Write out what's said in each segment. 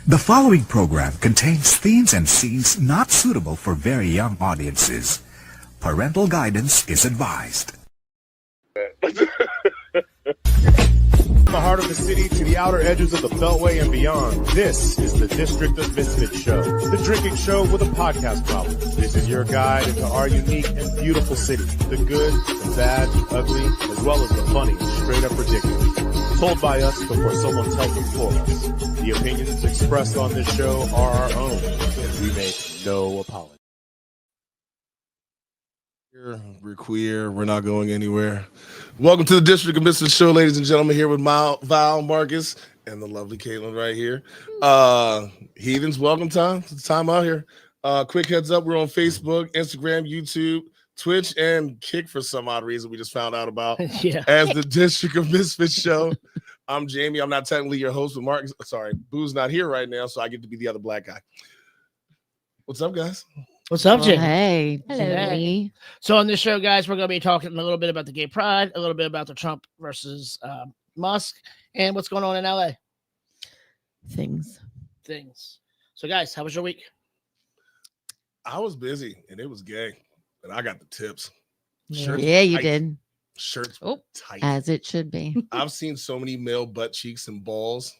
The following program contains themes and scenes not suitable for very young audiences. Parental guidance is advised. From the heart of the city to the outer edges of the Beltway and beyond, this is the District of Misfits show, the drinking show with a podcast problem. This is your guide into our unique and beautiful city, the good, the bad, the ugly, as well as the funny and straight up ridiculous. Told by us before someone tells it for us. The opinions expressed on this show are our own, and we make no apology. We're queer. We're not going anywhere. Welcome to the District of Misfits show, ladies and gentlemen. Here with Val, Marcus, and the lovely Caitlin right here. Heathens, welcome time. It's time out here. Quick heads up, we're on Facebook, Instagram, YouTube, Twitch, and Kick for some odd reason we just found out about as the District of Misfits show. I'm Jamie. I'm not technically your host, but Marcus, sorry, Boo's not here right now, so I get to be the other black guy. What's up, guys? What's up, Jim? Hey. Hello. So on this show, guys, we're going to be talking a little bit about the gay pride, a little bit about the Trump versus Musk, and what's going on in LA. Things. So, guys, how was your week? I was busy, and it was gay, and I got the tips. Yeah, you tight. did. Shirts tight. As it should be. I've seen so many male butt cheeks and balls.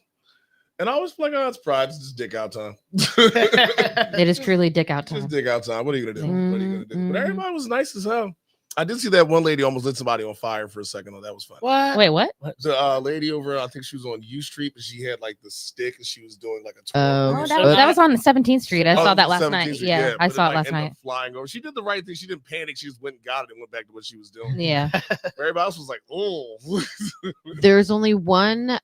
And I was like, oh, it's pride. It's just dick out time. It is truly dick out time. Just dick out time. What are you going to do? What are you going to do? But everybody was nice as hell. I did see that one lady almost lit somebody on fire for a second. Though. That was fun. What? Wait, what? The lady over, I think she was on U Street, but she had like the stick and she was doing like a Oh, Oh, that was on 17th Street. I saw that last 17th night. Street, Yeah, I but saw it, it last ended night. up flying over. She did the right thing. She didn't panic. She just went and got it and went back to what she was doing. Yeah. Everybody else was like, oh. There's only one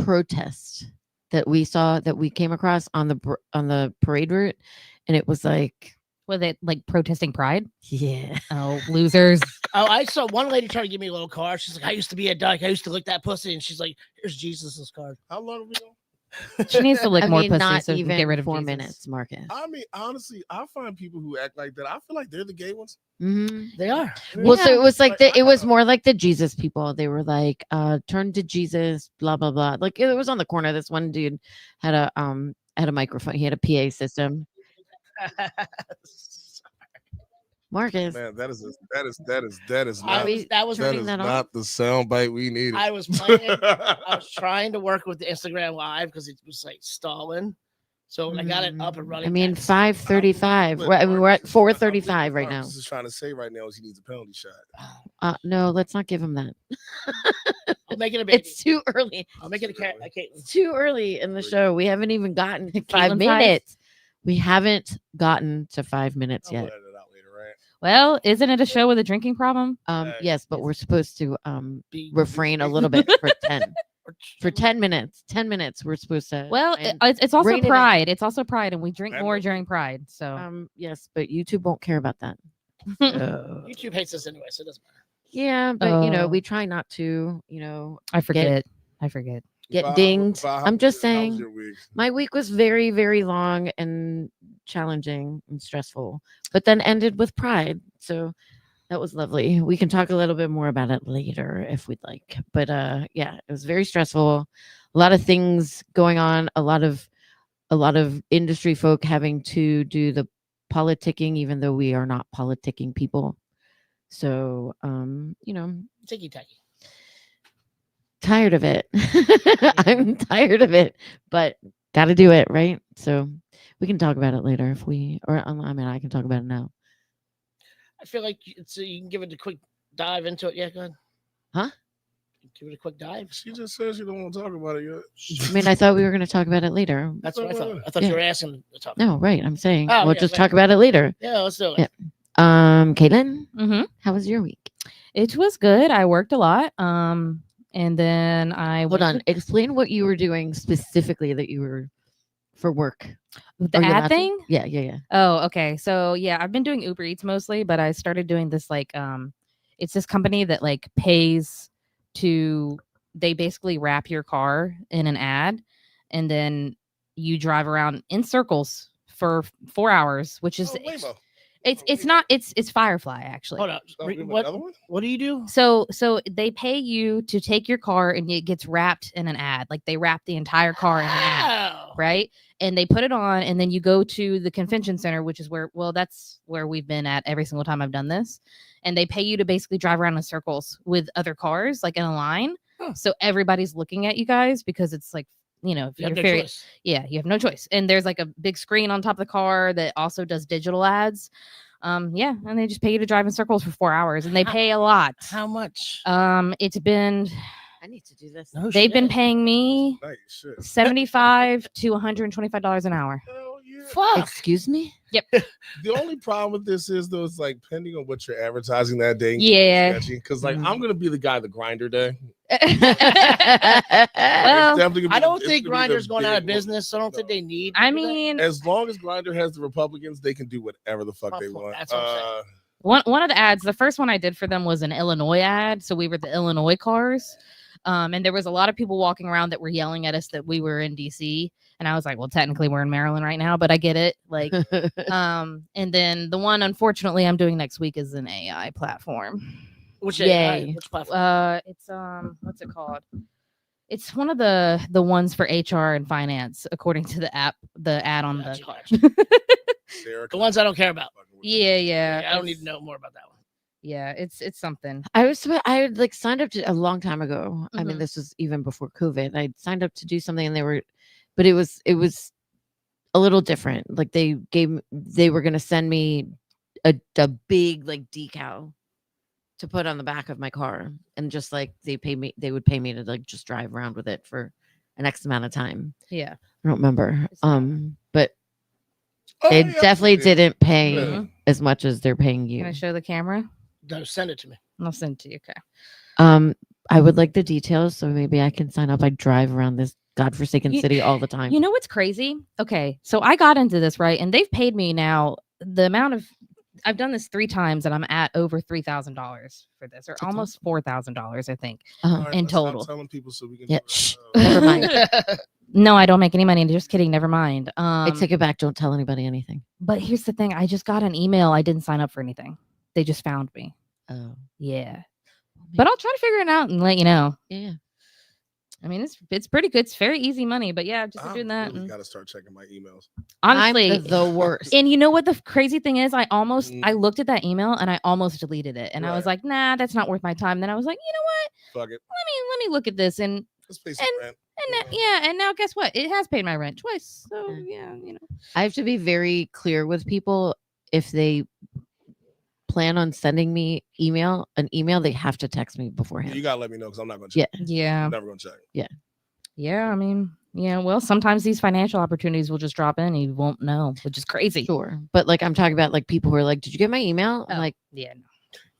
protest that we saw that we came across on the parade route, and it was like, Was it like protesting pride? yeah. Oh, losers. Oh, I saw one lady trying to give me a little card. She's like, I used to be a dyke. I used to lick that pussy. And she's like, here's Jesus's card. How long have we gone? She needs to lick I more mean, pussy not so we can even get rid of 4 Jesus. minutes, Marcus. I mean, honestly, I find people who act like that, I feel like they're the gay ones. Mm-hmm. They are. Well, so it was like Like, it was more like the Jesus people. They were like, turn to Jesus, blah blah blah. Like it was on the corner. This one dude had a microphone. He had a PA system. Marcus, Man, that is not that was turning that off? not the soundbite we needed. I was playing. I was trying to work with the Instagram Live because it was like stalling. So when I got it up and running, I mean, that's- 5:35. We're at 4:35 right now. Marcus is trying to say right now is he needs a penalty shot. No, let's not give him that. I'll make it a baby. It's too early. I'll make it a cat. It's too early in the show. We haven't even gotten to 5 Caitlin minutes. We haven't gotten to 5 minutes I'll yet. edit it out later, right? Well, isn't it a show with a drinking problem? Yes, but we're supposed to Be- refrain a little bit for 10. For 10 minutes. 10 minutes we're supposed to Well, and- it's also rein it in. pride. It's also pride, and we drink I more know. during pride. So yes, but YouTube won't care about that. YouTube hates us anyway, so it doesn't matter. Yeah, but Oh. we try not to, I forget. I forget. get Val, dinged. Val, how I'm was just your- how was saying your week? my week was very, very long and challenging and stressful, but then ended with pride. So that was lovely. We can talk a little bit more about it later if we'd like. But yeah, it was very stressful. A lot of things going on, a lot of industry folk having to do the politicking, even though we are not politicking people. So Ticky tacky. tired of it. I'm tired of it, but gotta do it, right? So we can talk about it later if we, or I mean, I can talk about it now. I feel like you can give it a quick dive into it. Yeah, go ahead. Huh? Give it a quick dive. She just says you don't want to talk about it yet. I mean, I thought we were going to talk about it later. That's what I thought. I thought Yeah. you were asking to talk. No, right. I'm saying Oh, we'll yeah, just right. talk about it later. Yeah, let's do it. Yeah. Caitlin, Mm-hmm. how was your week? It was good. I worked a lot. And then I Hold went on. to Explain what you were doing specifically that you were for work. the Are you allowed ad to? thing. Yeah. Oh, okay. So yeah, I've been doing Uber Eats mostly, but I started doing this it's this company that like pays to, they basically wrap your car in an ad and then you drive around in circles for 4 hours, which is Waymo. it's Firefly actually. Hold on. Oh, we have What? another one? What do you do? So they pay you to take your car and it gets wrapped in an ad. Like they wrap the entire car in an ad. Oh. right? And they put it on, and then you go to the convention center, which is that's where we've been at every single time I've done this. And they pay you to basically drive around in circles with other cars, like in a line. So everybody's looking at you guys because it's like, if You you're have no very, choice. yeah, you have no choice. And there's like a big screen on top of the car that also does digital ads. Yeah, and they just pay you to drive in circles for 4 hours, and they pay a lot. How much? It's been I need to do this. No they've been shit. paying me Nice shit. $75 to $125 an hour. Hell yeah. Fuck. Excuse me? The only problem with this is though, it's like depending on what you're advertising that day. Yeah. Because like I'm gonna be the guy the grinder day. Well, I don't think Grindr's going out of business, so I don't think they need. I to do that. mean, as long as Grindr has the Republicans, they can do whatever the fuck they want. That's what I'm saying. one of the ads, the first one I did for them was an Illinois ad. So we were the Illinois cars. And there was a lot of people walking around that were yelling at us that we were in DC. And I was like, well, technically we're in Maryland right now, but I get it. Like, and then the one, unfortunately, I'm doing next week is an AI platform. Which Yay. platform? It's what's it called? It's one of the ones for HR and finance, according to the ad on the car. Sarah, The ones I don't care about. Yeah. I don't need to know more about that one. Yeah, it's something. I had like signed up to a long time ago. I mean, Mhm. this was even before COVID. I signed up to do something and but it was a little different. Like they were going to send me a big like decal to put on the back of my car. And just like they would pay me to like just drive around with it for an X amount of time. Yeah. I don't remember. But Oh, it yeah, definitely yeah. didn't pay Mhm. as much as they're paying you. Can I show the camera? No, send it to me. I'll send it to you. Okay. I would like the details, so maybe I can sign up. I drive around this godforsaken You- city all the time. You know what's crazy? Okay, so I got into this, right? And they've paid me now the amount of I've done this 3 times and I'm at over $3,000 for this, or almost $4,000, I think. Uh-huh. All right, in let's stop total. telling people so we can Yeah, do it. shh. Never mind. No, I don't make any money. Just kidding. Never mind. I take it back. Don't tell anybody anything. But here's the thing. I just got an email. I didn't sign up for anything. They just found me. Oh, Yeah. But I'll try to figure it out and let you know. yeah. I mean, it's pretty good. It's very easy money. But yeah, just doing that. really and got to start checking my emails. honestly, I'm the worst. and you know what the crazy thing is? I Mm. looked at that email and I almost deleted it. And I was Right. like, nah, that's not worth my time. Then I was like, you know what? Fuck it. Let me look at this. And Let's pay some rent. and now guess what? It has paid my rent twice. So yeah, I have to be very clear with people. If they plan on sending me an email, they have to text me beforehand. You gotta let me know because I'm not gonna check. Yeah. I'm never gonna check. Yeah. I mean, yeah. Well, sometimes these financial opportunities will just drop in and you won't know, which is crazy. Sure, but like I'm talking about like people who are like, "Did you get my email?" I'm Oh, like, yeah. No.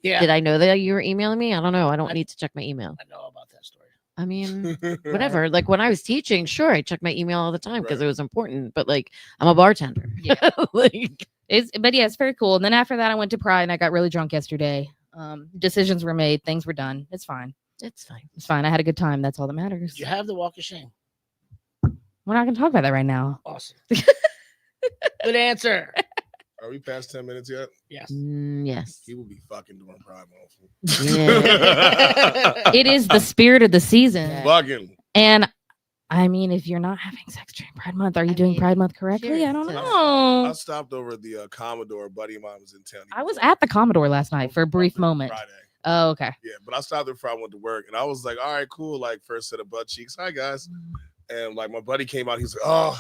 Yeah, "Did I know that you were emailing me? I don't know. I don't I- need to check my email." I know about that story. I mean, whatever. Like when I was teaching, sure, I checked my email all the time because Right. it was important. But like, I'm a bartender. Yeah. Like, But yeah, it's very cool. And then after that, I went to Pride and I got really drunk yesterday. Decisions were made. Things were done. It's fine. it's fine. It's fine. I had a good time. That's all that matters. You have the walk of shame. We're not going to talk about that right now. Awesome. Good answer. Are we past 10 minutes yet? Yes. Yes. He will be fucking during Pride Month. Yeah. It is the spirit of the season. Yeah. Fucking. And I mean, if you're not having sex during Pride Month, are you doing mean, Pride Month correctly? cheers I don't to that. know. I stopped over at the Commodore. A buddy of mine was in town. He I was at the Commodore last night for a brief moment. Friday. Oh, okay. Yeah, but I stopped there before I went to work, and I was like, "All right, cool." Like first set of butt cheeks. Hi guys, and like my buddy came out. He's like, "Oh,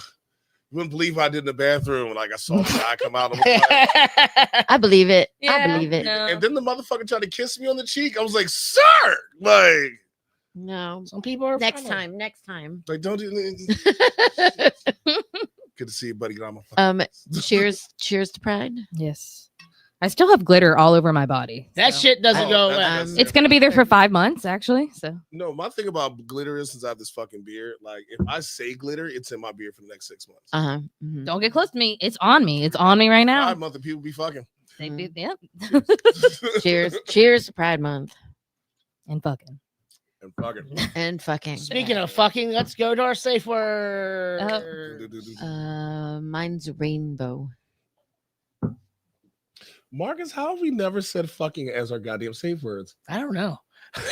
you wouldn't believe what I did in the bathroom." And like I saw the guy come out. I was like, I believe it. I Yeah, believe it. no. and then the motherfucker tried to kiss me on the cheek. I was like, "Sir, like No. Some people are Next friendly. time. Next time. don't do." Good to see you, buddy. Get on my fucking cheers to Pride. Yes. I still have glitter all over my body. That so- shit doesn't Oh, go that's- away. It's going to be there for 5 months, actually. So No, my thing about glitter is since I have this fucking beard, like if I say glitter, it's in my beard for the next 6 months. Uh-huh. Mhm. don't get close to me. It's on me. It's on me right now. Pride month, and people be fucking. They do, yep. Cheers to Pride Month And fucking. And fucking. and fucking. Speaking of fucking, let's go to our safe word. Mine's rainbow. Marcus, how have we never said fucking as our goddamn safe words? I don't know.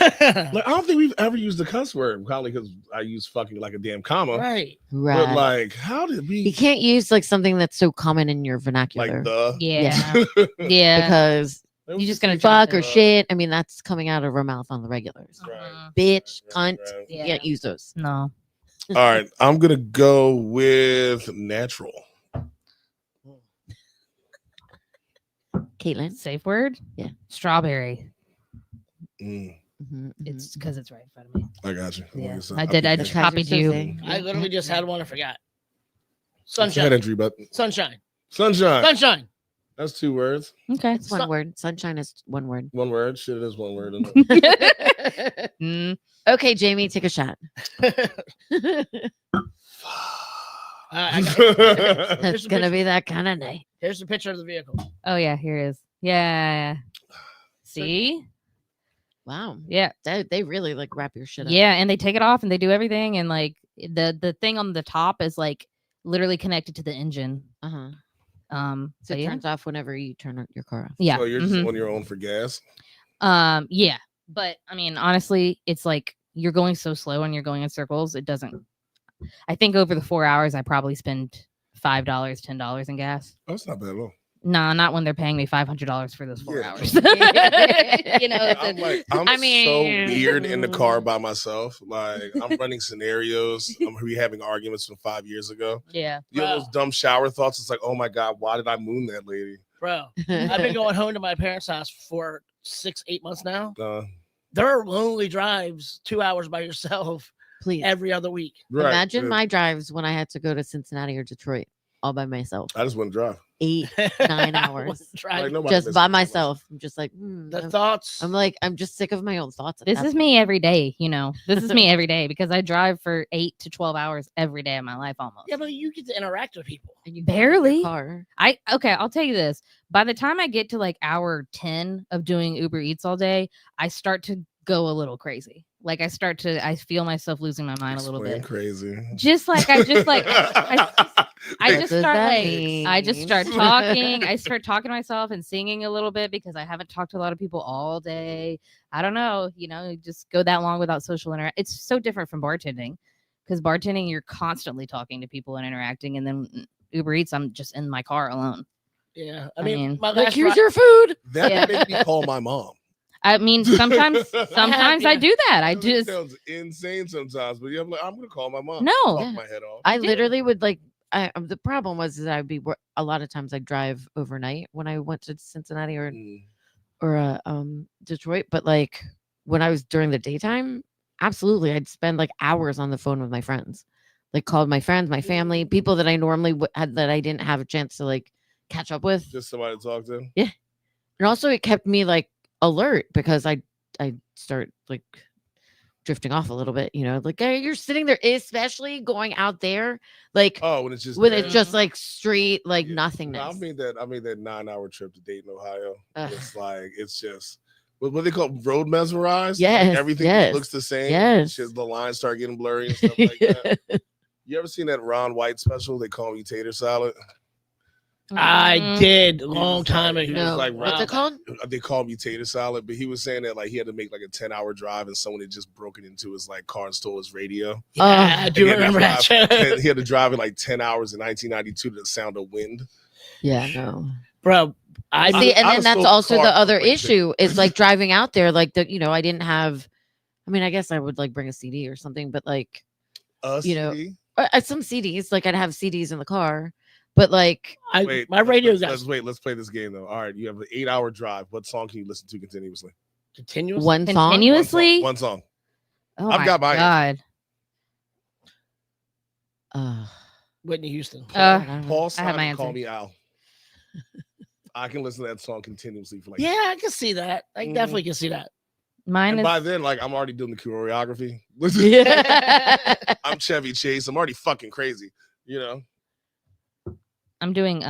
Like, I don't think we've ever used the cuss word, probably because I use fucking like a damn comma. Right. Right. But like, how did we? You can't use like something that's so common in your vernacular. Like the. Yeah. Yeah. Because It You're was just gonna fuck drop or it. shit. I mean, that's coming out of our mouth on the regulars. Right. Bitch, Right, cunt. right. You Yeah. can't use those. No. All right, I'm gonna go with natural. Caitlin. Safe word? Yeah. Strawberry. Mm, It's because it's right in front of me. I got you. Yeah. Listen, I did. I think just that's- copied you. I literally just had one. I forgot. It's a head Sunshine. injury, but Sunshine. sunshine. Sunshine. That's 2 words. Okay. It's one word. Sunshine is one word. One word. Shit, it is one word. Isn't it? Mm, Okay, Jamie, take a shot. Here's It's the gonna picture. be that kind of night. Here's the picture of the vehicle. oh yeah, here it is. Yeah. See? Wow. Yeah. They really like wrap your shit up. Yeah, and they take it off and they do everything, and like the thing on the top is like literally connected to the engine. Uh-huh. So So it yeah. turns off whenever you turn your car off. Yeah. So you're just mhm. on your own for gas. Yeah. But I mean, honestly, it's like you're going so slow and you're going in circles. It doesn't. I think over the 4 hours, I probably spend $5, $10 in gas. Oh, that's not bad at all. No, not when they're paying me $500 for those 4 Yeah. hours. You know, it's I'm a- like, I'm I so mean- weird in the car by myself. Like, I'm running scenarios. I'm having arguments from 5 years ago. yeah. You know those dumb shower thoughts? It's like, oh my God, why did I moon that lady? Bro, I've been going home to my parents' house for 6-8 months now. Uh, There are lonely drives 2 hours by yourself Please. every other week. right. Imagine yeah. my drives when I had to go to Cincinnati or Detroit all by myself. I just want to drive. 8, 9 hours. Drive. Like, nobody Just misses by that much. myself. I'm just like, The thoughts. I'm like, I'm just sick of my own thoughts. at This that is point. me every day, you know. This is me every day because I drive for 8 to 12 hours every day of my life almost. Yeah, but you get to interact with people. And you get out of your Barely. car. I'll tell you this. By the time I get to like hour 10 of doing Uber Eats all day, I start to go a little crazy. Like I feel myself losing my mind a little Explain bit. crazy. Just like I just like I Wait, just What does start that like I just mean? start talking. I start talking to myself and singing a little bit because I haven't talked to a lot of people all day. I don't know, just go that long without social interaction. It's so different from bartending because bartending you're constantly talking to people and interacting, and then Uber Eats I'm just in my car alone. Yeah. I I mean, mean, my Like, last here's ride- your food. That Yeah. made me call my mom. I mean, sometimes I yeah. do that. I That just sounds insane sometimes, but yeah, I'm like, I'm gonna call my mom. No. Fuck Yeah. my head off. I did. literally would like. The problem was that I'd be a lot of times I'd drive overnight when I went to Cincinnati or Mm. Detroit. But like when I was during the daytime, absolutely, I'd spend like hours on the phone with my friends, like called my friends, my family, people that I normally had that I didn't have a chance to like catch up with. Just somebody to talk to. And also it kept me like alert because I start like drifting off a little bit, like hey, you're sitting there, especially going out there, like Oh, when it's just when dead. it's just like straight, like Yeah. nothingness. I made that 9-hour trip to Dayton, Ohio. Ugh. It's like it's just what they call road mesmerized. Yes, Like, everything yes, looks the same. yes. It's just the lines start getting blurry and stuff like that. You ever seen that Ron White special? They call me Tater Salad. I Mm, did a long time He ago. was No, like, what's wow. it called? They call me Tater Salad, but he was saying that like he had to make like a 10-hour drive, and someone had just broken into his like car and stole his radio. Yeah, I And do he had to remember that. drive- he had to drive it like 10 hours in 1992 to the sound of wind. Yeah, no. Bro, I See, and I then was that's so also car the other crazy. issue is like driving out there, like I didn't have. I mean, I guess I would like bring a CD or something, but like You know, know, some CDs, like I'd have CDs in the car, but like wait, my radio got let's play this game though. All right, you have an 8-hour drive. What song can you listen to continuously? continuous. one song. Continuously? One song. Oh I've my got my God. Whitney Houston. Paul I have my Simon, Call answer. Me Al. I can listen to that song continuously for like. Yeah, I can see that. I Mhm. definitely can see that. Mine And is by then, like I'm already doing the choreography. Yeah. I'm Chevy Chase. I'm already fucking crazy. You know. I'm doing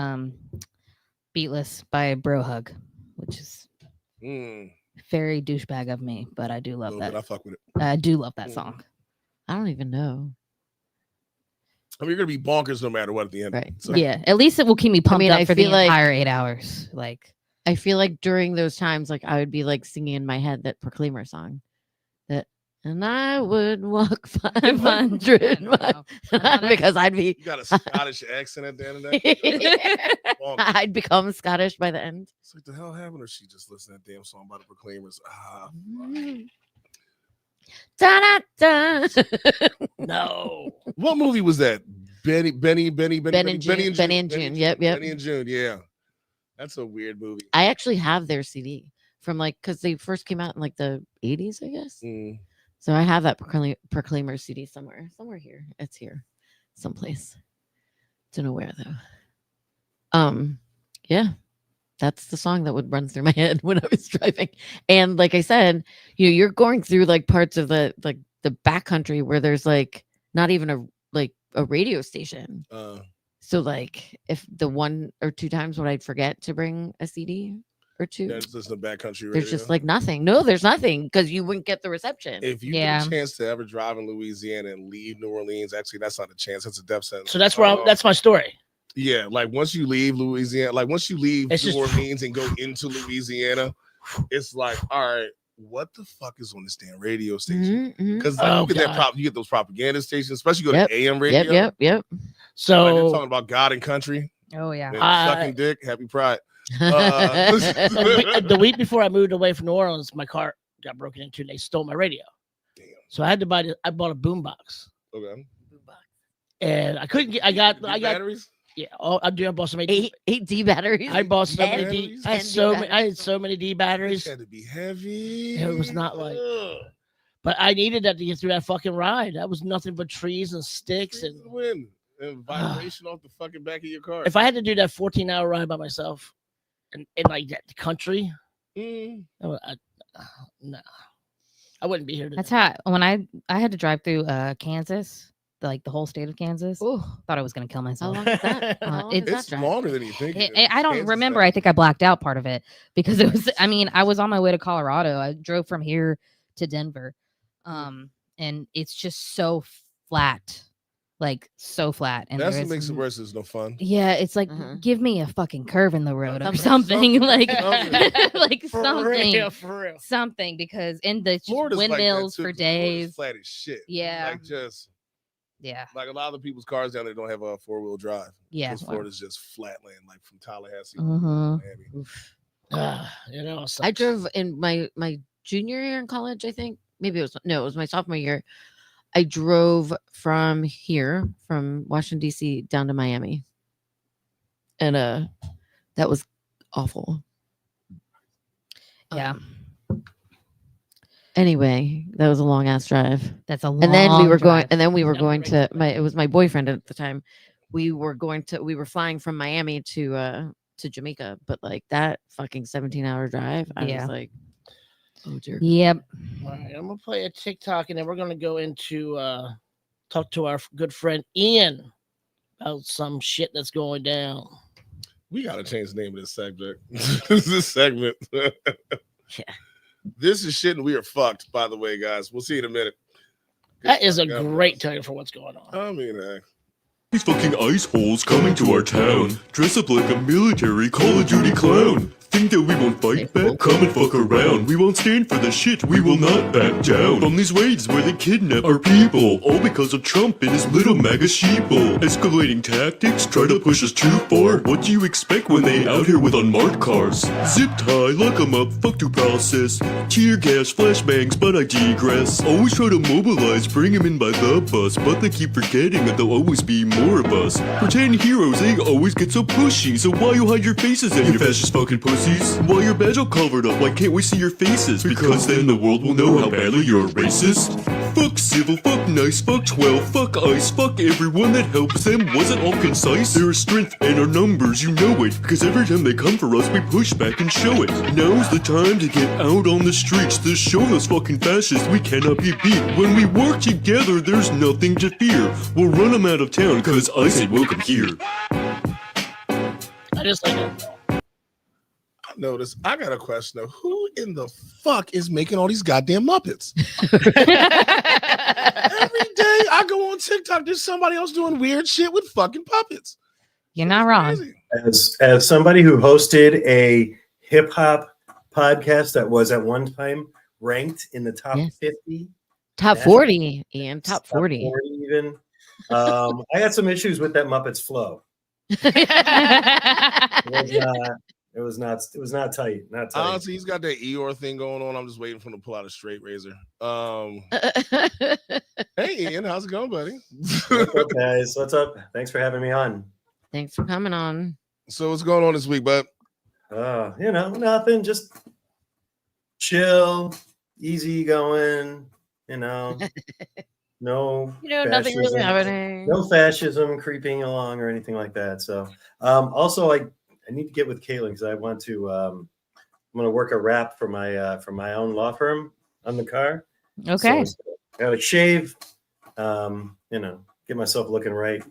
Beatless by Bro Hug, which is very douchebag of me, but I do love But I that. fuck with it. I do love that Mm. song. I don't even know. I mean, you're gonna be bonkers no matter what at the end. Right. So, Yeah, at least it will keep me pumped mean, up I for the feel like- entire 8 hours. Like, I feel like during those times, like I would be like singing in my head that Proclaimer song. And I would walk 500 miles because I'd be. You got a Scottish accent at the end of that. I'd become Scottish by the end. It's like, the hell happened? Or she just listened to that damn song by the Proclaimers? Da, da, da. No. What movie was that? Benny and June. Yep. Benny and June. Yeah, that's a weird movie. I actually have their CD from because they first came out in the 80s, I guess. So I have that Proclaimer CD somewhere here. It's here, someplace. Don't know where though. Yeah, that's the song that would run through my head when I was driving. And like I said, you're going through parts of the backcountry where there's not even a radio station. So if the one or two times when I'd forget to bring a CD or two, that's just a backcountry radio. There's just nothing. No, there's nothing because you wouldn't get the reception. If you get a chance to ever drive in Louisiana and leave New Orleans, actually, that's not a chance. That's a death sentence. So that's where that's my story. Yeah, once you leave Louisiana, once you leave New Orleans and go into Louisiana, it's all right, what the fuck is on this damn radio station? Because you get those propaganda stations, especially go to AM radio. Yep. So they're talking about God and country. Oh yeah, sucking dick. Happy Pride. The week before I moved away from New Orleans, my car got broken into and they stole my radio. Damn. So I had to I bought a boombox. Okay. And I couldn't get. I got batteries. Yeah, I bought some eight D batteries. I bought so many D. I had so many D batteries. It had to be heavy. It was not but I needed that to get through that fucking ride. That was nothing but trees and sticks and wind and vibration off the fucking back of your car. If I had to do that 14-hour ride by myself, in that country, no, I wouldn't be here today. That's how when I had to drive through Kansas. The whole state of Kansas. Ooh. Thought I was going to kill myself. How long is that? It's longer than you think. I don't remember. I think I blacked out part of it because it was. I mean, I was on my way to Colorado. I drove from here to Denver, and it's just so flat, so flat. And that's what makes it worse. There's no fun. Yeah, it's give me a fucking curve in the road or something, something, for real. Something because in the Florida's windmills for days, flat as shit. Yeah, Yeah. A lot of people's cars down there don't have a 4-wheel drive. Yeah. Because Florida's just flatland, from Tallahassee to Miami. So I drove in my junior year in college, I think. Maybe it was my sophomore year. I drove from Washington, D.C. down to Miami. And that was awful. Yeah. Anyway, that was a long ass drive. That's a long. And then we were going. drive. And then we were going to it was my boyfriend at the time. We were flying from Miami to Jamaica, but that fucking 17-hour drive. I was like, oh dear. Yep. All right, I'm gonna play a TikTok, and then we're gonna go into talk to our good friend Ian about some shit that's going down. We gotta change the name of this segment. Yeah. This is shit and we are fucked, by the way, guys. We'll see you in a minute. That is a great title for what's going on. I mean, These fucking ice holes coming to our town. Dress up like a military Call of Duty clown. Think that we won't fight back? Come and fuck around. We won't stand for the shit. We will not back down. From these raids where they kidnap our people. All because of Trump and his little MAGA sheeple. Escalating tactics, try to push us too far. What do you expect when they out here with unmarked cars? Zip tie, lock 'em up, fuck due process. Tear gas, flashbangs, but I digress. Always try to mobilize, bring 'em in by the bus. But they keep forgetting that there'll always be more of us. Pretend heroes, they always get so pushy. So why you hide your faces and you fascist fucking pussies? Why your badge all covered up? Why can't we see your faces? Because then the world will know how badly you're a racist. Fuck civil, fuck nice, fuck 12, fuck ice, fuck everyone that helps them. Wasn't all concise? There is strength in our numbers, you know it. Because every time they come for us, we push back and show it. Now's the time to get out on the streets to show those fucking fascists we cannot be beat. When we work together, there's nothing to fear. We'll run them out of town, cause I said welcome here. I just like it. Notice I got a question though. Who in the fuck is making all these goddamn Muppets? Every day I go on TikTok, there's somebody else doing weird shit with fucking puppets. You're not wrong. Crazy. As somebody who hosted a hip hop podcast that was at one time ranked in the top 50 Top national- 40, Ian. Top 40. even. I had some issues with that Muppets flow. It was not tight. Not tight. Honestly, he's got that Eeyore thing going on. I'm just waiting for him to pull out a straight razor. Hey, Ian, how's it going, buddy? What's up, guys? What's up? Thanks for having me on. Thanks for coming on. So what's going on this week, bud? Nothing. Just chill, easy going. No. Nothing really happening. No fascism creeping along or anything like that. So, also, I need to get with Caitlin because I want to. I'm going to work a wrap for my own law firm on the car. Okay. So I got to shave. Get myself looking right,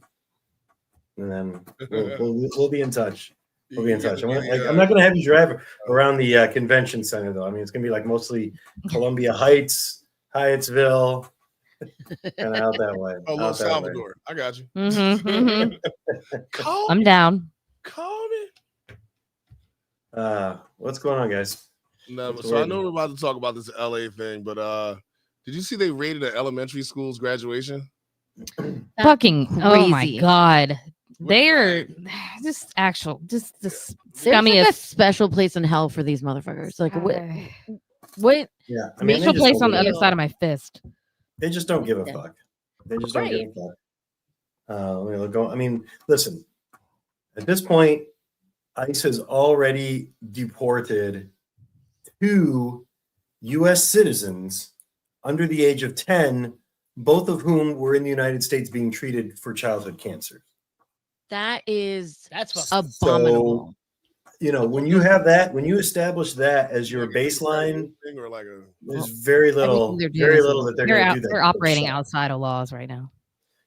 and then we'll be in touch. We'll be in touch. I'm not going to have you drive around the convention center though. I mean, it's going to be like mostly Columbia Heights, Hyattsville. And out that way. Oh, Los Salvador. I got you. I'm down. Call me. What's going on, guys? No, so I know we're about to talk about this LA thing, but did you see they rated an elementary school's graduation? Fucking oh my crazy. god. They're just the There's scummiest like a special place in hell for these motherfuckers. Like what? Yeah, I There's a place on the other side of my fist. They just don't give a fuck. They just don't give a fuck. Listen. At this point, ICE has already deported 2 U.S. citizens under the age of 10, both of whom were in the United States being treated for childhood cancer. That's abominable. So, when you have that, when you establish that as your baseline, there's very little that they're going to do that. They're operating outside of laws right now.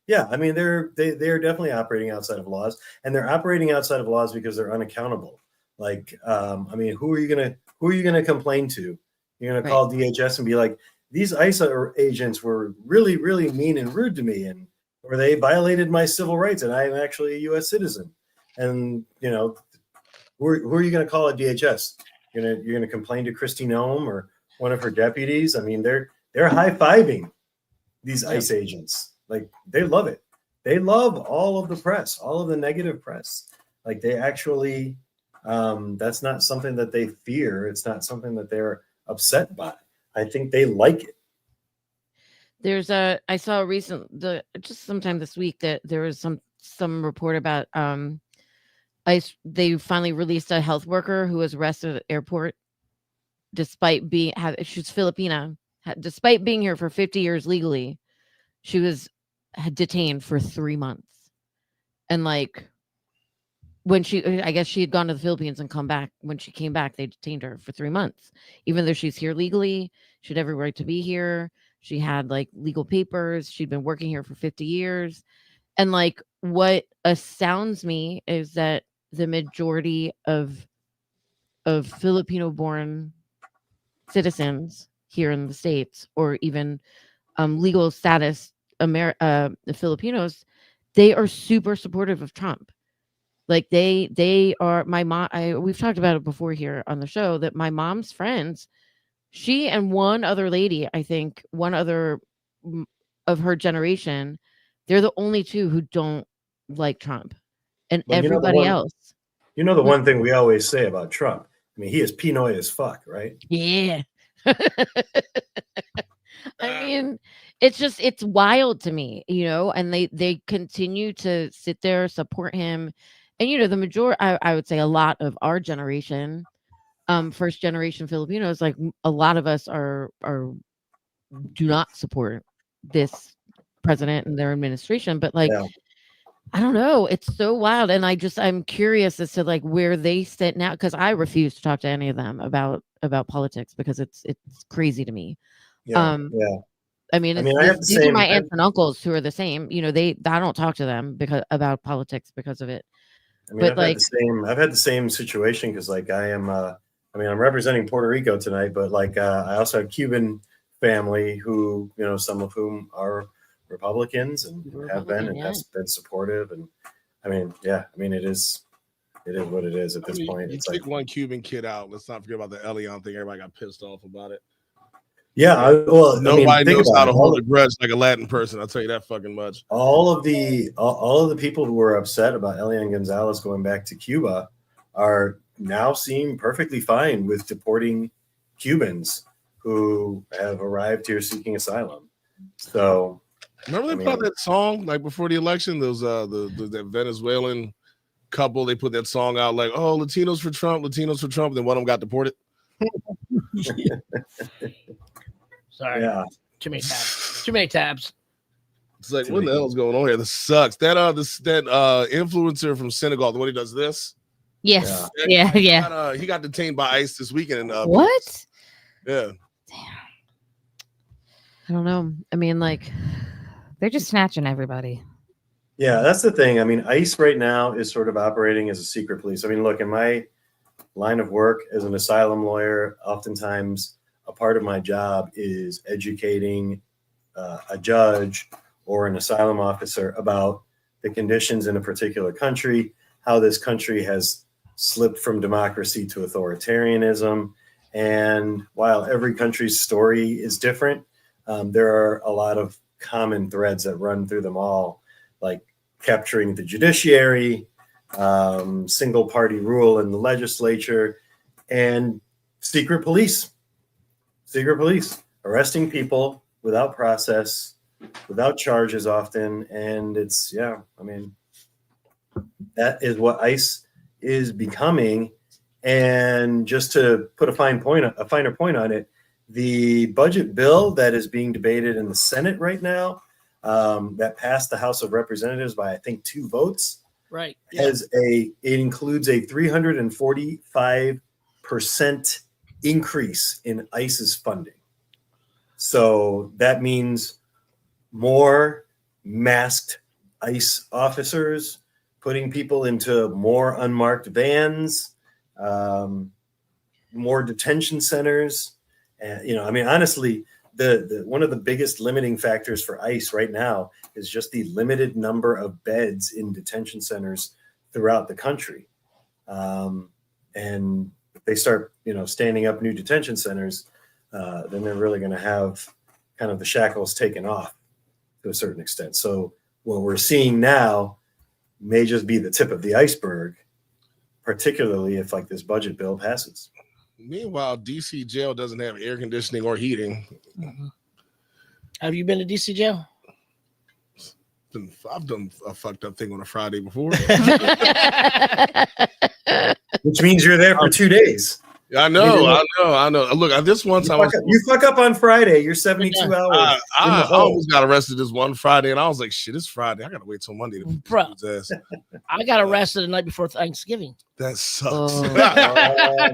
Yeah, I mean they're definitely operating outside of laws, and they're operating outside of laws because they're unaccountable. Like, who are you gonna complain to? You're gonna call DHS and be like, these ICE agents were really, really mean and rude to me, or they violated my civil rights, and I am actually a U.S. citizen. And who are you going to call at DHS? You're going to complain to Christy Nome or one of her deputies? I mean, they're high-fiving these ICE agents. Like, they love it. They love all of the press, all of the negative press. Like, they actually, that's not something that they fear. It's not something that they're upset by. I think they like it. I saw just sometime this week that there was some report about they finally released a health worker who was arrested at the airport despite she's Filipina. Despite being here for 50 years legally, she was detained for 3 months. And like I guess she had gone to the Philippines and come back. When she came back, they detained her for 3 months, even though she's here legally. She had every right to be here. She had like legal papers. She'd been working here for 50 years. And like what astounds me is that the majority of Filipino-born citizens here in the States, or even legal status the Filipinos, they are super supportive of Trump. Like they are. My mom, we've talked about it before here on the show, that my mom's friends, she and one other lady, I think one other of her generation, they're the only 2 who don't like Trump, and everybody else. The one thing we always say about Trump, I mean, he is Pinoy as fuck, right? Yeah. I mean, it's wild to me, and they continue to sit there, support him. And, the majority, I would say a lot of our generation, first generation Filipinos, like a lot of us do not support this president and their administration, but like, yeah. I don't know. It's so wild. And I'm curious as to like where they sit now, because I refuse to talk to any of them about politics because it's crazy to me. Yeah. I mean, these are my aunts and uncles who are the same. I don't talk to them about politics because of it. I mean, I've had the same situation because like I'm representing Puerto Rico tonight, but like I also have Cuban family who, some of whom are Republicans and have been and has been supportive. And it is what it is at this point. You it's take like one Cuban kid out. Let's not forget about the Elon thing. Everybody got pissed off about it. Yeah, well, Nobody think knows about how it. to hold a grudge like a Latin person. I'll tell you that fucking much. All of the people who were upset about Elian Gonzalez going back to Cuba are now seem perfectly fine with deporting Cubans who have arrived here seeking asylum. So remember they put out that song like before the election? Those that Venezuelan couple, they put that song out like, oh, Latinos for Trump, then one of them got deported. Sorry. Yeah. Too many tabs. It's like, what the hell is going on here? This sucks. That influencer from Senegal, the one who does this. Yes. Yeah. He got detained by ICE this weekend. What? Yeah. I don't know. I mean, like, they're just snatching everybody. Yeah, that's the thing. I mean, ICE right now is sort of operating as a secret police. I mean, look, in my line of work as an asylum lawyer, oftentimes a part of my job is educating a judge or an asylum officer about the conditions in a particular country, how this country has slipped from democracy to authoritarianism. And while every country's story is different, there are a lot of common threads that run through them all, like capturing the judiciary, single party rule in the legislature, and secret police, arresting people without process, without charges often. And it's, yeah, I mean, that is what ICE is becoming. And just to put a finer point on it, the budget bill that is being debated in the Senate right now, that passed the House of Representatives by, I think, 2 votes, right? It includes a 345% increase in ICE's funding. So that means more masked ICE officers, putting people into more unmarked vans, more detention centers. And, I mean, honestly, the one of the biggest limiting factors for ICE right now is just the limited number of beds in detention centers throughout the country. And if they start, standing up new detention centers, then they're really going to have kind of the shackles taken off to a certain extent. So what we're seeing now may just be the tip of the iceberg, particularly if like this budget bill passes. Meanwhile, DC jail doesn't have air conditioning or heating. Mm-hmm. Have you been to DC jail? I've done a fucked up thing on a Friday before. Which means you're there for 2 days. I know. Look, this one time you fuck up on Friday. You're 72 hours. I almost got arrested this one Friday, and I was like, "Shit, it's Friday. I gotta wait till Monday to bro." I got arrested the night before Thanksgiving. That sucks. Oh,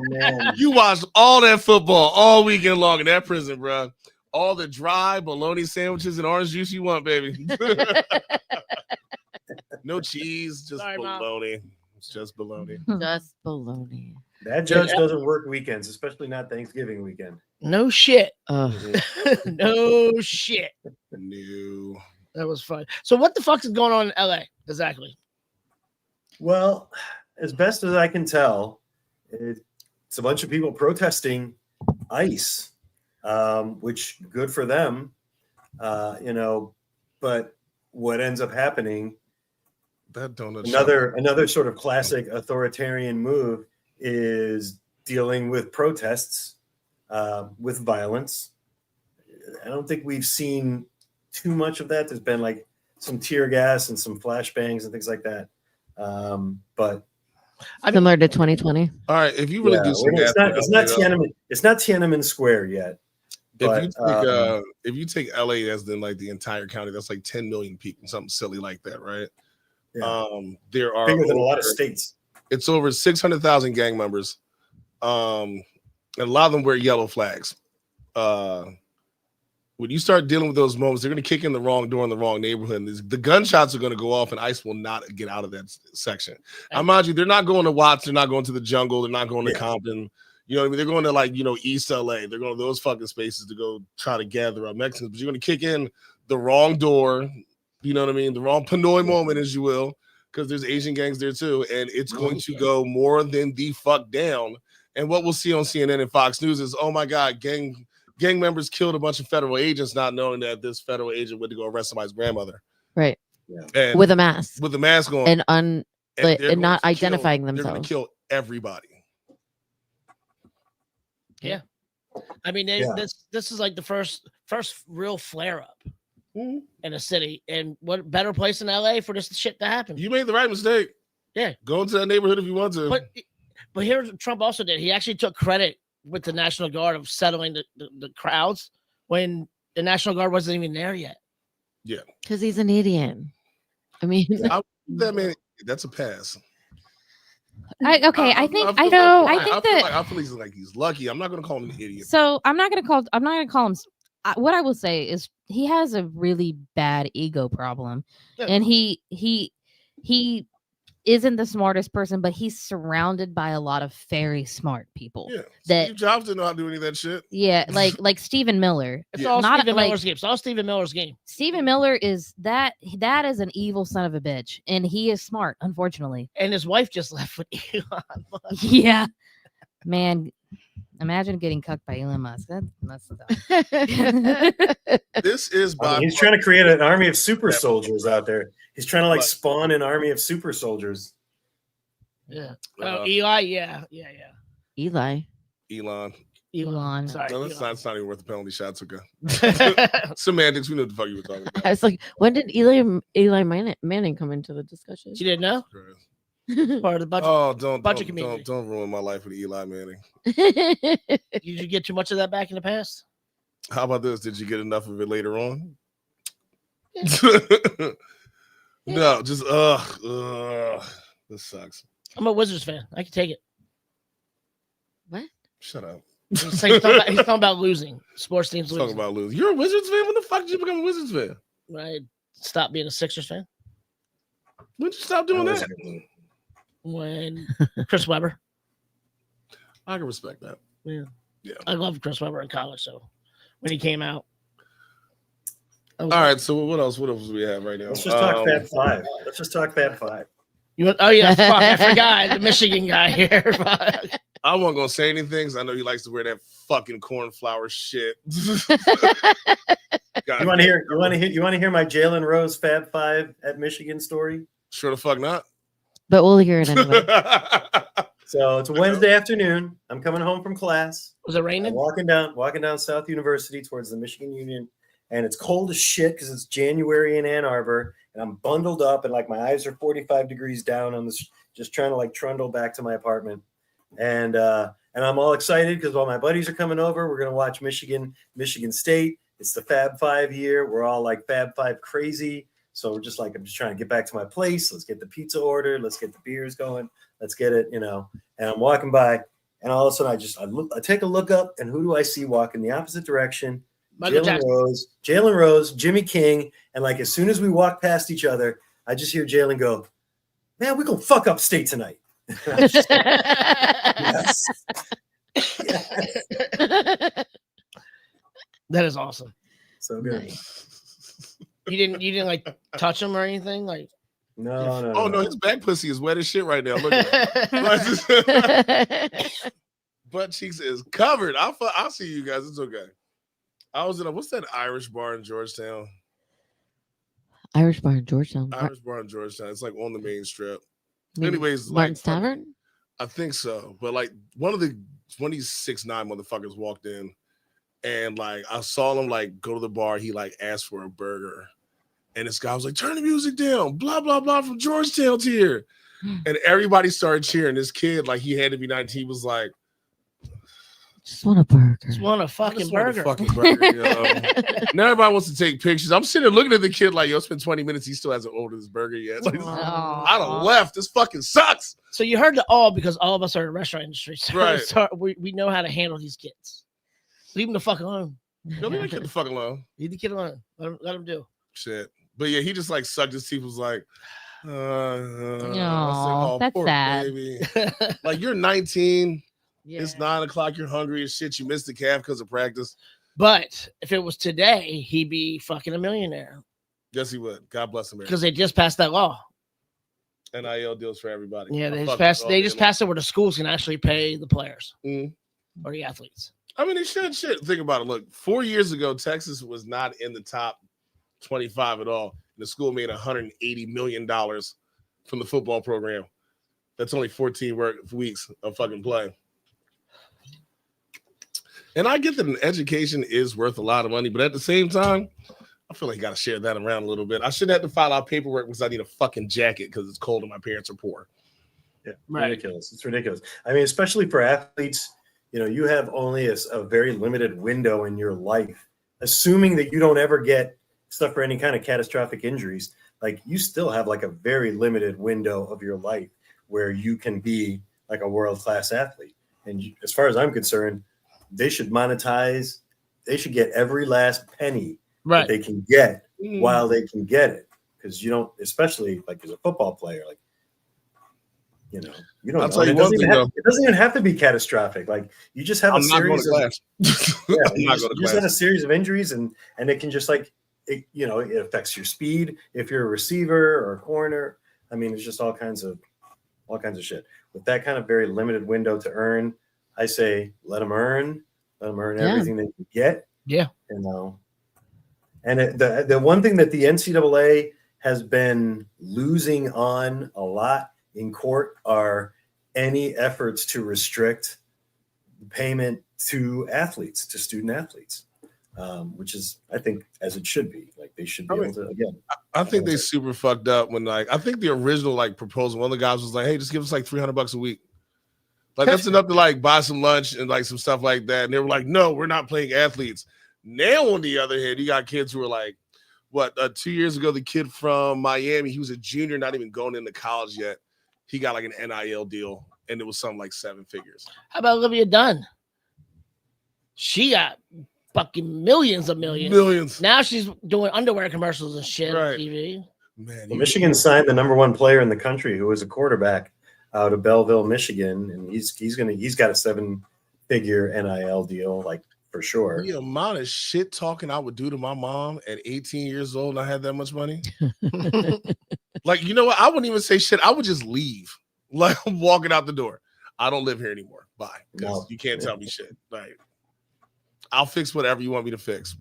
man. You watched all that football all weekend long in that prison, bro. All the dry bologna sandwiches and orange juice you want, baby. No cheese, just bologna. Mom. It's just bologna. Just bologna. That judge doesn't work weekends, especially not Thanksgiving weekend. No shit. Oh. No shit. No. That was fun. So what the fuck is going on in LA exactly? Well, as best as I can tell, it's a bunch of people protesting ICE, which good for them, but what ends up happening, another sort of classic authoritarian move is dealing with protests with violence. I don't think we've seen too much of that. There's been like some tear gas and some flashbangs and things like that. But similar to 2020. All right, if you really do some it's not Tiananmen Square yet. But, if you take LA as then like the entire county, that's like 10 million people, something silly like that, right? Yeah. There are bigger than a lot of states. It's over 600,000 gang members. And a lot of them wear yellow flags. When you start dealing with those moments, they're going to kick in the wrong door in the wrong neighborhood. The gunshots are going to go off, and ICE will not get out of that section. I mind you, they're not going to Watts. They're not going to the Jungle. They're not going to Compton. You know what I mean? They're going to like, East LA. They're going to those fucking spaces to go try to gather up Mexicans. But you're going to kick in the wrong door. You know what I mean? The wrong Pinoy moment, as you will, because there's Asian gangs there too. And it's going to go more than the fuck down. And what we'll see on CNN and Fox News is, oh my God, gang gang members killed a bunch of federal agents, not knowing that this federal agent went to go arrest somebody's grandmother. Right. And With a mask. With the mask on. And they're and not going to identifying They're going themselves. to kill everybody. Yeah. I mean, this is like the first real flare up in a city, and what better place in LA for this shit to happen? You made the right mistake. Yeah, go into that neighborhood if you want to. But here's what Trump also did. He actually took credit with the National Guard of settling the crowds when the National Guard wasn't even there yet. Yeah, because he's an idiot. I mean, that's a pass. I think he's like he's lucky. I'm not going to call him an idiot. So I'm not going to call him. What I will say is he has a really bad ego problem, and he isn't the smartest person, but he's surrounded by a lot of very smart people. Yeah, that Steve Jobs didn't know how to do any of that shit. Yeah, like Stephen Miller. It's all Stephen Miller's game. It's all Stephen Miller's game. Stephen Miller is that is an evil son of a bitch, and he is smart, unfortunately. And his wife just left with Elon Musk. Yeah, man. Imagine getting cucked by Elon Musk. That's This is he's trying to create an army of super soldiers out there. He's trying to like spawn an army of super soldiers. Yeah. Eli. Yeah. Eli. Elon. Sorry. No, that's not even worth the penalty shots. Okay. Semantics. We know what the fuck you were talking about. I was like, when did Eli Manning come into the discussion? You didn't know? Part of the budget. Oh, don't ruin my life with Eli Manning. Did you get too much of that back in the past? How about this? Did you get enough of it later on? No, just this sucks. I'm a Wizards fan. I can take it. What? Shut up. He's talking about losing. Sports teams losing. Talking about losing. You're a Wizards fan? When the fuck did you become a Wizards fan? When I stopped being a Sixers fan. When did you stop doing that? When Chris Webber. I can respect that. Yeah. Yeah. I loved Chris Webber in college, so when he came out. All right, so what else do we have right now? Let's just talk Fab Five. Let's just talk Fab Five. Oh yeah, fuck, I forgot the Michigan guy here. I wasn't gonna say anything because I know he likes to wear that fucking cornflower shit. You want to hear my Jalen Rose Fab Five at Michigan story? Sure the fuck not. But we'll hear it anyway. So it's a Wednesday afternoon. I'm coming home from class. Was it raining? I'm walking down South University towards the Michigan Union, and it's cold as shit because it's January in Ann Arbor, and I'm bundled up, and like my eyes are 45 degrees down on this, just trying to like trundle back to my apartment, and I'm all excited because all my buddies are coming over. We're gonna watch Michigan State. It's the Fab Five year. We're all like Fab Five crazy. So we're just like, I'm just trying to get back to my place. Let's get the pizza ordered. Let's get the beers going. Let's get it, And I'm walking by, and all of a sudden I take a look up, and who do I see walking the opposite direction? Jalen Rose, Jimmy King, and like as soon as we walk past each other, I just hear Jalen go, "Man, we're gonna fuck up state tonight." Yes. That is awesome. So good. Nice. You didn't like touch him or anything, like. No. Oh no, his back pussy is wet as shit right now. Look at it. Butt cheeks is covered. I'll see you guys. It's okay. I was in what's that Irish bar in Georgetown? Irish bar in Georgetown. It's like on the main strip. Anyways, Martin's Tavern? I think so. But like one of these 6'9" motherfuckers walked in, and like I saw him like go to the bar. He like asked for a burger. And this guy was like, "Turn the music down, blah, blah, blah, from Georgetown's here." And everybody started cheering. This kid, like, he had to be 19. He was like, "Just want a burger. Just want a fucking burger." Now everybody wants to take pictures. I'm sitting there looking at the kid like, "Yo, spent 20 minutes. He still hasn't ordered his burger yet." It's like, I'd have left. This fucking sucks. So you heard the all because all of us are in the restaurant industry. So right. We know how to handle these kids. Leave them the fuck alone. Leave the kid the fuck alone. Leave the kid alone. Let him do. Shit. But yeah, he just like sucked his teeth. Was like, that's sad. Baby. Like you're 19. Yeah. It's 9 o'clock. You're hungry as shit. You missed the calf because of practice. But if it was today, he'd be fucking a millionaire. Yes, he would. God bless America. Because they just passed that law. NIL deals for everybody. Yeah, they just passed it where the schools can actually pay the players or the athletes. I mean, they should. Shit. Think about it. Look, 4 years ago, Texas was not in the top 25 at all. The school made $180 million from the football program. That's only 14 weeks of fucking play. And I get that an education is worth a lot of money, but at the same time, I feel like you got to share that around a little bit. I shouldn't have to file out paperwork because I need a fucking jacket because it's cold and my parents are poor. Yeah, ridiculous. It's ridiculous. I mean, especially for athletes, you have only a very limited window in your life, assuming that you don't ever get stuff for any kind of catastrophic injuries. Like, you still have like a very limited window of your life where you can be like a world-class athlete. And as far as I'm concerned, they should monetize. They should get every last penny that they can get while they can get it. Because you don't, especially like as a football player, like, you don't know. It doesn't even have to be catastrophic. Like, you just have a series of you just had a series of injuries, and it can just like it affects your speed if you're a receiver or a corner. I mean, it's just all kinds of shit. With that kind of very limited window to earn, I say let them earn everything they can get. Yeah, And the one thing that the NCAA has been losing on a lot in court are any efforts to restrict payment to athletes, to student athletes, which is, I think, as it should be. Like, they should be able to, again. I think they super fucked up when, like, I think the original like proposal, one of the guys was like, hey, just give us like $300 a week. Like, that's enough to like buy some lunch and like some stuff like that. And they were like, no, we're not playing athletes. Now, on the other hand, you got kids who are like, 2 years ago, the kid from Miami, he was a junior, not even going into college yet. He got like an NIL deal, and it was something like 7 figures. How about Olivia Dunn? She got fucking millions. Now she's doing underwear commercials and shit on TV. Man, Michigan signed the number 1 player in the country who was a quarterback out of Belleville, Michigan, and he's got a 7-figure NIL deal, like, for sure. The amount of shit talking I would do to my mom at 18 years old, and I had that much money. Like, you know what? I wouldn't even say shit. I would just leave. Like, I'm walking out the door. I don't live here anymore. Bye. No. You can't tell me shit. Like, I'll fix whatever you want me to fix.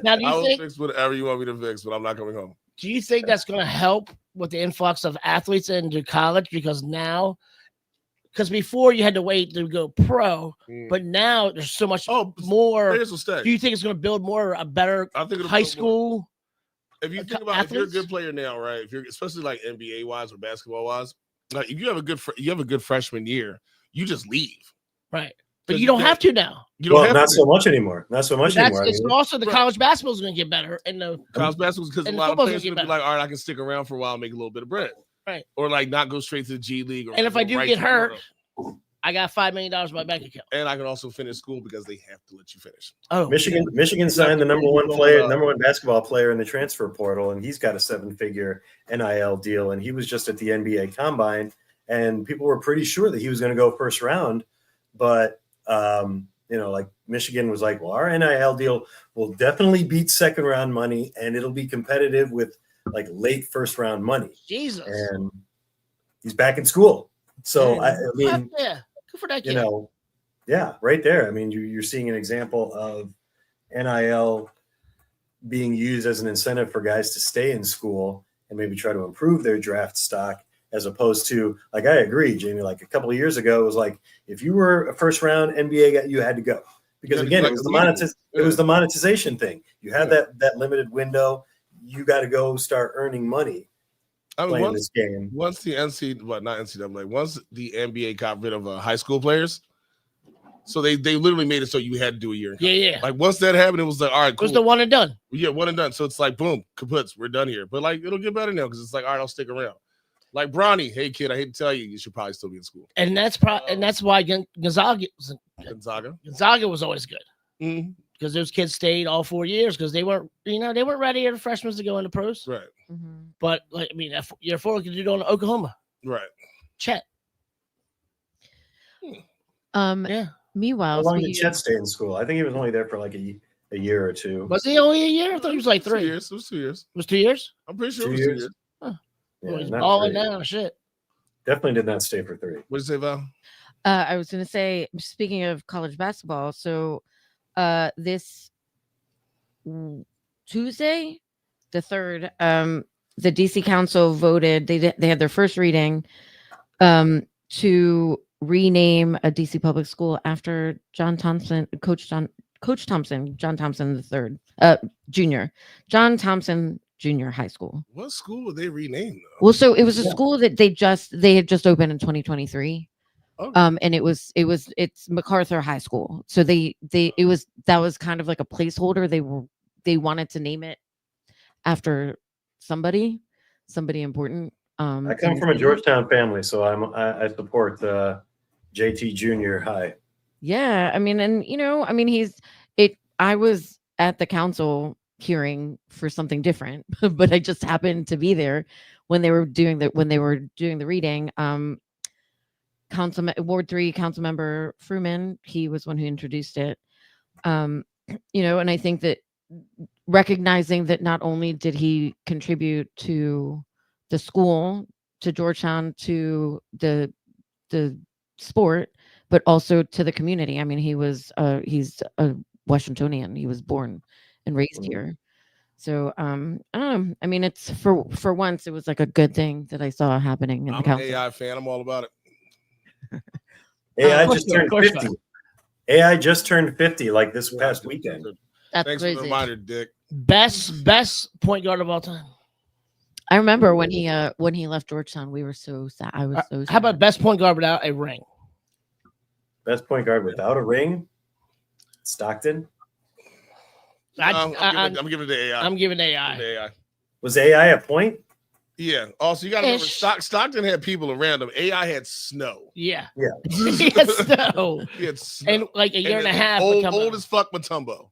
Now, fix whatever you want me to fix, but I'm not coming home. Do you think that's going to help with the influx of athletes into college? Because before you had to wait to go pro, but now there's so much more. Players will stay. Do you think it's going to build a better high school? If you think about, if you're a good player now, right? If you're, especially like NBA wise or basketball wise, like if you have a good freshman year, you just leave, right? But you don't have to now. Not so much anymore. Not so much anymore. It's also the college basketball is going to get better, and the college basketball because a lot of players going to be like, all right, I can stick around for a while, and make a little bit of bread, right? Or like not go straight to the G League. And if I do get hurt, I got $5 million in my bank account, and I can also finish school because they have to let you finish. Oh, Michigan signed the number 1 player, number 1 basketball player in the transfer portal, and he's got a 7-figure NIL deal, and he was just at the NBA Combine, and people were pretty sure that he was going to go first round, but like Michigan was like, well, our NIL deal will definitely beat second round money, and it'll be competitive with like late first round money. Jesus, and he's back in school, so I mean, yeah. Good for that kid. Right there. I mean, you're seeing an example of NIL being used as an incentive for guys to stay in school and maybe try to improve their draft stock, as opposed to, like, I agree, Jamie, like a couple of years ago, it was like, if you were a first round NBA guy, you had to go. Because again, it was the monetization thing. You had that limited window. You got to go start earning money. Playing this game. Once the once the NBA got rid of high school players, so they literally made it so you had to do a year. Yeah. Like once that happened, it was like, all right, cool. It was the one and done. Yeah, one and done. So it's like, boom, kaputs, we're done here. But like, it'll get better now because it's like, all right, I'll stick around. Like Bronny, hey kid, I hate to tell you, you should probably still be in school. And that's why Gonzaga was always good. Mm-hmm. Because those kids stayed all 4 years because they weren't ready as freshmen to go into pros. Right. Mm-hmm. But like, I mean, you're forward to do it on Oklahoma. Right. Chet. Yeah. Meanwhile, how long did Chet stay in school? I think he was only there for like a year or two. Was he only a year? I thought he was like 3 years. It was 2 years. It was 2 years? I'm pretty sure it was 2 years. Huh. Yeah, he's balling now, shit. Definitely did not stay for 3. What did you say, Val? I was going to say, speaking of college basketball, so this Tuesday, the 3rd, the DC Council voted. They had their first reading to rename a DC public school after John Thompson, Coach Thompson, John Thompson III, Jr., John Thompson Jr. High School. What school would they rename though? Well, so it was a school that they had just opened in 2023. Okay. And it's MacArthur High School. So that was kind of like a placeholder. They wanted to name it after somebody important. I come from a Georgetown family, so I support JT Junior High. Yeah, I mean, and I was at the council hearing for something different, but I just happened to be there when they were doing the reading. Ward 3 council member Fruman, he was one who introduced it. And I think that recognizing that not only did he contribute to the school, to Georgetown, to the sport, but also to the community. I mean, he's a Washingtonian. He was born and raised here. So I don't know. I mean, it's for once it was like a good thing that I saw happening in the council. I'm an AI fan. I'm all about it. AI just turned 50. AI just turned 50 like this past weekend. That's Thanks crazy. for the reminder, Dick. Best point guard of all time. I remember when he left Georgetown, we were so sad. I was so sad. How about best point guard without a ring? Best point guard without a ring? Stockton? I'm giving it to AI. I'm giving AI. AI. Was AI a point? Yeah. Also, you got to remember, Stockton had people around him. AI had snow. Yeah. Yeah. He had snow. He had snow. And like a year and a half. Old as fuck Matumbo.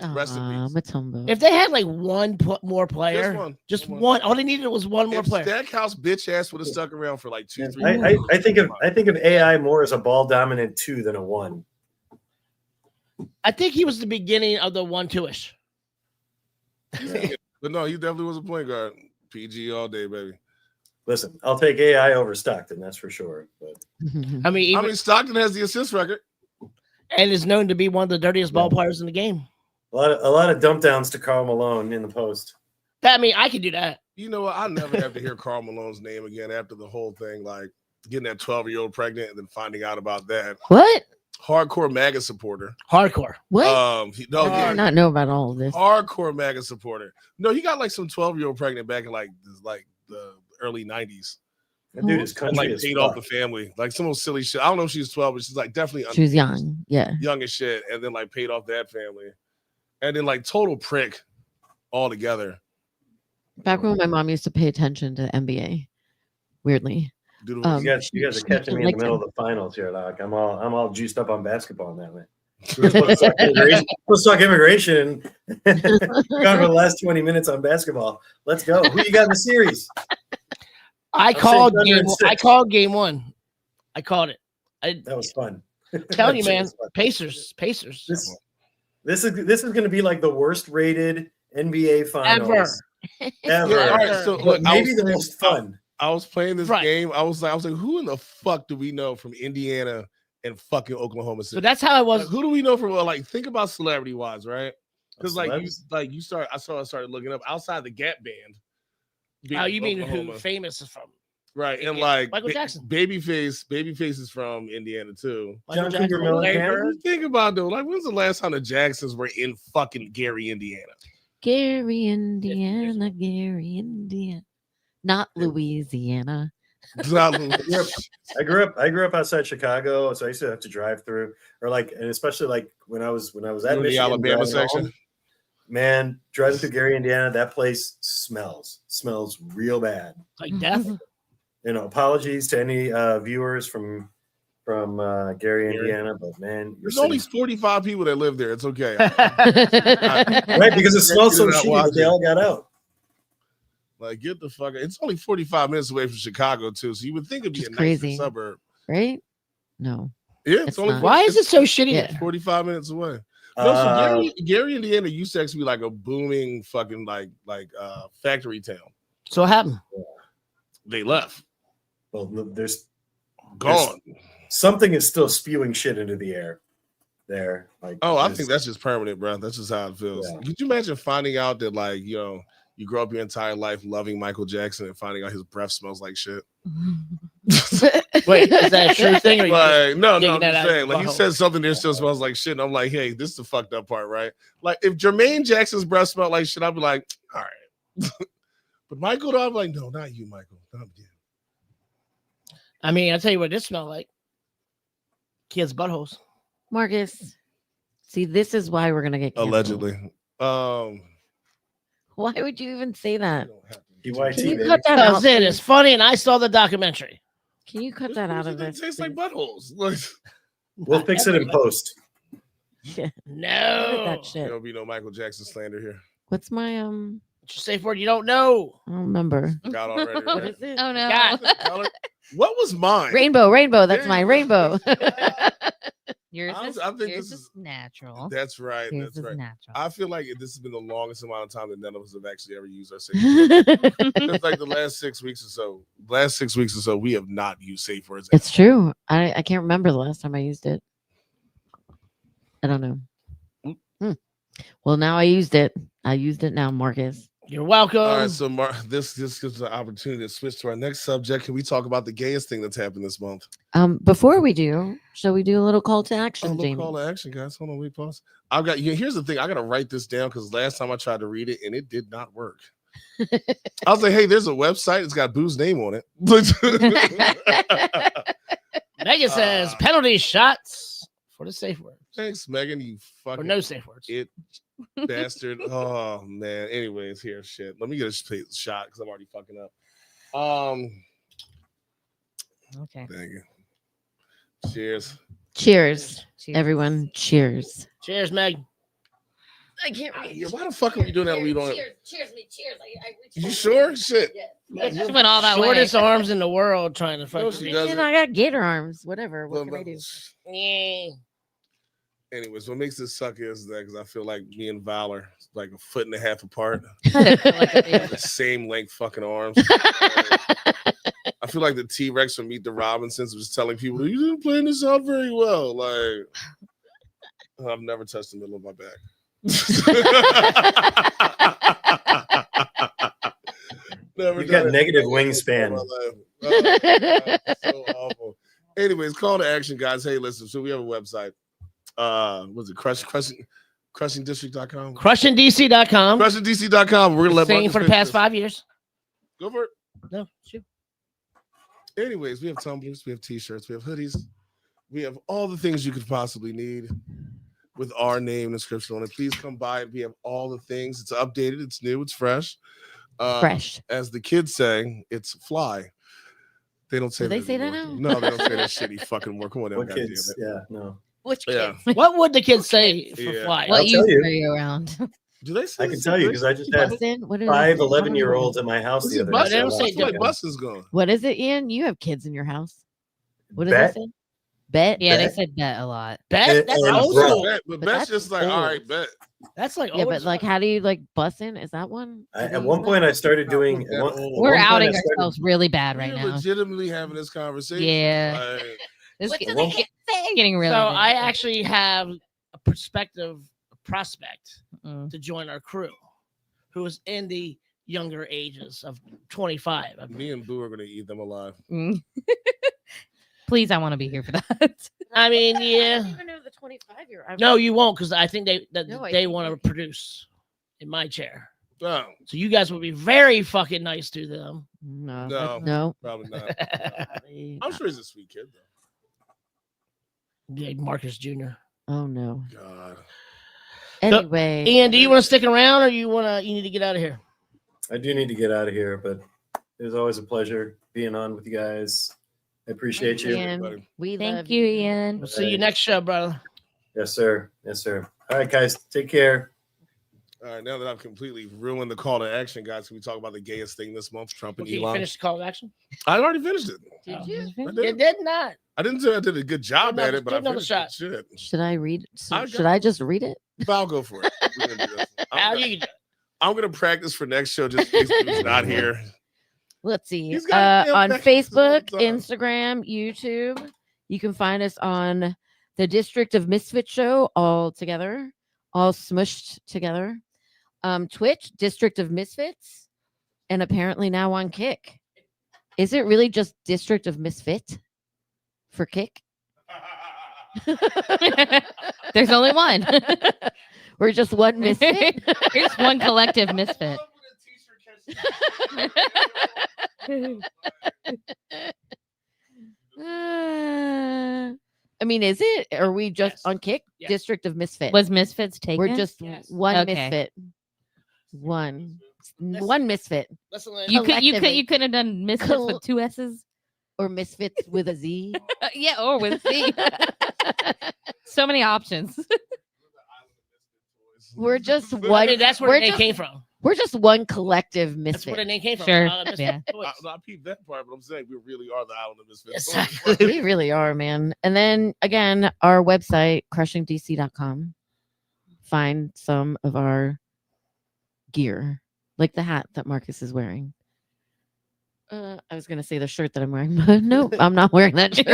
Rest in peace. Matumbo. If they had like one more player, just one. All they needed was one more player. Stackhouse bitch ass would have stuck around for like 2-3 years. I think of AI more as a ball dominant 2 than a 1. I think he was the beginning of the 1-2ish. But no, he definitely was a point guard. PG all day, baby. Listen, I'll take AI over Stockton, that's for sure. But I mean, Stockton has the assist record and is known to be one of the dirtiest ball players in the game. A lot of dump downs to Karl Malone in the post. I could do that. You know what? I never have to hear Karl Malone's name again after the whole thing, like getting that 12-year-old pregnant and then finding out about that. What? Hardcore MAGA supporter. Hardcore. What? I did not know about all of this. Hardcore MAGA supporter. No, he got like some 12-year-old pregnant back in like the early 90s. That dude is country like paid off the family. Like some old silly shit. I don't know if she was 12, but she's like definitely she was young. Yeah. Young as shit. And then like paid off that family. And then like total prick altogether. Back when my mom used to pay attention to NBA. Weirdly. You guys are catching me in the middle of the finals here, Doc. I'm all juiced up on basketball now, man. Let's talk immigration. Gone for the last 20 minutes on basketball. Let's go. Who you got in the series? I called game 1. I called it. That was fun. Telling you, man. Pacers. This is going to be like the worst rated NBA finals ever. All right, so look, maybe the most fun. I was playing this game. I was like, who in the fuck do we know from Indiana and fucking Oklahoma City? So that's how I was. Like, who do we know from? Like, think about celebrity wise, right? Because I started looking up outside the Gap Band. Oh, you mean who famous is from? Right, Indiana. and like Michael Jackson. Babyface is from Indiana too. John Cougar Mellencamp. Think about though, like when's the last time the Jacksons were in fucking Gary, Indiana? Gary, Indiana. Not Louisiana. I grew up outside Chicago, so I used to have to drive through, or like, and especially like when I was at the Alabama section. Man, driving through Gary, Indiana, that place smells real bad. Like death. Apologies to any viewers from Gary, Indiana, but man, there's only 45 people that live there. It's okay. Right, because it smells so shitty that they all got out. Like, get the fuck out. It's only 45 minutes away from Chicago, too. So you would think it'd be a crazy nicer suburb. Right? No. Yeah, it's only. Why is it so shitty? It's 45 minutes away. No, so Gary, Indiana used to actually be like a booming fucking like factory town. So what happened? They left. Well, there's gone. something is still spewing shit into the air there. Like, Oh, I think that's just permanent, bro. That's just how it feels. Yeah. Could you imagine finding out that, like, you know, you grow up your entire life loving Michael Jackson and finding out his breath smells like shit? Wait, is that a true thing? Or you Like, no, I'm digging that just out saying. your Like, he butthole? said something that still smells like shit. And I'm like, hey, this is the fucked up part, right? Like, if Jermaine Jackson's breath smelled like shit, I'd be like, all right. But Michael, though, I'm like, no, not you, Michael. Not you. I mean, I'll tell you what this smell like. Kids' buttholes. Marcus, see, this is why we're gonna get canceled. Allegedly. Why would you even say that? PYT, Can you baby. cut that That out? was it. It's funny, and I saw the documentary. Can you cut that out of It this? tastes like please? buttholes. Like, We'll fix it in post. Yeah. No. That shit. there'll be no Michael Jackson slander here. What's my What's your safe word? You don't know. I don't remember. Got already. What Right? is it? Oh no. God. Color? What was mine? Rainbow. That's There my you go. rainbow. Yours I is, think yours this is- natural. That's right. Yours That's is right. natural. I feel like this has been the longest amount of time that none of us have actually ever used our safe words. It's like the last 6 weeks or so. We have not used safe words. It's true. I can't remember the last time I used it. I don't know. Well, now I used it. I used it now, Marcus. You're welcome. All right, so this gives us an opportunity to switch to our next subject. Can we talk about the gayest thing that's happened this month? Before we do, shall we do a little call to action, Oh, look, Jamie? call to action, guys. Hold on, wait, pause. I've got you. Here's the thing. I gotta write this down because last time I tried to read it and it did not work. I was like, hey, there's a website. It's got Boo's name on it. Megan says penalty shots for the safe word. Thanks, Megan. You Or fucking no safe words. it bastard. Oh man. Anyways, here, shit. Let me get a shot because I'm already fucking up. Okay. Thank you. Cheers. Cheers, Cheers. everyone. Cheers. Cheers, Meg. I can't Yeah, why the fuck are you doing that when you don't? Cheers. You sure? Shit. She went all that way. Shortest arms in the world trying to fuck. she me. doesn't. And I got gator arms. Whatever. What can I do? Yeah. Anyways, what makes this suck is that because I feel like me and Val are like a foot and a half apart, the same length fucking arms. I feel like the T-Rex from Meet the Robinsons was telling people, you didn't plan this out very well. Like, I've never touched the middle of my back. Never You've got done it. negative Never wingspan. in my life. Oh, God, so awful. Anyways, call to action, guys. Hey, listen, so we have a website. Was it crushingdistrict.com? CrushingDC.com. Crushingdc.com. We're gonna let Same Marcus for the finish past this. 5 years. Go for it. No, shoot. Anyways, we have tumblers, we have t-shirts, we have hoodies, we have all the things you could possibly need with our name and description on it. Please come by it. We have all the things. It's updated, it's new, it's fresh. Fresh. As the kids say, it's fly. They don't say Do they that say that anymore. now? No, they don't say that shitty fucking word. Come on, now, What goddamn kids? it. Yeah, no. Which Yeah. What would the kids say for Yeah. fly? What I'll tell you you. throw you around? Do they say I can this tell you in because I just had Bussin'? What is 5 it? 11-year-olds at my house Is the it other bus? They night. don't so I say lost I feel like it. bus is gone. What is it, Ian? You have kids in your house. What does Bet. that say? Bet. Yeah, they Bet. said bet a lot. Bet? That's And old bro. school. But But Beth's that's just like, all old. right, bet. That's like Yeah, old but as like, fuck. how do you like bussin'? Is that one? How do At you one use point, that? I started doing. Not At one, that old. at We're one point, outing I started- ourselves really bad right We're now. legitimately having this conversation. Yeah. Like, This What is do they getting really So bad. I actually have a prospect Mm. to join our crew who is in the younger ages of 25. I me believe. and Boo are gonna eat them alive. Mm. Please, I want to be here for that. I mean, I don't yeah. even know the 25-year. No, you won't because I think they No, I they think want to they- produce in my chair. No, So you guys will be very fucking nice to them. No. No. No. probably not. Probably I'm not. sure he's a sweet kid Big Marcus Jr. Oh no. though. God. Anyway. Ian, do you want to stick around or you need to get out of here? I do need to get out of here, but it was always a pleasure being on with you guys. I appreciate you. Ian, everybody. we Thank love you, Ian. We'll see you next show, brother. Yes, sir. Yes, sir. All right, guys. Take care. All right, now that I've completely ruined the call to action, guys, can we talk about the gayest thing this month? Trump and Okay, you Elon. finished the call to action? I already finished it. Did Oh. you? I It did. did not. I didn't say I did a good job Give at another- it, but give I another finished shot. it. Shit. Should I read? I Should got- I just read it? Val, go for it. We're gonna do this. Al, you can do it. I'm gonna practice for next show just in case Boo's not here. Let's see. He's got a damn On practice all Facebook, the time. Instagram, YouTube, You can find us on the District of Misfits show, all together, all smushed together. Twitch, District of Misfits, and apparently now on Kick. Is it really just District of Misfit for Kick? There's only one. We're just one misfit. Here's one collective misfit. I mean, is it? Are we just Yes. on Kick? Yes. District of Misfit. Was Misfits taken? We're just Yes. one Okay. misfit. One Listen. one misfit. Listen, you collectively. could have done Misfits Col- with 2 S's. Or misfits with a Z. Yeah, or with C. So many options. We're just I one. mean, that's where we're the name just, came from. We're just one collective That's where the misfit. name came from. Sure, Misfit yeah. Toys. I peeped that part, but I'm saying we really are the Island of Misfits. Exactly. We really are, man. And then again, our website, crushingdc.com. Find some of our gear, like the hat that Marcus is wearing. I was gonna say the shirt that I'm wearing, but nope, I'm not wearing that shirt.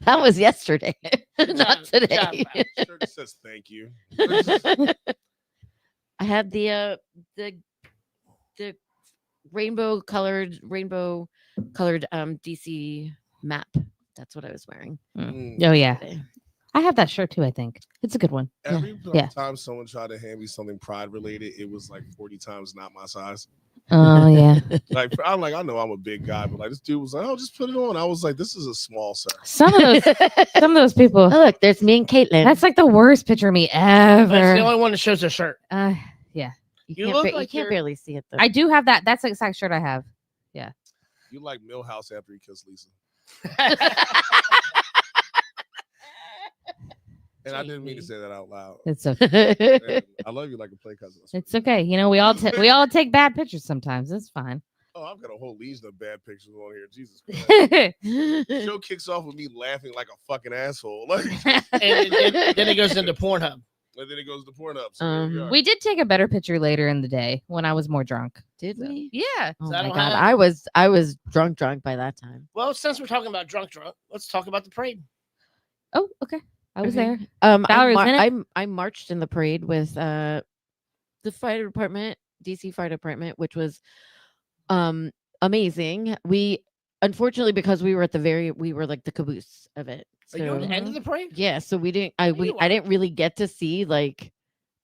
That was yesterday, not job, today. Shirt that says thank you. I had the rainbow colored DC map. That's what I was wearing Mm. Oh yeah, today. I have that shirt too. I think it's a good one. Every Yeah. time someone tried to hand me something pride related, it was like 40 times not my size. Oh yeah. Like I know I'm a big guy, but like this dude was like, "Oh, just put it on." I was like, "This is a small, sir." Some of those people. Oh, look, there's me and Caitlin. That's like the worst picture of me That's the ever. only one that shows her shirt. Yeah, you look you like can't you're- barely see it though. I do have that. That's the exact shirt I have. You like Millhouse after he kissed Lisa, and I didn't mean to say that out loud. It's okay. And I love you like a play cousin. It's okay. You know, we all take bad pictures sometimes. It's fine. Oh, I've got a whole legion of bad pictures on here. Jesus Christ. The show kicks off with me laughing like a fucking asshole. Like, and then it goes into Pornhub. and then it goes to Pornhub. So here we are. We did take a better picture later in the day when I was more drunk. Did we? Yeah. Oh So I my don't god, have- I was drunk by that time. Well, since we're talking about drunk, let's talk about the parade. Oh, okay. I was Okay. there. I, Valerie was in it? I marched in the parade with the fire department, DC Fire Department, which was amazing. We unfortunately, because we were like the caboose of it. Are you at the So end of the parade? yeah, so we didn't you I didn't really get to see like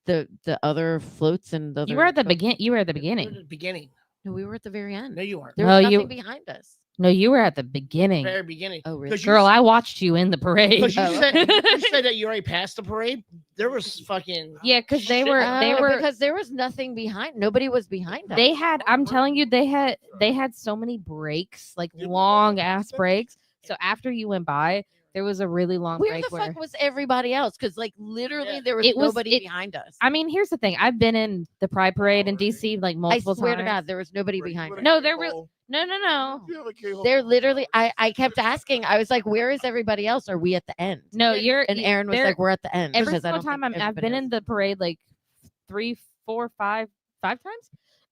the other floats and the other You were at the co- begin. You were at the You were beginning. at the beginning. No, we were at the very end. No, you weren't. There No, was nothing you- behind us. No, you were at the beginning. Very beginning. Oh really? You Girl, I watched you in the parade. Because you, Oh, you said that you already passed the parade. There was fucking Yeah, because they Shit. were because there was nothing behind. Nobody was behind us. they had. I'm telling you, they had so many breaks, like long ass breaks. So after you went by, there was a really long Where break the where. fuck was everybody else? Because like literally Yeah. there was It was- nobody it- behind us. I mean, here's the thing. I've been in the Pride Parade in DC like I multiple swear times. to God, there was nobody behind us. No, they're real- No. They're literally. I kept asking. I was like, "Where is everybody else? Are we at the end?" No, you're. And Aaron was they're- like, "We're at the end." every because I single don't time think I've been everybody in the parade like 3, 4, 5 times,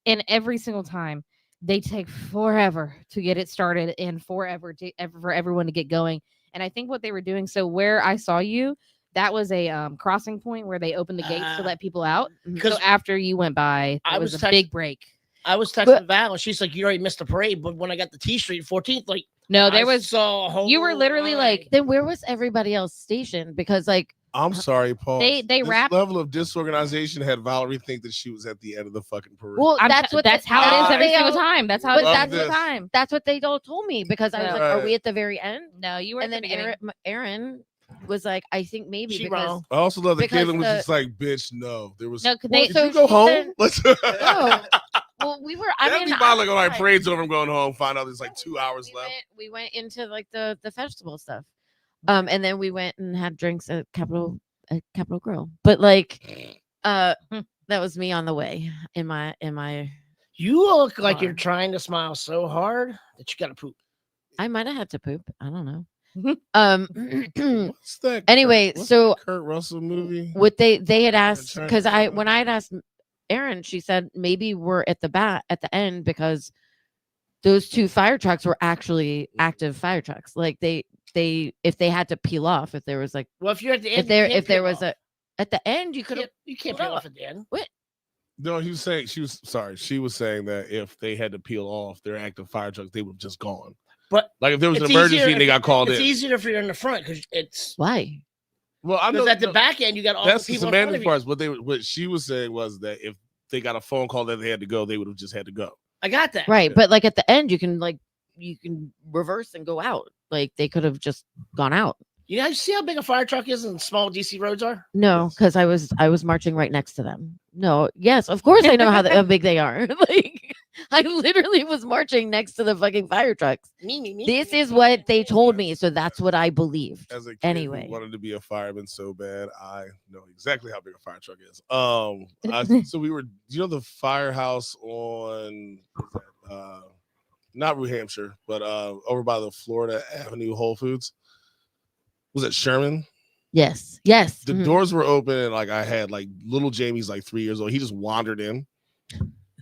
and every single time they take forever to get it started and forever for everyone to get going. And I think what they were doing, so where I saw you, that was a crossing point where they opened the gates to let people out. because So after you went by, I it was was a text- big break. I was texting But- Val and she's like, "You already missed the parade." But when I got the T Street 14th, like No, I there was. saw a whole You were literally like. line. Then where was everybody else stationed? Because like I'm sorry, Paul. They This wrap- level of disorganization had Valerie think that she was at the end of the fucking parade. well, I'm that's t- what that's the- how it is every they single all- time. That's how but it is Love every single this. time. That's what they all told me because I was like, "Are we at the very end?" No, you were. And at the then beginning. Aaron was like, "I think maybe She because." wrong. I also love that because Caitlin was the- just like, "Bitch, no." There was. No, 'cause Well, they. Did so you go she home? said- Let's. No. Well, we were. I That'd mean, be fine, like, all right, I- parade's over. I'm going home. Find out there's like 2 hours left. We went into like the festival stuff, and then we went and had drinks at Capitol Grill. But like, that was me on the way in my. You look like you're Car. trying to smile so hard that you got to poop. I might have had to poop. I don't know. What's that? Anyway, what's so- that Kurt Russell movie? What they had asked trying to because think when I had asked Erin, she said maybe we're at the end because those 2 fire trucks were actually active fire trucks. Like they they had to peel off, if there was like, Well, if you're at the end, if there was at the end, you could have. you can't peel off at the end. What? No, he was saying she was saying that if they had to peel off their active fire trucks, they would have just gone. But like if there was an it's emergency easier and they got called it's in. easier if you're in the front because it's Why? Well, I know because at the back end you got all that's the the people in front semantic of you. parts. What she was saying was that if they got a phone call that they had to go, they would have just had to go. I got that. Right, but like at the end, you can reverse and go out. Like they could have just gone out. You know, you see how big a fire truck is and small DC roads are? No, because I was marching right next to them. No, yes, of course I know how big they are. Like I literally was marching next to the fucking fire trucks. This is what they told me, so that's what I believed. As a kid anyway, who wanted to be a fireman so bad, I know exactly how big a fire truck is. So we were, the firehouse on not New Hampshire, but over by the Florida Avenue Whole Foods. Was it Sherman? Yes. The doors were open, and like I had like little Jamie's like 3 years old. He just wandered in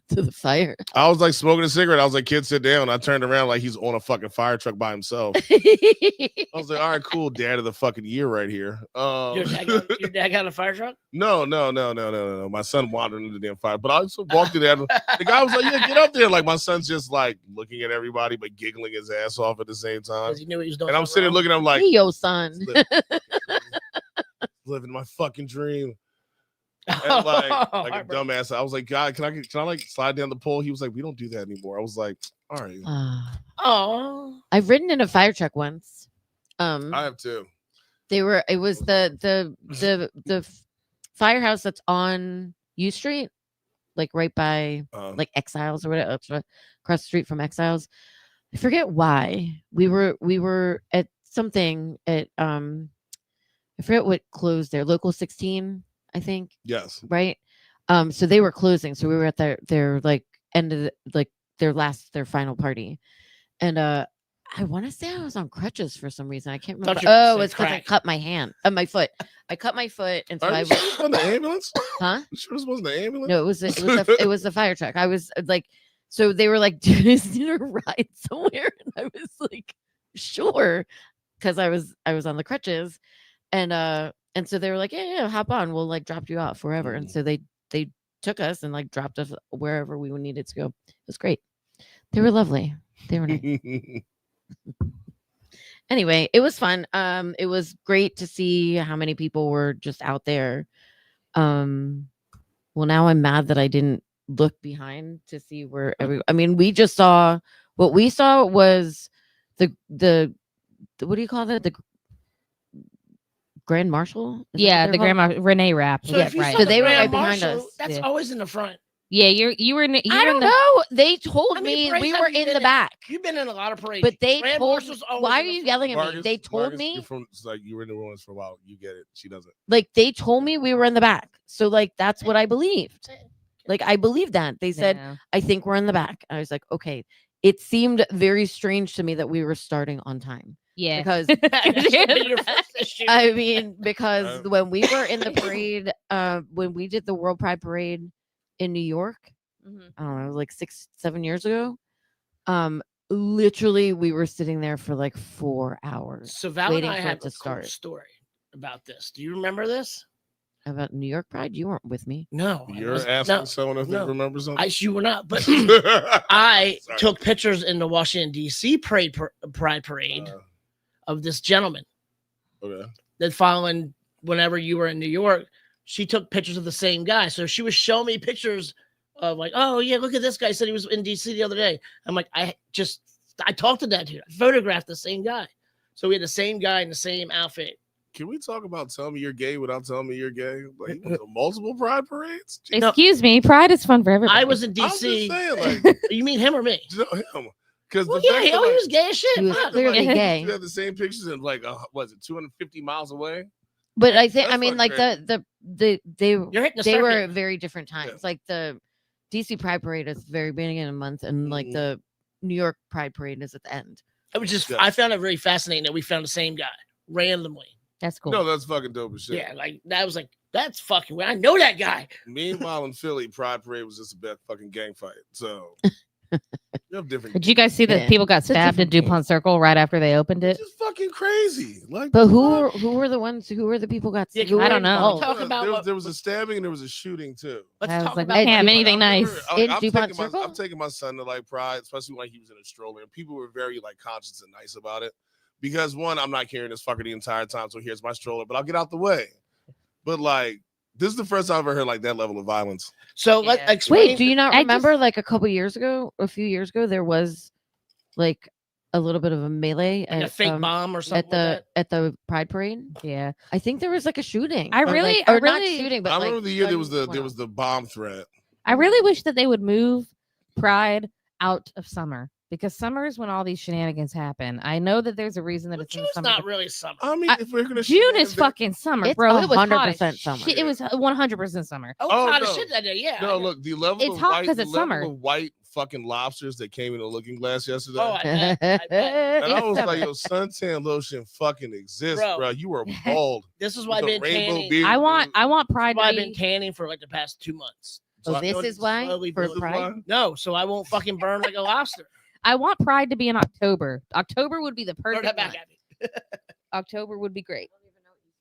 to the fire. I was like smoking a cigarette. I was like, kid, sit down. I turned around like he's on a fucking fire truck by himself. I was like, all right, cool, dad of the fucking year right here. Your dad got a fire truck? No. My son wandered into the damn fire, but I also walked in there. The guy was like, yeah, get up there. Like my son's just like looking at everybody, but giggling his ass off at the same time. Because he knew he was doing and I'm sitting there looking at him like, hey, yo, son. living my fucking dream. And like a dumbass. I was like, God, can I like slide down the pole? He was like, we don't do that anymore. I was like, all right. Oh, I've ridden in a fire truck once. I have too. It was the firehouse that's on U Street, like right by like Exiles or whatever, across the street from Exiles. I forget why we were at something at I forget what closed there. Local 16, I think. Yes. Right. So they were closing. So we were at their like end of their final party, and I want to say I was on crutches for some reason. I can't remember. Oh, it's because I cut my hand, my foot. I cut my foot, and so I was. Sure on the ambulance? Huh? You sure this wasn't the ambulance? No, it was the fire truck. I was like, so they were like, do you need a ride somewhere? And I was like, sure, because I was on the crutches, and so they were like, yeah, hop on. We'll like drop you off wherever. And so they took us and like dropped us wherever we needed to go. It was great. They were lovely. They were nice. Anyway, it was fun. It was great to see how many people were just out there. Well, now I'm mad that I didn't look behind to see where I mean, we just saw what we saw was the what do you call that? The Grand Marshal? Yeah, the Grand Marshal, Renee Rapp. So, yeah, right. So they were right behind us. That's always in the front. Yeah, you were. I don't know. They told me we were in the back. You've been in a lot of parades, but they Grand told. Why are you yelling at me? They told me. It's like you were in New Orleans for a while. You get it. She doesn't. Like they told me we were in the back. So like that's what I believed. Like I believed that. They said, I think we're in the back. I was like, okay. It seemed very strange to me that we were starting on time. Yeah. Because I mean, because when we were in the parade, when we did the WorldPride parade in New York, I don't know, like 6-7 years ago. Literally we were sitting there for like 4 hours. So Val and I have to start. Cool story about this. Do you remember this? About New York Pride? You weren't with me. No. You're asking someone if they remember something? You were not, but I took pictures in the Washington DC Pride Parade of this gentleman. Okay. That following whenever you were in New York, she took pictures of the same guy. So she was showing me pictures of like, oh yeah, look at this guy. He said he was in DC the other day. I'm like, I talked to that dude. I photographed the same guy. So we had the same guy in the same outfit. Can we talk about telling me you're gay without telling me you're gay? Like multiple pride parades? Excuse me, Pride is fun for everybody. I was in DC. I was just saying, like, you mean him or me? No, him. Because he was gay as shit. He was clearly gay. You have the same pictures in like, was it 250 miles away? But I think, I mean, like they were very different times. Yeah. Like the DC Pride Parade is very beginning of the month, and like the New York Pride Parade is at the end. It was just, I found it really fascinating that we found the same guy randomly. That's cool. No, that's fucking dope as shit. Yeah, like that was like, that's fucking weird. I know that guy. Meanwhile, in Philly, Pride Parade was just a bad fucking gang fight. So You have different. Did you guys see that Yeah. people got It's a stabbed at different DuPont Circle right after they opened it? It's just fucking crazy. Like, But what? who were the ones? Who were the people got? Yeah, who I were don't know. involved? Talk about there was a stabbing and there was a shooting too. Let's I was talk like, about we can't have what- anything I nice. remember, In DuPont taking Circle? I'm taking my son to like Pride, especially when he was in a stroller, and people were very like conscious and nice about it. Because one, I'm not carrying this fucker the entire time, so here's my stroller, but I'll get out the way. But like, this is the first time I've ever heard like that level of violence. So Yeah. let's explain. Wait, do you not I remember like a few years ago, there was like a little bit of a melee like a at, fake bomb or something at the Pride Parade? Yeah. I think there was like a shooting. I Or, really- like, I or not really- shooting, but I like, remember the year there was guns went off. the bomb threat. I really wish that they would move Pride out of summer because summer is when all these shenanigans happen. I know that there's a reason that But it's in the June's summer. not really summer. I mean, I- if we're gonna June is shenanigans- fucking summer, It's bro. It was hot as 100% summer. shit. It was 100% summer. Oh, Oh, it's hot as no. shit that day. Yeah. No, look, the level It's of hot white, 'cause the it's level summer. of white fucking lobsters that came in the Looking Glass yesterday. Oh, I bet. I bet. and I was It's like, summer. yo, suntan lotion fucking exists, Bro. bro. You were bald. This is why I've with been a rainbow tanning. beard, I want dude. Pride Why to I've been be. tanning for like the past 2 months. So So I this know is why slowly for building- Pride. No, so I won't fucking burn like a lobster. I want Pride to be in October. October would be the Throw perfect that back month. at me. October would be great.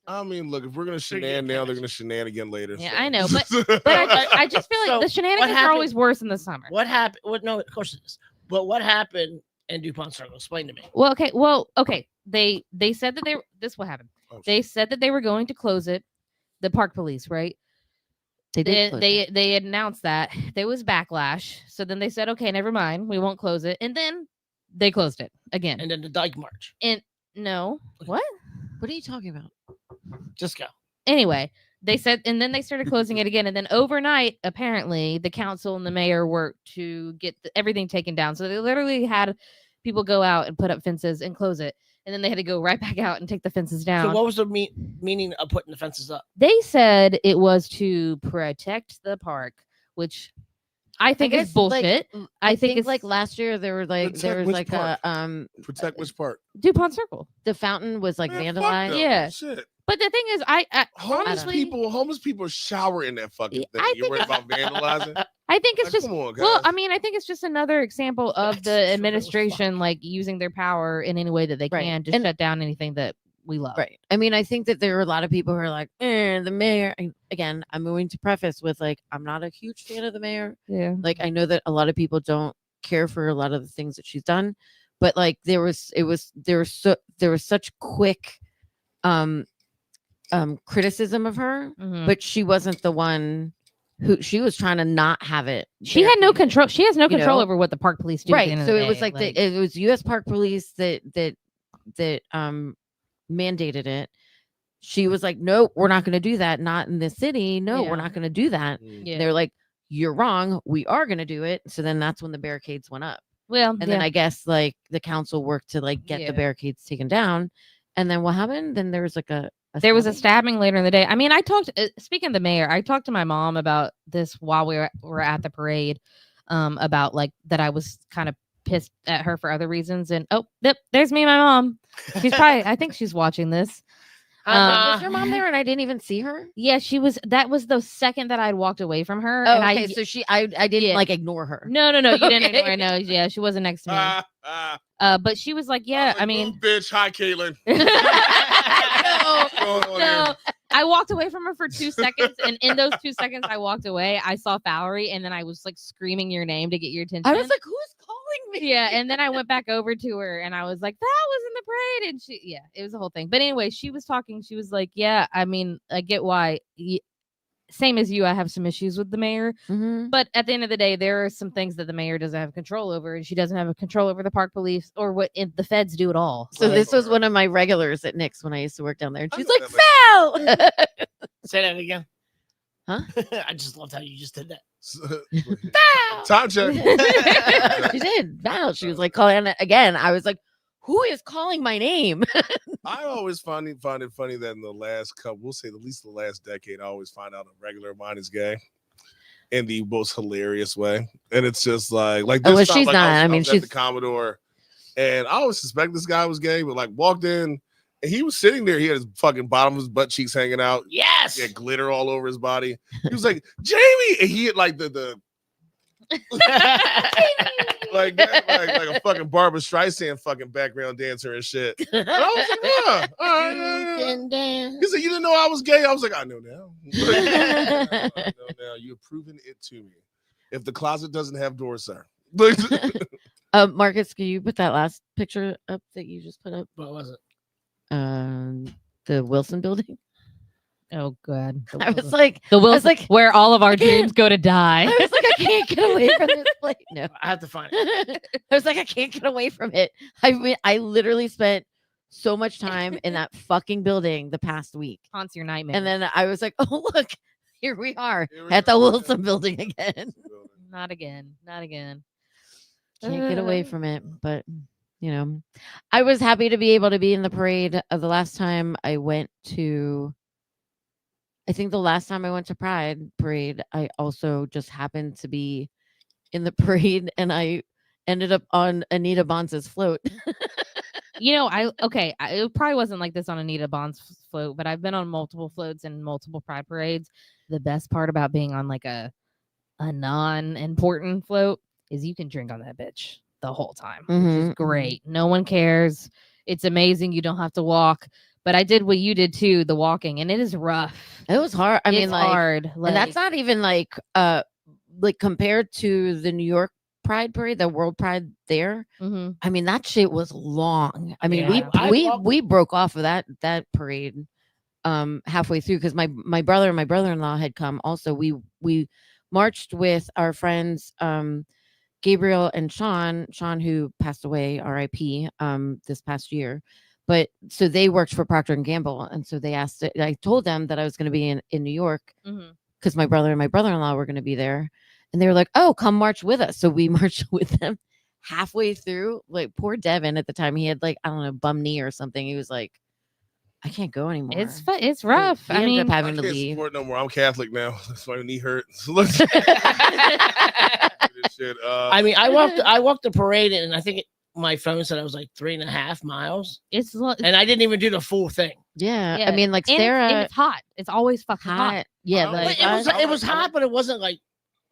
I mean, look, if we're gonna Sure, shenan yeah, now, they're gonna shenan again later. Yeah, so. I know, but I just feel like So, the what shenanigans are happened- always worse in the summer. What happened? What? No, of course it is. But what happened in DuPont Circle? Explain to me. Well, okay. They said that this is what happened. Oh, They said that they were going to close it. The park police, right? They did. close it. They announced that there was backlash. So then they said, okay, never mind, we won't close it. And then they closed it again. And then the Dyke March. No, what? What are you talking about? Just go. Anyway, they said, and then they started closing it again. And then overnight, apparently, the council and the mayor worked to get everything taken down. So they literally had people go out and put up fences and close it. And then they had to go right back out and take the fences down. So what was the meaning of putting the fences up? They said it was to protect the park, which I think is guess, like, bullshit. I think it's like last year there were like there Protect was which like part? Protect which part? DuPont Circle. the fountain was like Man, fuck vandalized. them. Yeah. Shit. But the thing is, I Homeless honestly, people shower in that fucking Yeah, thing. I You're worried think- about vandalizing? I think it's Like, just come on, well, guys. I mean, I think it's just another example of That's the true as fuck. administration like using their power in any way that they Right. can to And- shut down anything that we love. Right. I mean, I think that there are a lot of people who are like, the mayor. Again, I'm going to preface with like, I'm not a huge fan of the mayor. Yeah. Like, I know that a lot of people don't care for a lot of the things that she's done, but like, there was such quick, criticism of her, Mhm. but she wasn't the one who she was trying to not have it. She had no barricaded. control. She has no You control know? over what the park police do. at the Right. end of So the it was day, like, it was U.S. Park Police that mandated it. She was like, "No, we're not going to do that. Not in this city. No, Yeah. we're not going to do that." yeah. They're like, "You're wrong. We are going to do it." So then that's when the barricades went up. Well, And then I guess like the council worked to like get Yeah. the barricades taken down. And then what happened? Then there was like there was a stabbing? stabbing later in the day. I mean, I talked. Speaking of the mayor, I talked to my mom about this while we were at the parade. About like that, I was kind of pissed at her for other reasons. And yep, there's me, and my mom. She's probably. I think she's watching this. Was your mom there and I didn't even see her? Yeah, she was. That was the second that I'd walked away from her. Oh, and okay. So I didn't Yeah. like ignore her. No, you didn't Okay. ignore her. No, yeah, she wasn't next to me. But she was like, yeah, was like, I mean, "Move, bitch. Hi, Caitlin. no, What's going on no. here?" I walked away from her for 2 seconds, and in those 2 seconds I walked away, I saw Valerie, and then I was like screaming your name to get your attention. I was like, "Who's calling me?" yeah, and then I went back over to her, and I was like, "That was in the parade," and it was a whole thing. But anyway, she was talking. She was like, "Yeah, I mean, I get why." Same as you, I have some issues with the mayor, Mhm. but at the end of the day, there are some things that the mayor doesn't have control over, and she doesn't have a control over the park police or what the feds do at all. So Like, this was one of my regulars at Nick's when I used to work down there. And I she's know like, that "Val!" Say that again. Huh? I just loved how you just did that. Time check. She did. Val. She was like calling it again. I was like, "Who is calling my name?" I always find it funny that in the last couple, we'll say at least the last decade, I always find out a regular of mine is gay in the most hilarious way. And it's just like Oh, this well, time, she's like, not. I was mean, at she's the Commodore, and I always suspect this guy was gay, but like walked in and he was sitting there. He had his fucking bottom of his butt cheeks hanging out. Yes. He had glitter all over his body. He was like, "Jamie," and he had like the like a fucking Barbara Streisand fucking background dancer and shit. And I was like, yeah, all right. He said, you didn't know I was gay? I was like, I know now. I know now. You're proving it to me. If the closet doesn't have doors, sir. Marcus, can you put that last picture up that you just put up? What was it? The Wilson building. Oh god. I was like, The Wilson, like, where all of our dreams go to die. I was like, I can't get away from this place. No, I have to find it. I was like, I can't get away from it. I literally spent so much time in that fucking building the past week. Haunts your nightmare. And then I was like, oh, look, here we are at the Wilson building again. Not again. Not again. Can't get away from it. But, you know, I was happy to be able to be in the parade. The last time I went to, I think the last time I went to Pride Parade, I also just happened to be in the parade and I ended up on Anita Bonds' float. You know, it probably wasn't like this on Anita Bond's float, but I've been on multiple floats and multiple Pride parades. The best part about being on like a non-important float is you can drink on that bitch the whole time, which is great. No one cares. It's amazing. You don't have to walk. But I did what you did too, the walking, and it is rough. It was hard. I mean, it's like, hard. and that's not even like compared to the New York Pride Parade, the World Pride there. I mean, that shit was long. I mean, we broke off of that parade halfway through because my brother and my brother-in-law had come. Also, we marched with our friends Gabriel and Sean, who passed away, R.I.P. This past year. But so they worked for Procter & Gamble. And so they asked it. I told them that I was going to be in New York because my brother and my brother-in-law were going to be there. And they were like, oh, come march with us. So we marched with them halfway through. Like poor Devin at the time, he had like, I don't know, bum knee or something. He was like, I can't go anymore. It's rough. I mean, having to I can't leave. support no more. I'm Catholic now. That's why my knee hurts. Shit, I mean, I walked the parade and I think my phone said I was like 3.5 miles. And I didn't even do the full thing. Yeah. I mean, like and Sarah, it's hot. It's always fucking hot. Yeah, But like it was hot, but it wasn't like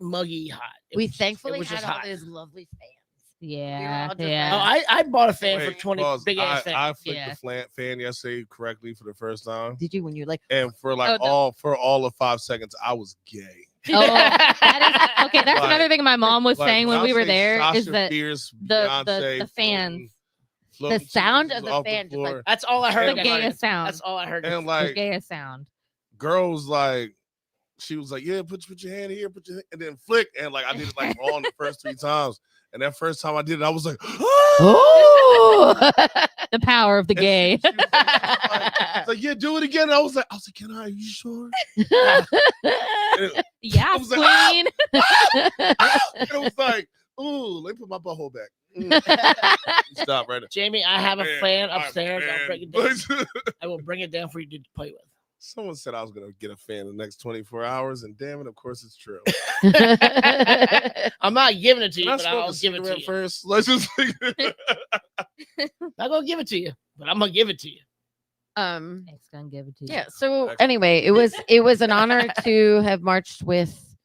muggy hot. we thankfully was had just all hot. those lovely fans. Yeah. all just Yeah. I bought a fan for Wait, 20 pause. big ass fan. I flicked the fan yesterday correctly for the first time. Did you when you like? And for like all of 5 seconds, I was gay. Oh, that is okay. That's Like- another thing my mom was Like, saying when we were there Sasha is that Fierce, the Beyonce, fans, floating The sound cheeses of the off fan just floor. like That's all I heard. the about gayest it. sound. That's all I heard. And The like gayest sound. girls like she was like, yeah, put your hand here, and then flick. And like I did it like wrong the first 3 times. And that first time I did it, I was like, oh. The power of the gay. She was like, yeah, do it again. And I was like, can I? Are you sure? Yeah, was like, queen. And it was like, ooh, let me put my butthole back. Stop right now. Jamie, I have a Man, fan I'm upstairs. I'll man. bring it down. I will bring it down for you to play with. Someone said I was gonna get a fan in the next 24 hours, and damn it, of course it's true. I'm not giving it to you, Can I but smoke I'll a give it to cigarette you. first? Let's just Not gonna give it to you, but I'm gonna give it to you. It's gonna give it to you. Yeah. So anyway, it was an honor to have marched with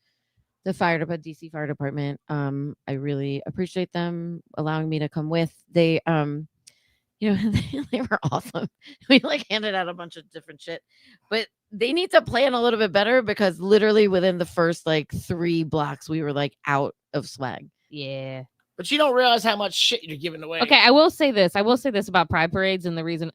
the DC Fire Department. I really appreciate them allowing me to come with. They you know, they were awesome. We like handed out a bunch of different shit, but they need to plan a little bit better because literally within the first like 3 blocks, we were like out of swag. Yeah. But you don't realize how much shit you're giving away. Okay, I will say this. About pride parades and the reason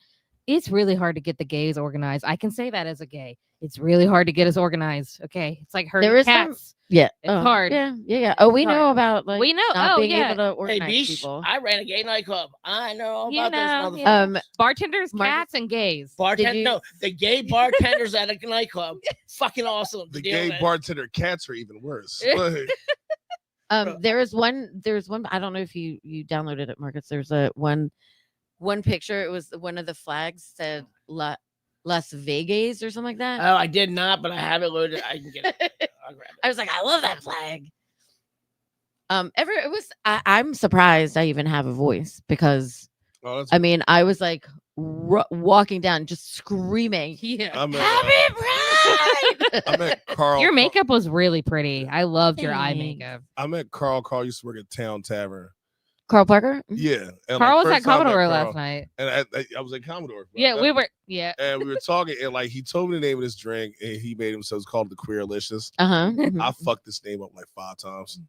it's really hard to get the gays organized. I can say that as a gay. It's really hard to get us organized. Okay. It's like herding There is cats. Yeah. It's hard. Yeah. Oh, we It's know hard. about like We know. not Oh, being yeah. able to Hey, organize Beesh, people. I ran a gay nightclub. I know You about know, this yeah. motherfucker. Bartenders, Marcus- cats, and gays. No, the gay bartenders at a nightclub. Fucking awesome. the Deal with gay it. bartender cats are even worse. Like, There's one. I don't know if you downloaded it, Marcus. There's one picture. It was one of the flags said Las Vegas or something like that. Oh, I did not, but I have it loaded. I can get it. I'll grab it. I was like, I love that flag. I'm surprised I even have a voice because oh, that's, I mean I was like walking down just screaming. Yeah. I'm Happy Pride! I met Carl. Your makeup was really pretty. I loved your eye Thanks. makeup. I met Carl. Carl used to work at Town Tavern, Carl Parker. Yeah. And Carl was first at time I met Commodore Carl, last night. and I was at Commodore. Yeah, we were. Yeah. And we were talking, and like he told me the name of this drink, and he made himself. It's called the Queerlicious. Mm-hmm. I fucked this name up like 5 times.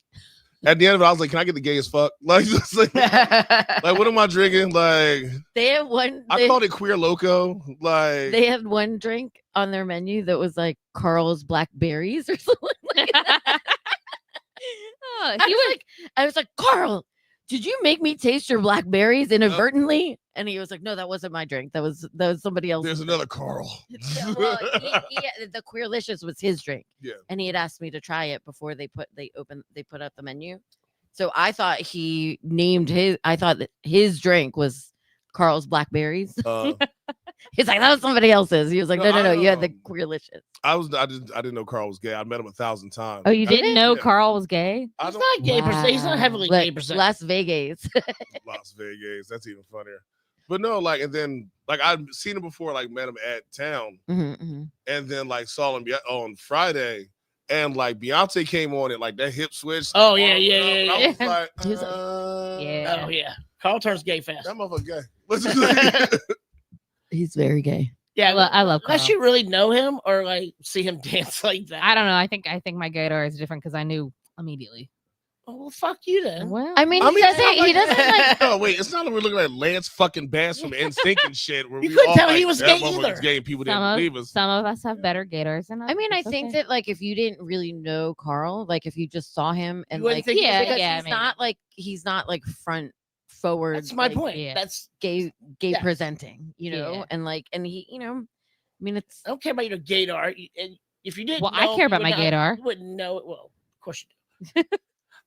At the end of it, I was like, "Can I get the gay as fuck?" Like, just like what am I drinking? Like, They have one. I called it Queer Loco. Like, They had one drink on their menu that was like Carl's Blackberries or something like that. Oh, I was like, Carl, did you make me taste your blackberries inadvertently? And he was like, no, that wasn't my drink. That was somebody else. there's another Carl. Yeah, well, the Queerlicious was his drink. Yeah. And he had asked me to try it before they put out the menu. So I thought that his drink was Carl's Blackberries. He's like, that was somebody else's. He was like, no, you had the Queerlicious. I didn't know Carl was gay. I met him 1,000 times. Oh, you didn't know Yeah. Carl was gay? He's not gay percent. He's not heavily gay percent. Las Vegas. Las Vegas. That's even funnier. But no, like, and then like I've seen him before, like met him at town, Mm-hmm. and then like saw him on Friday, and like Beyonce came on it, like that hip switch. Oh, yeah, yeah. I was like, He was Yeah. Oh yeah. Carl turns gay fast. that motherfucker gay. Let's just He's very gay. Yeah, I love Carl. unless you really know him or like see him dance like that. I don't know. I think my gaydar is different because I knew immediately. Oh, well, fuck you then. Well, I mean, he doesn't like. No, wait, it's not like we're looking at Lance fucking Bass from NSYNC and shit. Where You we couldn't all tell like, he was that gay motherfucker's either. gay and people didn't believe us. some of us have better gaydars than others. I mean, I It's think okay. that like if you didn't really know Carl, like if you just saw him and wouldn't like think he was because gay. he's maybe. not like front forward. That's my like, point. yeah. That's Gay Yeah. presenting, you know, Yeah. and he, you know, I mean, it's I don't care about your gaydar. And if you didn't, Well, I know, care you about would my not- gaydar. You wouldn't know it. Well, of course you do.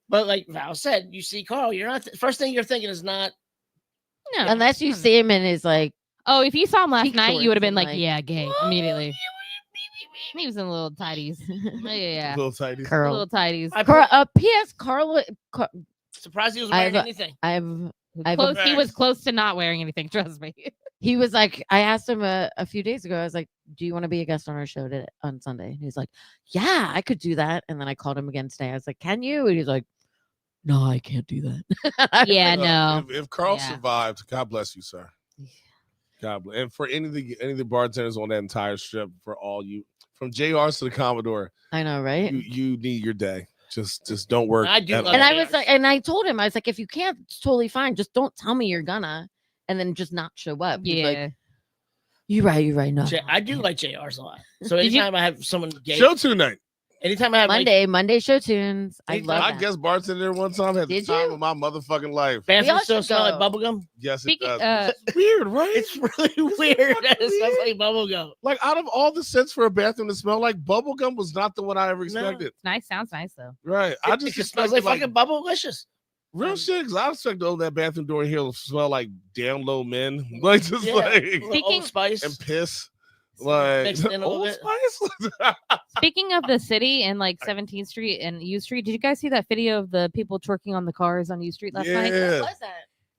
But like Val said, you see Carl, you're not. First thing you're thinking is not. No, unless you see him in his like Oh, if you saw him last Peak night, you would have been shorts like, and, yeah, gay immediately. He was in little tighties. Yeah. Little tighties. curl. Little tighties. I Carl, P.S. Carl, surprised he was I've- wearing anything. I've Close, he was Facts. close to not wearing anything, trust me. he was like, I asked him a few days ago. I was like, "Do you want to be a guest on our show on Sunday?" And he's like, "Yeah, I could do that." And then I called him again today. I was like, "Can you?" And he's like, "No, I can't do that." Yeah, Uh, no. If Carl Yeah. survived, God bless you, sir. God bless. And for any of the bartenders on that entire strip, for all you, from JRs to the Commodore, I know, right? you need your day. Just don't work. I do at love And all. I was like, and I told him, I was like, if you can't, it's totally fine. Just don't tell me you're gonna, and then just not show up. He's like, Yeah. you're right. No, I do like JRs a lot. So Did you- anytime I have someone gay, Show tonight. anytime I have like, Monday show tunes. I Anytime love I that. guess bartender one time had the Did time you? of my motherfucking life. We all bathroom still should smell like go. bubblegum. Yes, Speaking, it does. It's weird, right? It's really weird that it smells like bubblegum. Like out of all the scents for a bathroom to smell like, bubblegum was not the one I ever expected. Nice, sounds nice though. Right. I just It smells like expected, fucking bubblelicious. real shit. Because I expect that bathroom door in here will smell like damn low men, like just Yeah. like Little Speaking- Old Spice. and piss. Like Mixed in a little Old bit. Spice. Speaking of the city and like 17th Street and U Street, did you guys see that video of the people twerking on the cars on U Street last night? Yeah. What was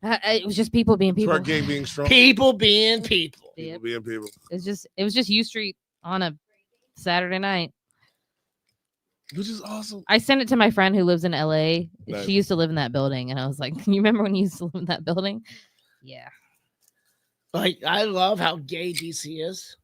that? It was just people being people. Twerk game being strong. People being people. Yep. People being people. It was just U Street on a Saturday night. Which is awesome. I sent it to my friend who lives in LA. Nice. She used to live in that building, and I was like, "You remember when you used to live in that building?" Yeah. Like I love how gay DC is.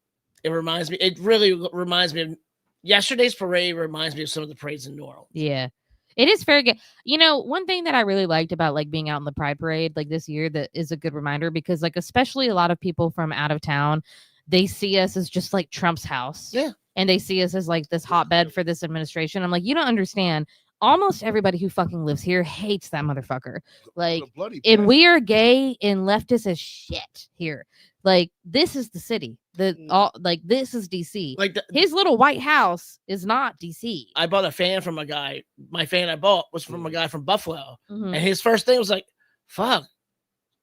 It reminds me. It really reminds me of yesterday's parade. Reminds me of some of the parades in New Orleans. Yeah. It is fair game. You know, one thing that I really liked about like being out in the Pride Parade like this year that is a good reminder because like especially a lot of people from out of town, they see us as just like Trump's house. Yeah. And they see us as like this hotbed for this administration. I'm like, you don't understand. Almost everybody who fucking lives here hates that motherfucker. Like, The bloody and bastard. we are gay and leftist as shit here. Like, this is the city. This is DC. Like His little white house is not DC. I bought a fan from a guy. My fan I bought was from a guy from Buffalo, Mhm. and his first thing was like, "Fuck,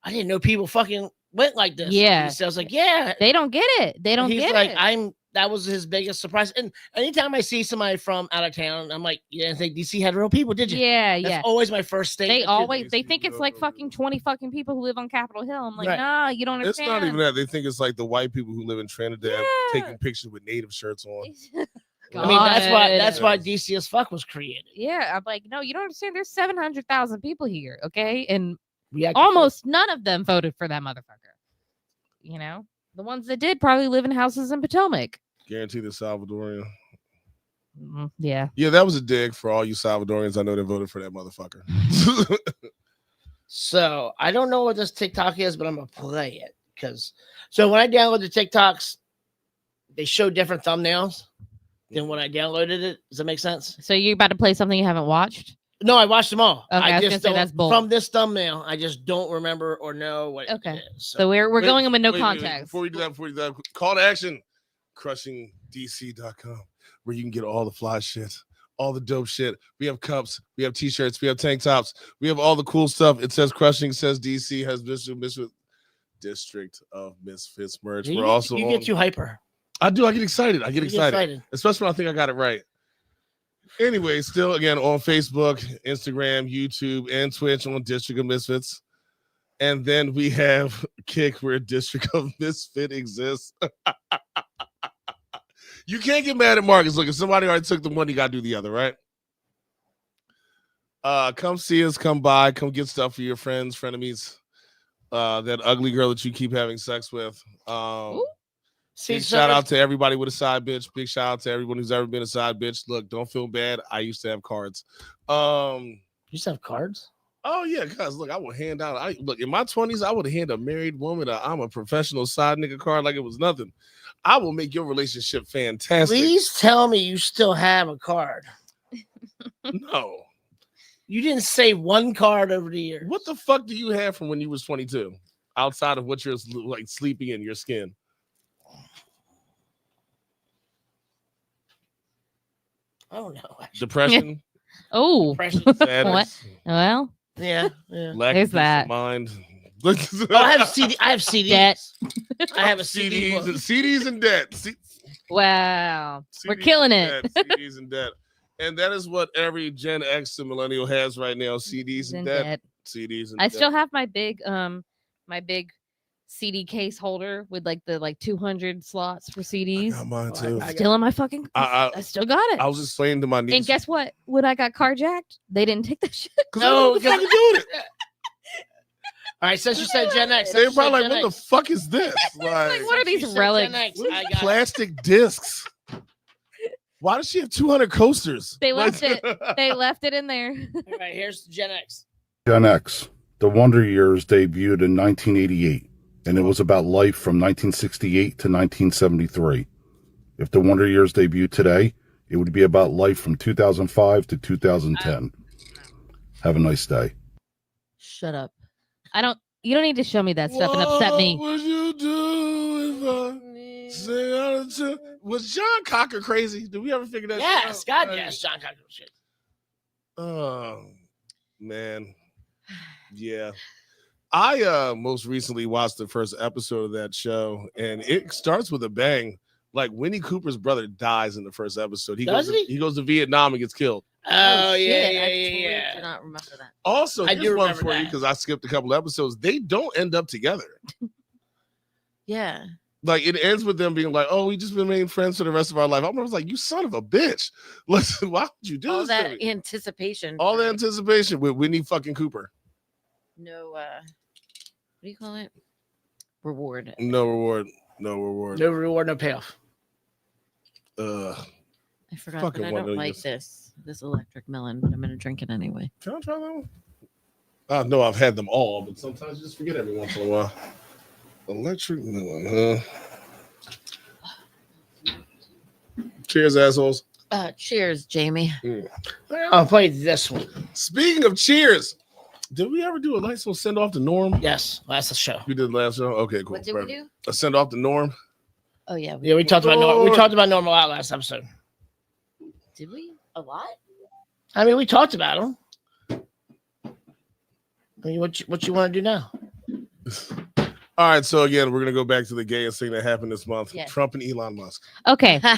I didn't know people fucking went like this." Yeah. So I was like, "Yeah." They don't get it. They don't He's get like, it. That was his biggest surprise. And anytime I see somebody from out of town, I'm like, "You didn't think DC had real people, did you?" Yeah, That's yeah. always my first statement. They always they DC think it's don't like know fucking that. 20 fucking people who live on Capitol Hill. I'm like, Right. nah, you don't It's understand. not even that. They think it's like the white people who live in Trinidad Yeah. taking pictures with native shirts on. I mean, that's why God. DC as fuck was created. Yeah, I'm like, no, you don't understand. There's 700,000 people here, okay? And Almost none of them voted for that motherfucker. You know, the ones that did probably live in houses in Potomac. Guarantee the Salvadorian. Yeah. Yeah, that was a dig for all you Salvadorians. I know they voted for that motherfucker. So I don't know what this TikTok is, but I'm gonna play it so when I download the TikToks, they show different thumbnails than when I downloaded it. Does that make sense? So you're about to play something you haven't watched? No, I watched them all. Okay, I was just gonna say that's bull. from this thumbnail. I just don't remember or know what Okay. it is. So we're going in with no wait, context. Before we do that, call to action. CrushingDC.com, where you can get all the fly shit, all the dope shit. We have cups, we have t-shirts, we have tank tops, we have all the cool stuff. It says Crushing, says DC, has District of Misfits merch. We're also you get you hyper. I do. I get excited. Especially when I think I got it right. Anyway, still again on Facebook, Instagram, YouTube, and Twitch on District of Misfits. And then we have Kick, where District of Misfit exists. You can't get mad at Marcus. Look, if somebody already took the one, you gotta do the other, right? Come see us, come by, come get stuff for your friends, frenemies. That ugly girl that you keep having sex with. Big shout out to everybody with a side bitch. Big shout out to everyone who's ever been a side bitch. Look, don't feel bad. I used to have cards. You used to have cards? Oh yeah, guys. Look, I would hand out. Look, in my 20s, I would hand a married woman I'm a professional side nigga card like it was nothing. I will make your relationship fantastic. Please tell me you still have a card. No. You didn't say one card over the years. What the fuck do you have from when you was 22? Outside of what you're like sleeping in your skin. I don't know. Depression. Oh. Depression. What? Well. Yeah. Lack There's of that. Mind. I have CD. I have CDs. Debt. I have a CD. CDs and debt. Wow. We're CDs killing and it. debt, CDs and debt. And that is what every Gen X and millennial has right now. CDs and debt. CDs and I debt. still have my big CD case holder with like the 200 slots for CDs. I got mine too. Still in my fucking I still got it. I was explaining to my niece. And guess what? When I got carjacked, they didn't take that shit. No, what the fuck you doing it? All right, since you said Gen X, They're probably like, what the fuck is this? Like, what are these relics? Plastic discs. Why does she have 200 coasters? They left it. They left it in there. All right, here's Gen X. Gen X. The Wonder Years debuted in 1988, and it was about life from 1968 to 1973. If the Wonder Years debuted today, it would be about life from 2005 to 2010. Have a nice day. Shut up. You don't need to show me that stuff and upset me. What would you do if I sing out of tune? Was John Cocker crazy? Did we ever figure that Yes, out? God, yes, John Cocker shit. Oh, man. Yeah. I most recently watched the first episode of that show, and it starts with a bang. Like Winnie Cooper's brother dies in the first episode. He goes to Vietnam and gets killed. Oh, yeah. I do not remember that. Also, I do here's one remember for you that. because I skipped a couple episodes. They don't end up together. Yeah. Like it ends with them being like, "Oh, we just remain friends for the rest of our life." I was like, "You son of a bitch! Listen, why would you do All this?" that to me? anticipation. All the anticipation with Whitney fucking Cooper. No, what do you call it? Reward. No reward. No reward. No reward, no payoff. I forgot fucking that I one don't of like those. this electric melon, but I'm gonna drink it anyway. Can I try that one? I know I've had them all, but sometimes you just forget every once in a while. Electric melon, huh? Cheers, assholes. Cheers, Jamie. I'll play this one. Speaking of cheers, did we ever do a nice little send off to Norm? Yes, last show. We did last show. Okay, cool. What did we do? A send off to Norm. Oh yeah. Yeah, we talked about Norm. We talked about Norm a lot last episode. Did we? A lot? I mean, we talked about him. I mean, what you want to do now? All right, so again, we're gonna go back to the gayest thing that happened this month: Yes. Trump and Elon Musk. Okay. Okay.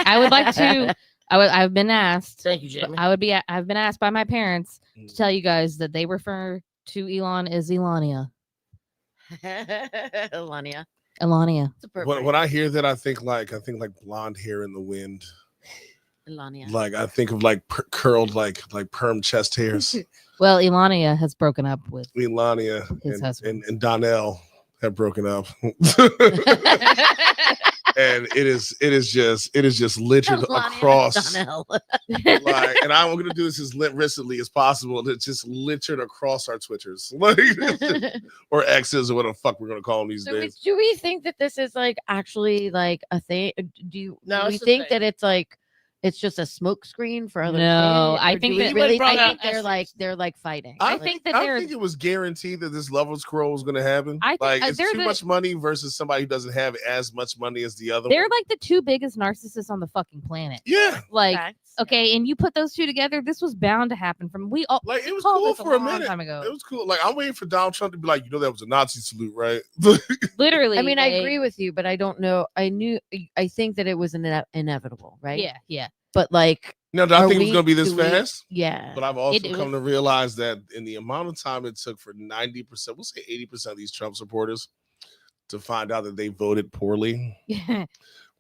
I would like to. I've been asked. Thank you, Jamie. I've been asked by my parents to tell you guys that they refer to Elon as Elonia. Elania. Elonia. It's a perfect. When I hear that, I think like blonde hair in the wind. Elania. Like I think of like curled like perm chest hairs. Well, Elania has broken up with Melania his husband. and Donnell have broken up. And it is just littered across. Like, and I'm gonna do this as recently as possible. It's just littered across our Twitters, like, or X's or whatever the fuck we're gonna call them these days. Do we think that this is like actually like a thing? Do we it's a think thing. that it's like it's just a smoke screen for other? No, shit? I Or think do we that- really I think think they're like fighting. I Like, think that I they're- think it was guaranteed that this level scroll was going to happen. I think, like it's they're too much money versus somebody who doesn't have as much money as the other. They're one. like the two biggest narcissists on the fucking planet. Yeah, Like, facts. okay, and you put those two together, this was bound to happen. From we all like it was called cool this for a long minute. time ago. It was cool. Like I'm waiting for Donald Trump to be like, that was a Nazi salute, right? Literally. I mean, I like- agree with you, but I don't know. I think that it was inevitable, right? Yeah, yeah. But like, No, I Are think it was we- going to be this do we- fast. yeah. But I've also It come was- to realize that in the amount of time it took for 90%, we'll say 80% of these Trump supporters to find out that they voted poorly,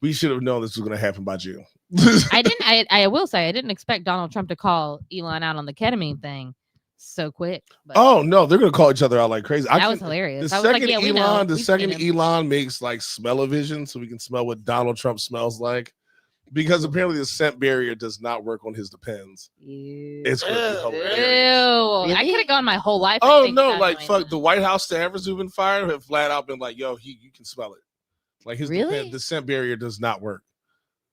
we should have known this was going to happen by June. I will say I didn't expect Donald Trump to call Elon out on the ketamine thing so quick. But Oh no, they're going to call each other out like crazy. that was hilarious. The I was like, second yeah, we know. Elon, the We've second seen him. Elon makes like smell-o-vision, so we can smell what Donald Trump smells like, because apparently the scent barrier does not work on his Depends. It's going to be Ew. hilarious. I could have gone my whole life. I Oh think, no, without like knowing fuck, that. the White House staffers who've been fired have flat out been like, yo, you can smell it. Like his Really? the scent barrier does not work.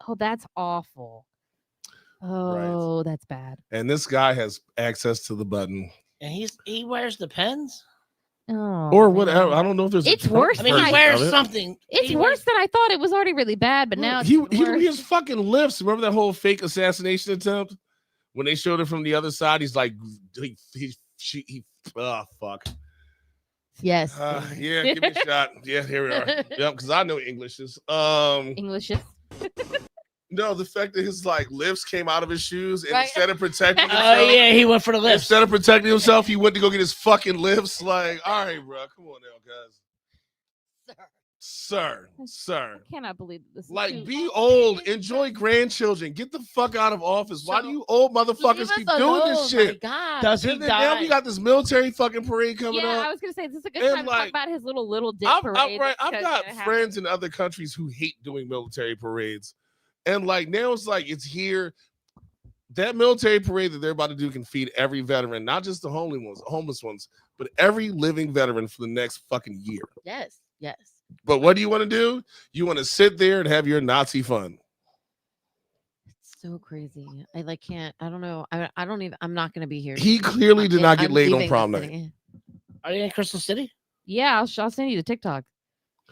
Oh, that's awful. Oh, that's bad. And this guy has access to the button. And he wears the pens. Oh, Or man. whatever. I don't know if there's It's a Trump worse I mean, than he version wears of it. something. It's He worse than I thought. It was already really bad, but now it's he worse. his fucking lips. Remember that whole fake assassination attempt when they showed it from the other side? He's like, fuck. Yes. Yeah, give me a shot. Yeah, here we are. Yep, because I know Englishes. English is No, the fact that his like lips came out of his shoes, and Right. instead of protecting himself, Oh yeah, he went for the lips. instead of protecting himself, he went to go get his fucking lips. Like, all right, bro, come on now, guys. Sir. I cannot believe this. Is Like, too- be old, enjoy grandchildren, get the fuck out of office. Why do you old motherfuckers keep doing this shit? God. Does he And then now die? we got this military fucking parade coming Yeah, up. I was gonna say this is a good And, time to like, talk about his little dick I've parade. I've that's got gonna happen. friends in other countries who hate doing military parades. And like now it's like it's here. That military parade that they're about to do can feed every veteran, not just the homeless ones, but every living veteran for the next fucking year. Yes. Yes. But what do you want to do? You want to sit there and have your Nazi fun. It's so crazy. I like can't. I don't know. I don't even. I'm not gonna be here. He clearly did not get I'm laid on leaving prom the night. city. Are you in Crystal City? Yeah, I'll send you the TikTok.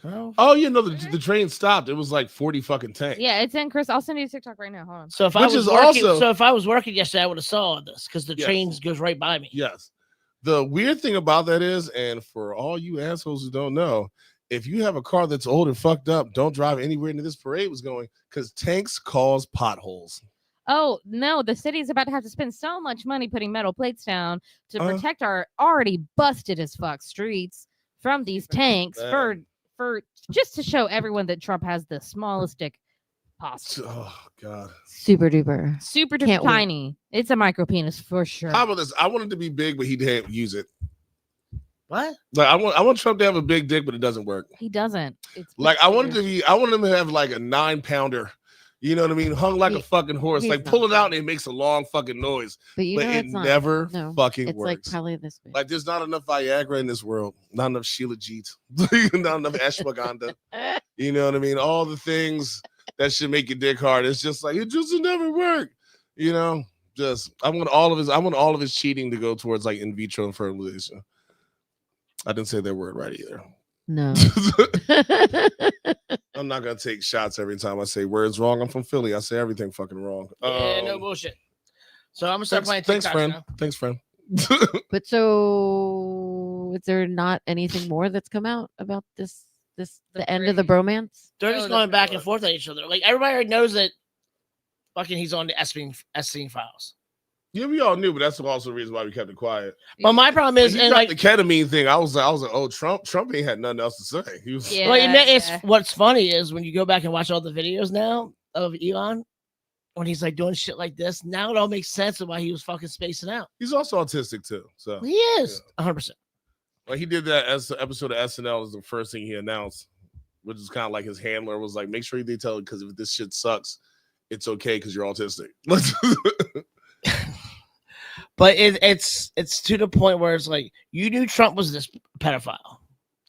Oh, you know, the train stopped. It was like 40 fucking tanks. Yeah, it's in Chris. I'll send you the TikTok right now. Hold on. So if I Which was is working, also- so if I was working yesterday, I would have saw this because the Yes. train goes right by me. Yes. The weird thing about that is, and for all you assholes who don't know, if you have a car that's old and fucked up, don't drive anywhere near this parade was going because tanks cause potholes. Oh no, the city is about to have to spend so much money putting metal plates down to Uh-huh. protect our already busted as fuck streets from these tanks for just to show everyone that Trump has the smallest dick possible. Oh God. Super duper. Super duper Can't wait. tiny. It's a micro penis for sure. How about this? I want it to be big, but he didn't use it. What? Like I want Trump to have a big dick, but it doesn't work. He doesn't. It's Like I want it weird. to be. I want him to have like a 9-pounder. You know what I mean? Hung like a fucking horse. he's Like not. pull it out and it makes a long fucking noise. But you But know it it's not. never No, fucking it's like works. probably this big. Like there's not enough Viagra in this world. Not enough Sheila Jeet. Not enough ashwagandha. You know what I mean? All the things that should make your dick hard. It's just like it just will never work. You know, just I want all of his cheating to go towards like in vitro fertilization. I didn't say that word right either. No. I'm not gonna take shots every time I say words wrong. I'm from Philly. I say everything fucking wrong. Yeah, no bullshit. So I'm gonna start playing Thanks, TikToks friend. now. Thanks, friend. But so is there not anything more that's come out about this the end of the bromance? They're Oh, just that's going back pretty and forth at each other. Like everybody already knows that fucking he's on the Epstein files. Yeah, we all knew, but that's also the reason why we kept it quiet. But my problem When is, you and got like, the ketamine thing, I was like, oh, Trump ain't had nothing else to say. He was, Yeah. well, it's yeah. what's funny is when you go back and watch all the videos now of Elon, when he's like doing shit like this, now it all makes sense of why he was fucking spacing out. He's also autistic too. So He is 100%. Like he did that as the episode of SNL is the first thing he announced, which is kind of like his handler was like, make sure they tell it because if this shit sucks, it's okay because you're autistic. But it's to the point where it's like, you knew Trump was this pedophile.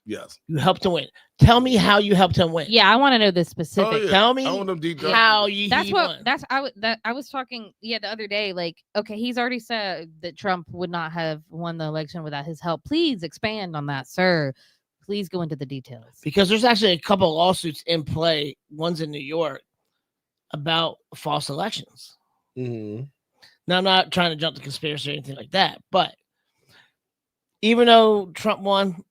Yes. You helped him win. Tell me how you helped him win. Yeah, I want to know the specific. Oh, yeah. Tell me I want them deep how you. That's he what. won. That's I was talking. Yeah, the other day. Like, okay, he's already said that Trump would not have won the election without his help. Please expand on that, sir. Please go into the details. Because there's actually a couple of lawsuits in play. One's in New York about false elections. Mm-hmm. Now, I'm not trying to jump to conspiracy or anything like that, but even though Trump won,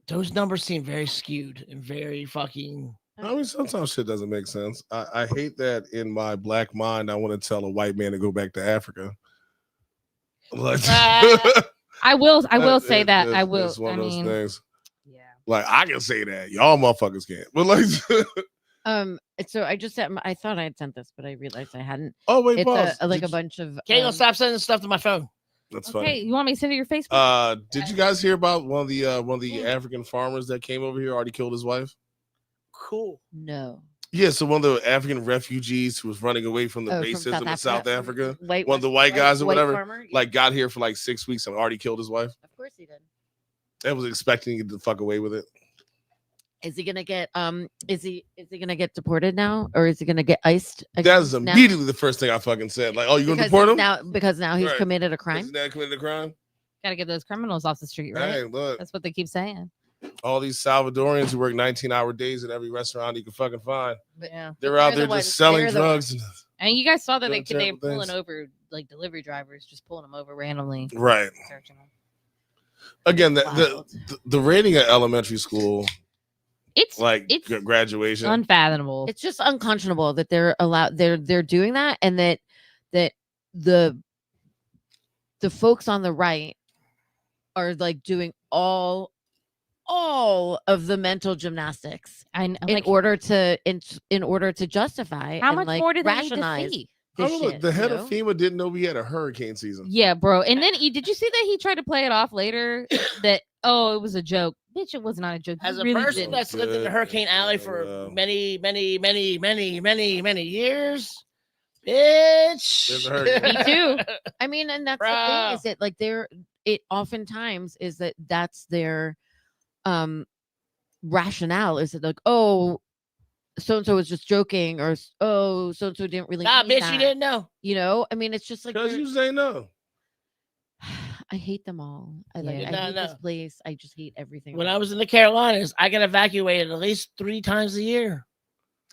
those numbers seem very skewed and very fucking. I mean, sometimes shit doesn't make sense. I hate that in my black mind, I want to tell a white man to go back to Africa. Like, I will say that. I will. It's one I of those mean, things. yeah. Like, I can say that. Y'all motherfuckers can't. But like, So I just sent. I thought I had sent this, but I realized I hadn't. oh, wait, It's pause. like a bunch of. Caitlin, stop sending stuff to my phone. That's Okay, funny. you want me to send you your Facebook? Did you guys hear about one of the African farmers that came over here already killed his wife? Cool. No. Yeah, so one of the African refugees who was running away from the From racism in South Africa, White, one of the white guys or white whatever, farmer? like got here for like 6 weeks and already killed his wife. Of course he did. I was expecting to fuck away with it. Is he gonna get Is he gonna get deported now, or is he gonna get iced? That's again now? immediately the first thing I fucking said. Like, oh, you gonna Because deport him? now he's Right. committed a crime. Isn't that committed a crime? Gotta get those criminals off the street, right? Hey, look, That's what they keep saying. all these Salvadorians who work 19-hour days at every restaurant you can fucking find. Yeah. They're out They're there the just ones- selling they're the drugs. And you guys saw that Doing they're terrible pulling things. over like delivery drivers, just pulling them over randomly. Right. Searching them. Again, Wild. the rating at elementary school, It's like it's graduation. unfathomable. It's just unconscionable that they're allowed. They're doing that, and that the folks on the right are like doing all of the mental gymnastics in in order to justify how and much like more do they need to rationalize see? I this don't know, shit, the you head know? of FEMA didn't know we had a hurricane season. Yeah, bro. And then did you see that he tried to play it off later that it was a joke? Bitch, it was not a joke. As You a really person didn't. that's lived in the Hurricane Alley for many years, bitch. There's a hurricane. Me too. I mean, and that's the Bruh. thing is that like it oftentimes is that's their rationale is that like, oh, so and so was just joking, or oh, so and so didn't really Nah, mean bitch, you that. didn't know. You know, I mean, it's just like Because they're- you say no. I hate them all. I Yeah. hate this No. place. I just hate everything. When about I was in the Carolinas, I got evacuated at least 3 times a year,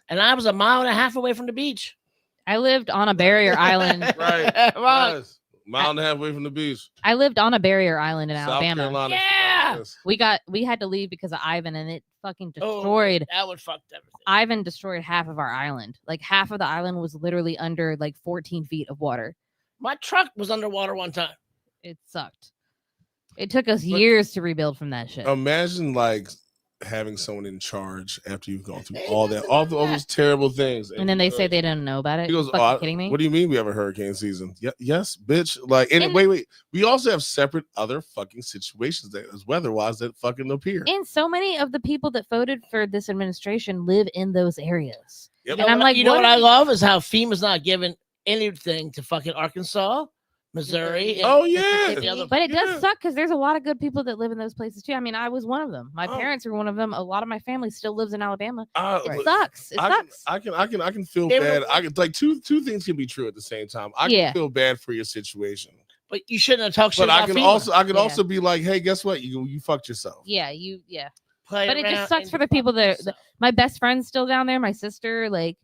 and I was a mile and a half away from the beach. I lived on a barrier island. Right. Right. Yes. Mile and a half away from the beach. I lived on a barrier island in South Alabama. Carolina. Yeah. Yes. We had to leave because of Ivan, and it fucking Oh, destroyed. that would fuck everything. Ivan destroyed half of our island. Like half of the island was literally under like 14 feet of water. My truck was underwater one time. It sucked. It took us years to rebuild from that shit. Imagine like having someone in charge after you've gone through all that, all those terrible things. and then they say they don't know about it. He goes, Fucking kidding me? What do you mean we have a hurricane season? Yes, bitch. Like, and And- wait. We also have separate other fucking situations that is weather-wise that fucking appear. And so many of the people that voted for this administration live in those areas. Yep. You know And I'm what- like, you know what what I is- love is how FEMA's not giving anything to fucking Arkansas, Missouri. Oh, and yeah. Mississippi, other- But it Yeah. does suck because there's a lot of good people that live in those places too. I mean, I was one of them. My Oh. parents were one of them. A lot of my family still lives in Alabama. It Look, sucks. It sucks. I can feel They were- bad. I can like two things can be true at the same time. I Yeah. can feel bad for your situation, But you shouldn't have talked shit but I about can FEMA. also Yeah. be like, hey, guess what? You fucked yourself. Yeah, Play but it around just sucks and for the fuck people that yourself. my best friend's still down there. My sister, like,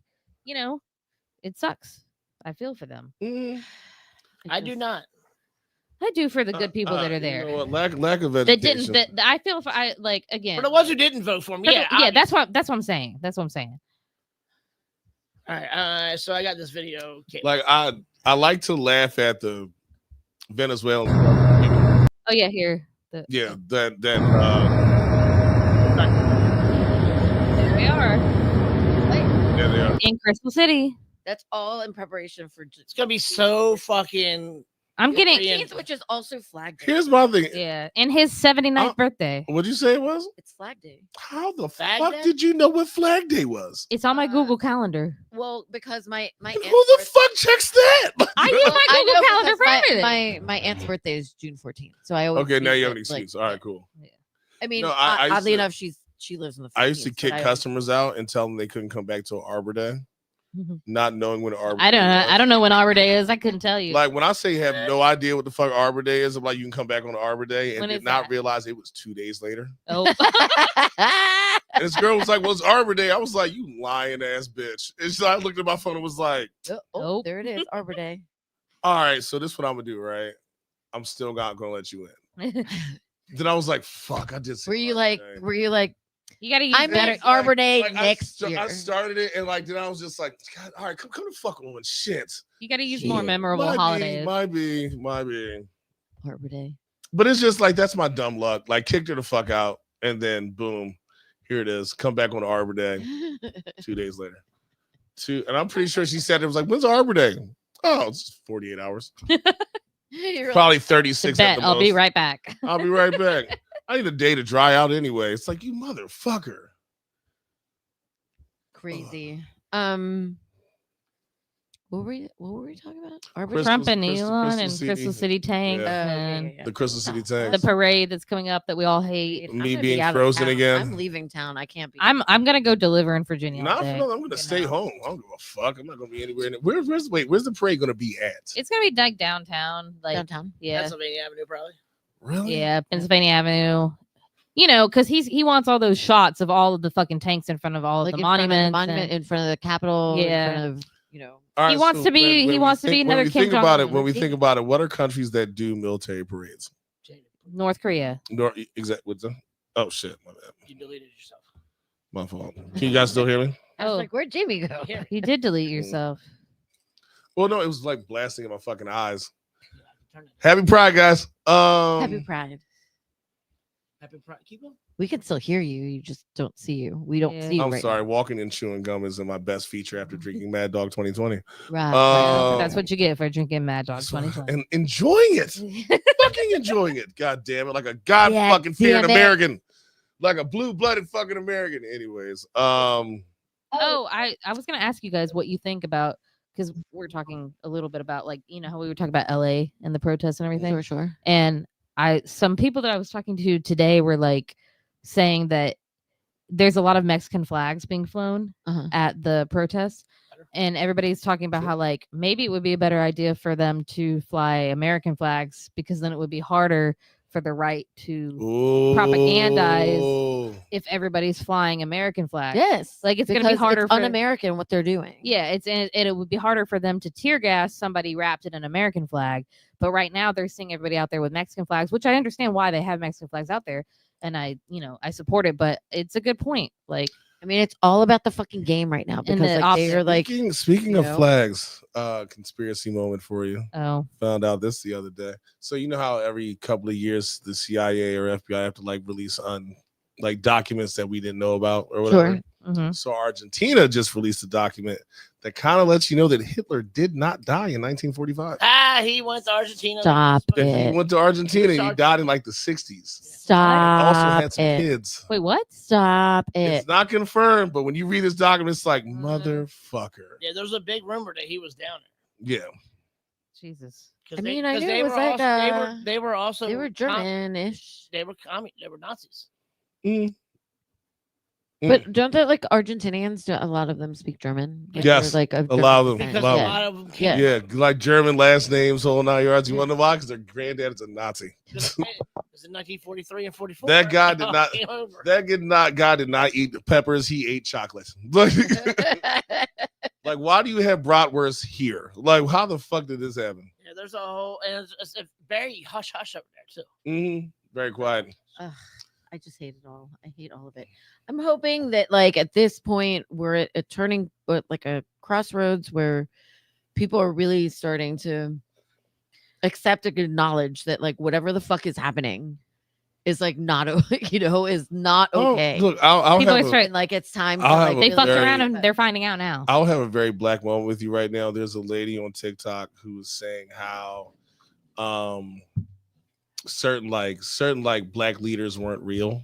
it sucks. I feel for them. Mm. It I do just- not. I do for the good people that are You there. know what? Lack of That education. didn't. I feel for. I like again. For the ones who didn't vote for me, for the- yeah, yeah. That's obviously. what I'm saying. That's what I'm saying. All right, so I got this video. Okay. Like I like to laugh at the Venezuelan. People. Oh yeah, here. Yeah, that There we are yeah, they are. in Crystal City. That's all in preparation for. It's gonna be so fucking. I'm getting. Korean. which is also Flag Day. Here's my thing. Yeah, and his 79th birthday. What'd you say it was? It's Flag Day. How the Flag fuck Day? did you know what Flag Day was? It's on my Google Calendar. Well, because my Who aunt's the fuck checks that? I use my I Google know Calendar because for everything. my aunt's birthday is June 14th, so I always Okay, now use you have it, an excuse. All right, cool. I mean, No, I used oddly to- enough, she lives in the. I used to 15th, kick but I customers out and tell them they couldn't come back till Arbor Day, not knowing when Arbor I Day don't know. was. I don't know when Arbor Day is. I couldn't tell you. Like when I say have no idea what the fuck Arbor Day is, I'm like, you can come back on Arbor Day, and When did is not that? realize it was 2 days later. Oh, And this girl was like, well, it's Arbor Day. I was like, you lying ass bitch. And so I looked at my phone and was like, Nope. there it is, Arbor Day. all right, so this is what I'm gonna do, right? I'm still not gonna let you in. Then I was like, fuck, I did. Were you like? you gotta use I'm better. at Arbor Day Like, next year. I started it, and like then I was just like, God, all right, come to fuck on shit. You gotta use more Shit. memorable holidays. Might be. Arbor Day. But it's just like that's my dumb luck. Like kicked her the fuck out, and then boom, here it is. Come back on Arbor Day 2 days later. And I'm pretty sure she said it was like, when's Arbor Day? Oh, it's 48 hours. You're Probably 36. Bet At the I'll be most. right back. I'll be right back. I need a day to dry out anyway. It's like, you motherfucker. crazy. What were we talking about? Arbor Day? Crystal- Trump and Crystal- Elon Crystal and City. Crystal City Tank Yeah. and The Crystal City the Tanks. parade that's coming up that we all hate. I'm Me gonna be being out of frozen town. again. I'm leaving town. I can't be. I'm gonna go deliver in Virginia. all Not day, for nothing. I'm gonna you stay know. home. I don't give a fuck. I'm not gonna be anywhere. Where's the parade gonna be at? It's gonna be like downtown, like downtown. yeah, Pennsylvania Avenue, probably. Really? yeah, Pennsylvania Avenue. You know, because he wants all those shots of all of the fucking tanks in front of all of Like the in front of monuments. monument and- in front of the Capitol. Yeah. In front of All He wants to be- he we wants to be think- another when we Kim think about it, Jong-un. when we think about it, what are countries that do military parades? North Korea. What's the? Oh shit, my bad. You deleted yourself. My fault. Can you guys still hear me? I was Oh. like, where'd Jamie go? Yeah. You did delete yourself. Well, no, it was like blasting in my fucking eyes. Turn it. Happy Pride, guys. Happy Pride. Happy Pride. Keep on. We can still hear you. You just don't see you. We don't Yeah. see you I'm right sorry. Walking and chewing gum is my best feature after drinking Mad Dog 2020. now. Right. Um, That's what you get for drinking Mad Dog 2020. And enjoying it. Fucking enjoying it. God damn it. Like a god Yeah, fucking feared damn it. American. Like a blue-blooded fucking American. Anyways. Oh, I was gonna ask you guys what you think about, because we're talking a little bit about, like, you know how we were talking about LA and the protests and everything. Sure. And some people that I was talking to today were like saying that there's a lot of Mexican flags being flown at the protests, and everybody's talking about how like maybe it would be a better idea for them to fly American flags, because then it would be harder for the right to propagandize if everybody's flying American flags. Yes. Like it's going to be Because harder it's for un-American what they're doing. Yeah, it would be harder for them to tear gas somebody wrapped in an American flag. But right now they're seeing everybody out there with Mexican flags, which I understand why they have Mexican flags out there, and I support it. But it's a good point. Like, I mean, it's all about the fucking game right now, because the like they're like, speaking you of know. flags, conspiracy moment for you. oh, Found out this the other day. So you know how every couple of years the CIA or FBI have to like release like documents that we didn't know about or whatever. Sure. mhm. So Argentina just released a document that kind of lets you know that Hitler did not die in 1945. He went to Argentina. Stop He it. went to Argentina. Which He died in like the 60s. Stop Also had some it. kids. Wait, what? Stop it. It's not confirmed, but when you read this document, it's like motherfucker. Yeah, there's a big rumor that he was down there. Yeah. Jesus. I mean, I knew it was like they were also they were German-ish. They were Nazis. But don't they like Argentinians? Do a lot of them speak German? Like, Yes, they're, like a lot of them. Because Love a it. lot of them Yeah. Yeah, like German last names, whole 9 yards. You want to know why? Because their granddad is a Nazi. It was in 1943 and 44. That guy did not. Came over. Guy did not eat peppers. He ate chocolate. Like, why do you have bratwurst here? Like, how the fuck did this happen? Yeah, there's a whole, and it's very hush hush over there too. Very quiet. Ugh, I just hate it all. I hate all of it. I'm hoping that like at this point we're at a turning, but like a crossroads where people are really starting to accept and acknowledge that like whatever the fuck is happening is like not is not okay. Look, I'll People have are a, straight. Like it's time to I'll like have a They fucked very- around and they're finding out now. I'll have a very black moment with you right now. There's a lady on TikTok who was saying how certain black leaders weren't real.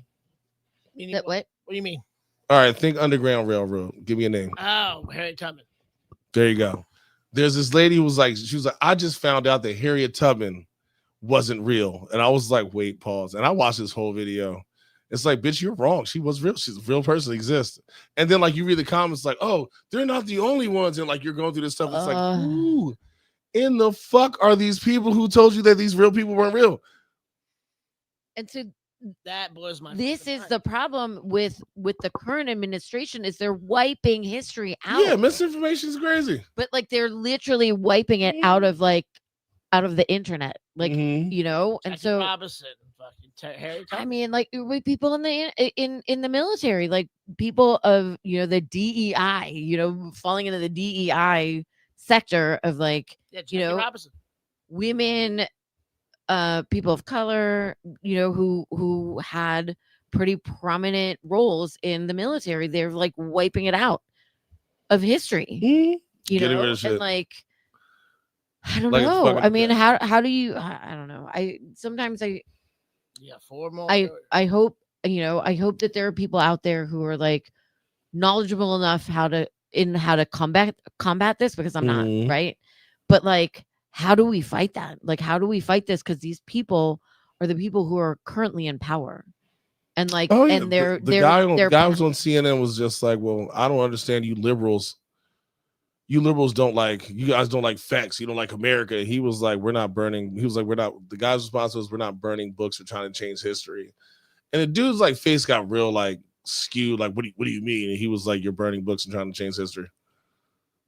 Meaning That what? What do you mean? All right, think Underground Railroad. Give me a name. Oh, Harriet Tubman. There you go. There's this lady who was like, I just found out that Harriet Tubman wasn't real. And I was like, wait, pause. And I watched this whole video. It's like, bitch, you're wrong. She was real. She's a real person, exists. And then like you read the comments like, oh, they're not the only ones. And like you're going through this stuff. It's like, who in the fuck are these people who told you that these real people weren't real? And so That blows my. this fucking is mind. the problem with the current administration is they're wiping history out. Yeah, misinformation is crazy. But like they're literally wiping it out of the internet. Like Mhm. and Jackie so Robinson, fucking Harriet I Tubman. mean, like with people in the military, like people of the DEI, falling into the DEI sector of like Yeah, Jackie Robinson. women, people of color, who had pretty prominent roles in the military. They're like wiping it out of history, Getting rid of shit. and like I don't Like it's know. fucking- I mean, how do you? I don't know. Sometimes Yeah, 4 more. I hope I hope that there are people out there who are like knowledgeable enough how to combat this, because I'm Mhm. not, right? But like, how do we fight that? Like, how do we fight this? Because these people are the people who are currently in power, and like, Oh yeah, and they're the guy was pa- on CNN was just like, well, I don't understand you liberals. You liberals you guys don't like facts. You don't like America. He was like, we're not burning. He was like, the guy's response was, we're not burning books or trying to change history. And the dude's like face got real like skewed. Like, what do you mean? And he was like, you're burning books and trying to change history.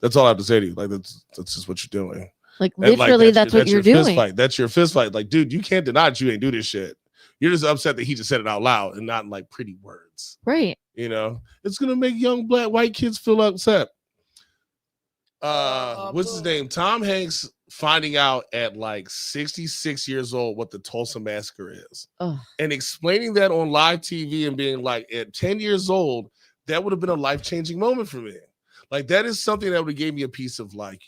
That's all I have to say to you. Like, that's just what you're doing. like And, like, literally that's what you're your fist doing. fight. That's your fist fight. Like, dude, you can't deny that you ain't do this shit. You're just upset that he just said it out loud and not in like pretty words. Right. It's gonna make young black white kids feel upset. What's his name? Tom Hanks finding out at like 66 years old what the Tulsa Massacre is, Ugh. and explaining that on live TV and being like, at 10 years old, that would have been a life-changing moment for me. Like, that is something that would have gave me a piece of like,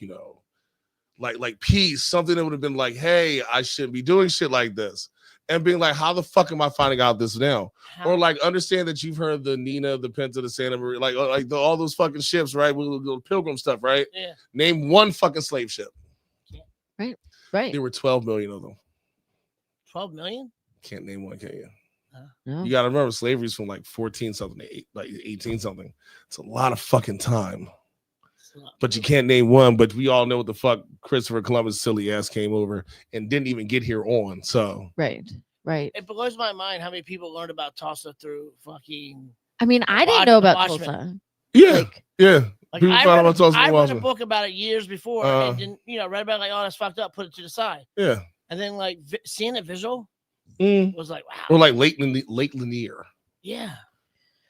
like peace, something that would have been like, hey, I shouldn't be doing shit like this. And being like, how the fuck am I finding out this now? Or like, understand that you've heard the Nina, the Pinta, the Santa Maria, all those fucking ships, right? With the Pilgrim stuff, right? Yeah. Name one fucking slave ship. Right. There were 12 million of them. 12 million? Can't name one, can you? No. You got to remember, slavery's from like 14 something to 18 something. It's a lot of fucking time. But you can't name one. But we all know what the fuck Christopher Columbus silly ass came over and didn't even get here on. So Right. It blows my mind how many people learned about Tulsa through fucking. I mean, I didn't know about Watchmen. Tulsa. yeah, yeah. Like, People I found out read, about Tulsa I from read a Watchmen. book about it years before and didn't, read about it like, oh, that's fucked up, put it to the side. Yeah. And then like seeing it visual was like, wow. Or like Lake Lanier, Yeah.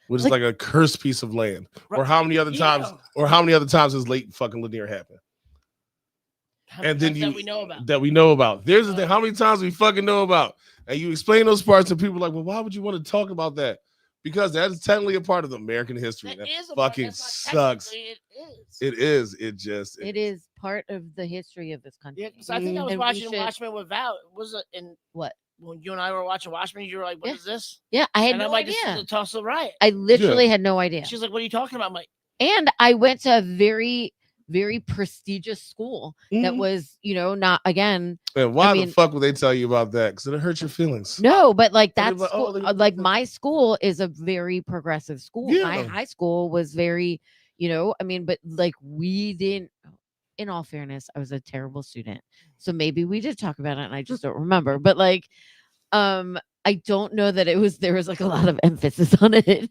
which is like a cursed piece of land. Or how many other times? Or how many other times has Lake fucking Lanier happened? And then that we know about. That we know about. There's the thing. How many times we fucking know about? And you explain those parts, and people are like, well, why would you want to talk about that? Because that is technically a part of American history. That That is a fucking that's not sucks. technically, It is. It is. It is part of the history of this country. Yeah, because I think I was And we watching should- Watchmen with Val. Was it in What? When you and I were watching Watchmen? You were like, "What Yeah. is this?" Yeah, I had And I'm no like, "This is idea. the Tulsa riot." I literally had no idea. She's like, "What are you talking about?" I'm like, And I went to a very, very prestigious school that Mhm. was, not again. And why I the mean- fuck would they tell you about that? Because it hurt your feelings. No, but like And that's they're like, oh, look at like this. my school is a very progressive school. My Yeah. high school was very, but like we didn't. In all fairness, I was a terrible student, so maybe we did talk about it, and I just don't remember. But like, I don't know that there was like a lot of emphasis on it.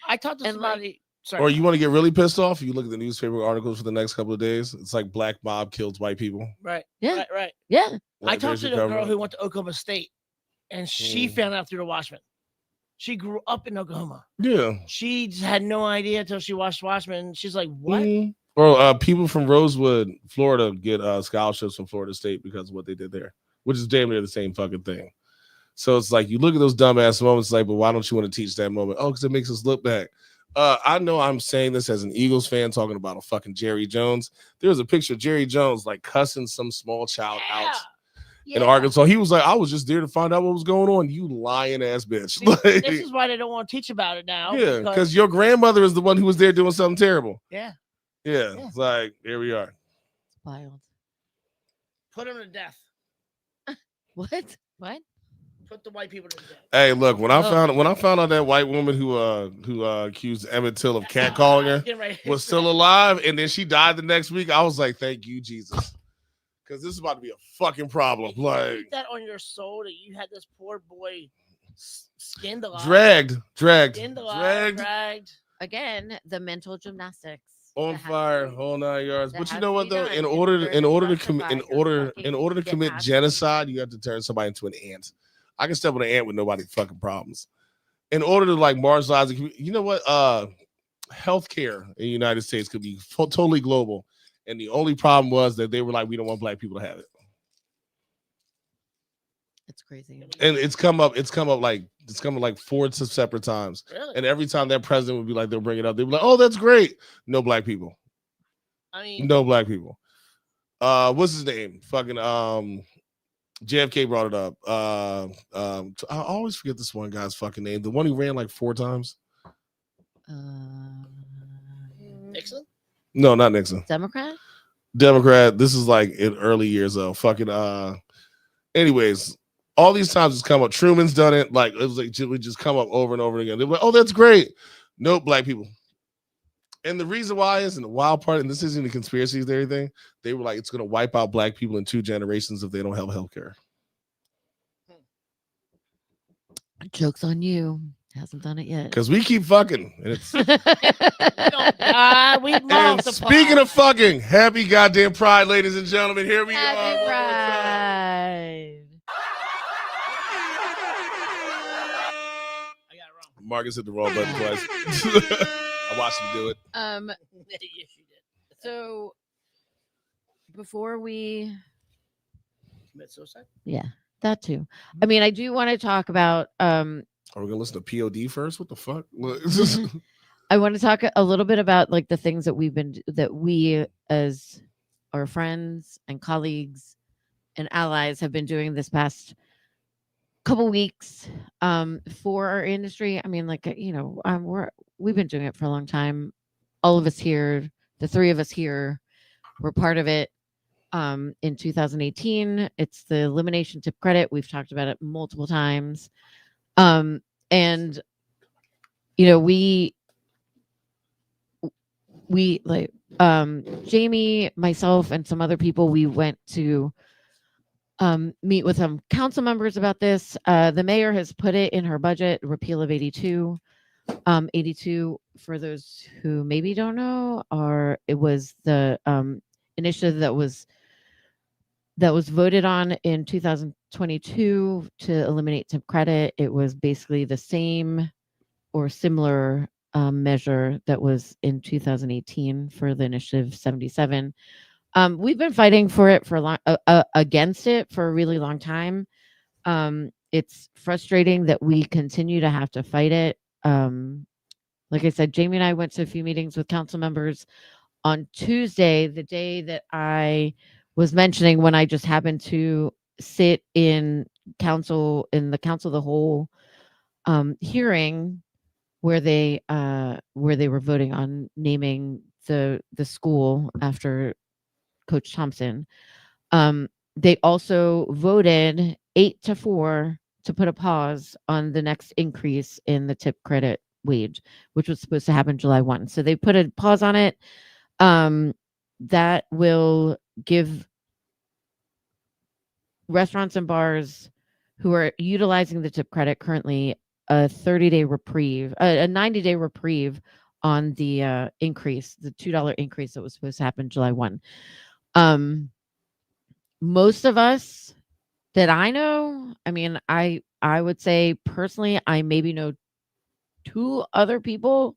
I talked to And, like- somebody. Sorry. Or you want to get really pissed off? You look at the newspaper articles for the next couple of days. It's like black mob kills white people. right. Yeah. Right. Yeah, I Like, talked there's to your the girl cover. who went to Oklahoma State, and she found out through the Watchmen. She grew up in Oklahoma. Yeah. She just had no idea until she watched Watchmen. She's like, "What?" Mhm. Or people from Rosewood, Florida, get scholarships from Florida State because of what they did there, which is damn near the same fucking thing. So it's like you look at those dumbass moments, like, but why don't you want to teach that moment? Oh, because it makes us look back. I know I'm saying this as an Eagles fan talking about a fucking Jerry Jones. There was a picture of Jerry Jones like cussing some small child out in Arkansas. He was like, I was just there to find out what was going on. You lying ass bitch. Like, this is why they don't want to teach about it now. Yeah, because your grandmother is the one who was there doing something terrible. Yeah. It's like, here we are. It's wild. Put him to death. What? Put the white people to death. Hey, look, when I found out that white woman who accused Emmett Till of catcalling her was still alive, and then she died the next week, I was like, thank you, Jesus. Because this is about to be a fucking problem. Like, keep that on your soul that you had this poor boy skinned alive. Dragged. Again, the mental gymnastics. On fire, whole 9 yards. But you know what though? In order to commit genocide, you have to turn somebody into an ant. I can step on an ant with nobody fucking problems. In order to like marginalize the community, you know what? Healthcare in the United States could be totally global, and the only problem was that they were like, we don't want black people to have it. It's crazy. And it's come up like 4 separate times. Really? And every time that president would be like, they'll bring it up. They'd be like, oh, that's great. No black people. I mean, no black people. What's his name? Fucking JFK brought it up. I always forget this one guy's fucking name. The one who ran like 4 times. Nixon? No, not Nixon. Democrat. This is like in early years though. Fucking anyways, all these times it's come up. Truman's done it. Like it was like it would just come up over and over again. They're like, oh, that's great. Nope, black people. And the reason why is, and the wild part, and this isn't a conspiracy theory thing, they were like, it's going to wipe out black people in 2 generations if they don't have healthcare. Joke's on you. Hasn't done it yet. Because we keep fucking. And it's... we love the speaking of fucking, happy goddamn Pride, ladies and gentlemen. Here we happy are. Pride. I got it wrong. Marcus hit the wrong button twice. I watched him do it. Yes, you did. So before we commit suicide? Yeah, that too. I mean, I do want to talk about Are we gonna listen to POD first? What the fuck? I want to talk a little bit about like the things that we as our friends and colleagues and allies have been doing this past couple weeks for our industry. I mean, like, you know, we've been doing it for a long time. All of us here, the 3 of us here, we're part of it. In 2018, it's the elimination tip credit. We've talked about it multiple times. And you know, we like Jamie, myself, and some other people, we went to meet with some council members about this. The mayor has put it in her budget, repeal of 82. 82, for those who maybe don't know, it was the initiative that was voted on in 2022 to eliminate tip credit. It was basically the same or similar measure that was in 2018 for the initiative 77. We've been fighting for it for a long, against it for a really long time. It's frustrating that we continue to have to fight it. Like I said, Jamie and I went to a few meetings with council members on Tuesday, the day that I was mentioning, when I just happened to sit in the council of the whole hearing where they were voting on naming the school after Coach Thompson. They also voted 8-4 to put a pause on the next increase in the tip credit wage, which was supposed to happen July 1. So they put a pause on it. That will give restaurants and bars who are utilizing the tip credit currently a 30-day reprieve, a 90-day reprieve on the increase, the $2 increase that was supposed to happen July 1. Most of us that I know, I mean, I would say personally, I maybe know 2 other people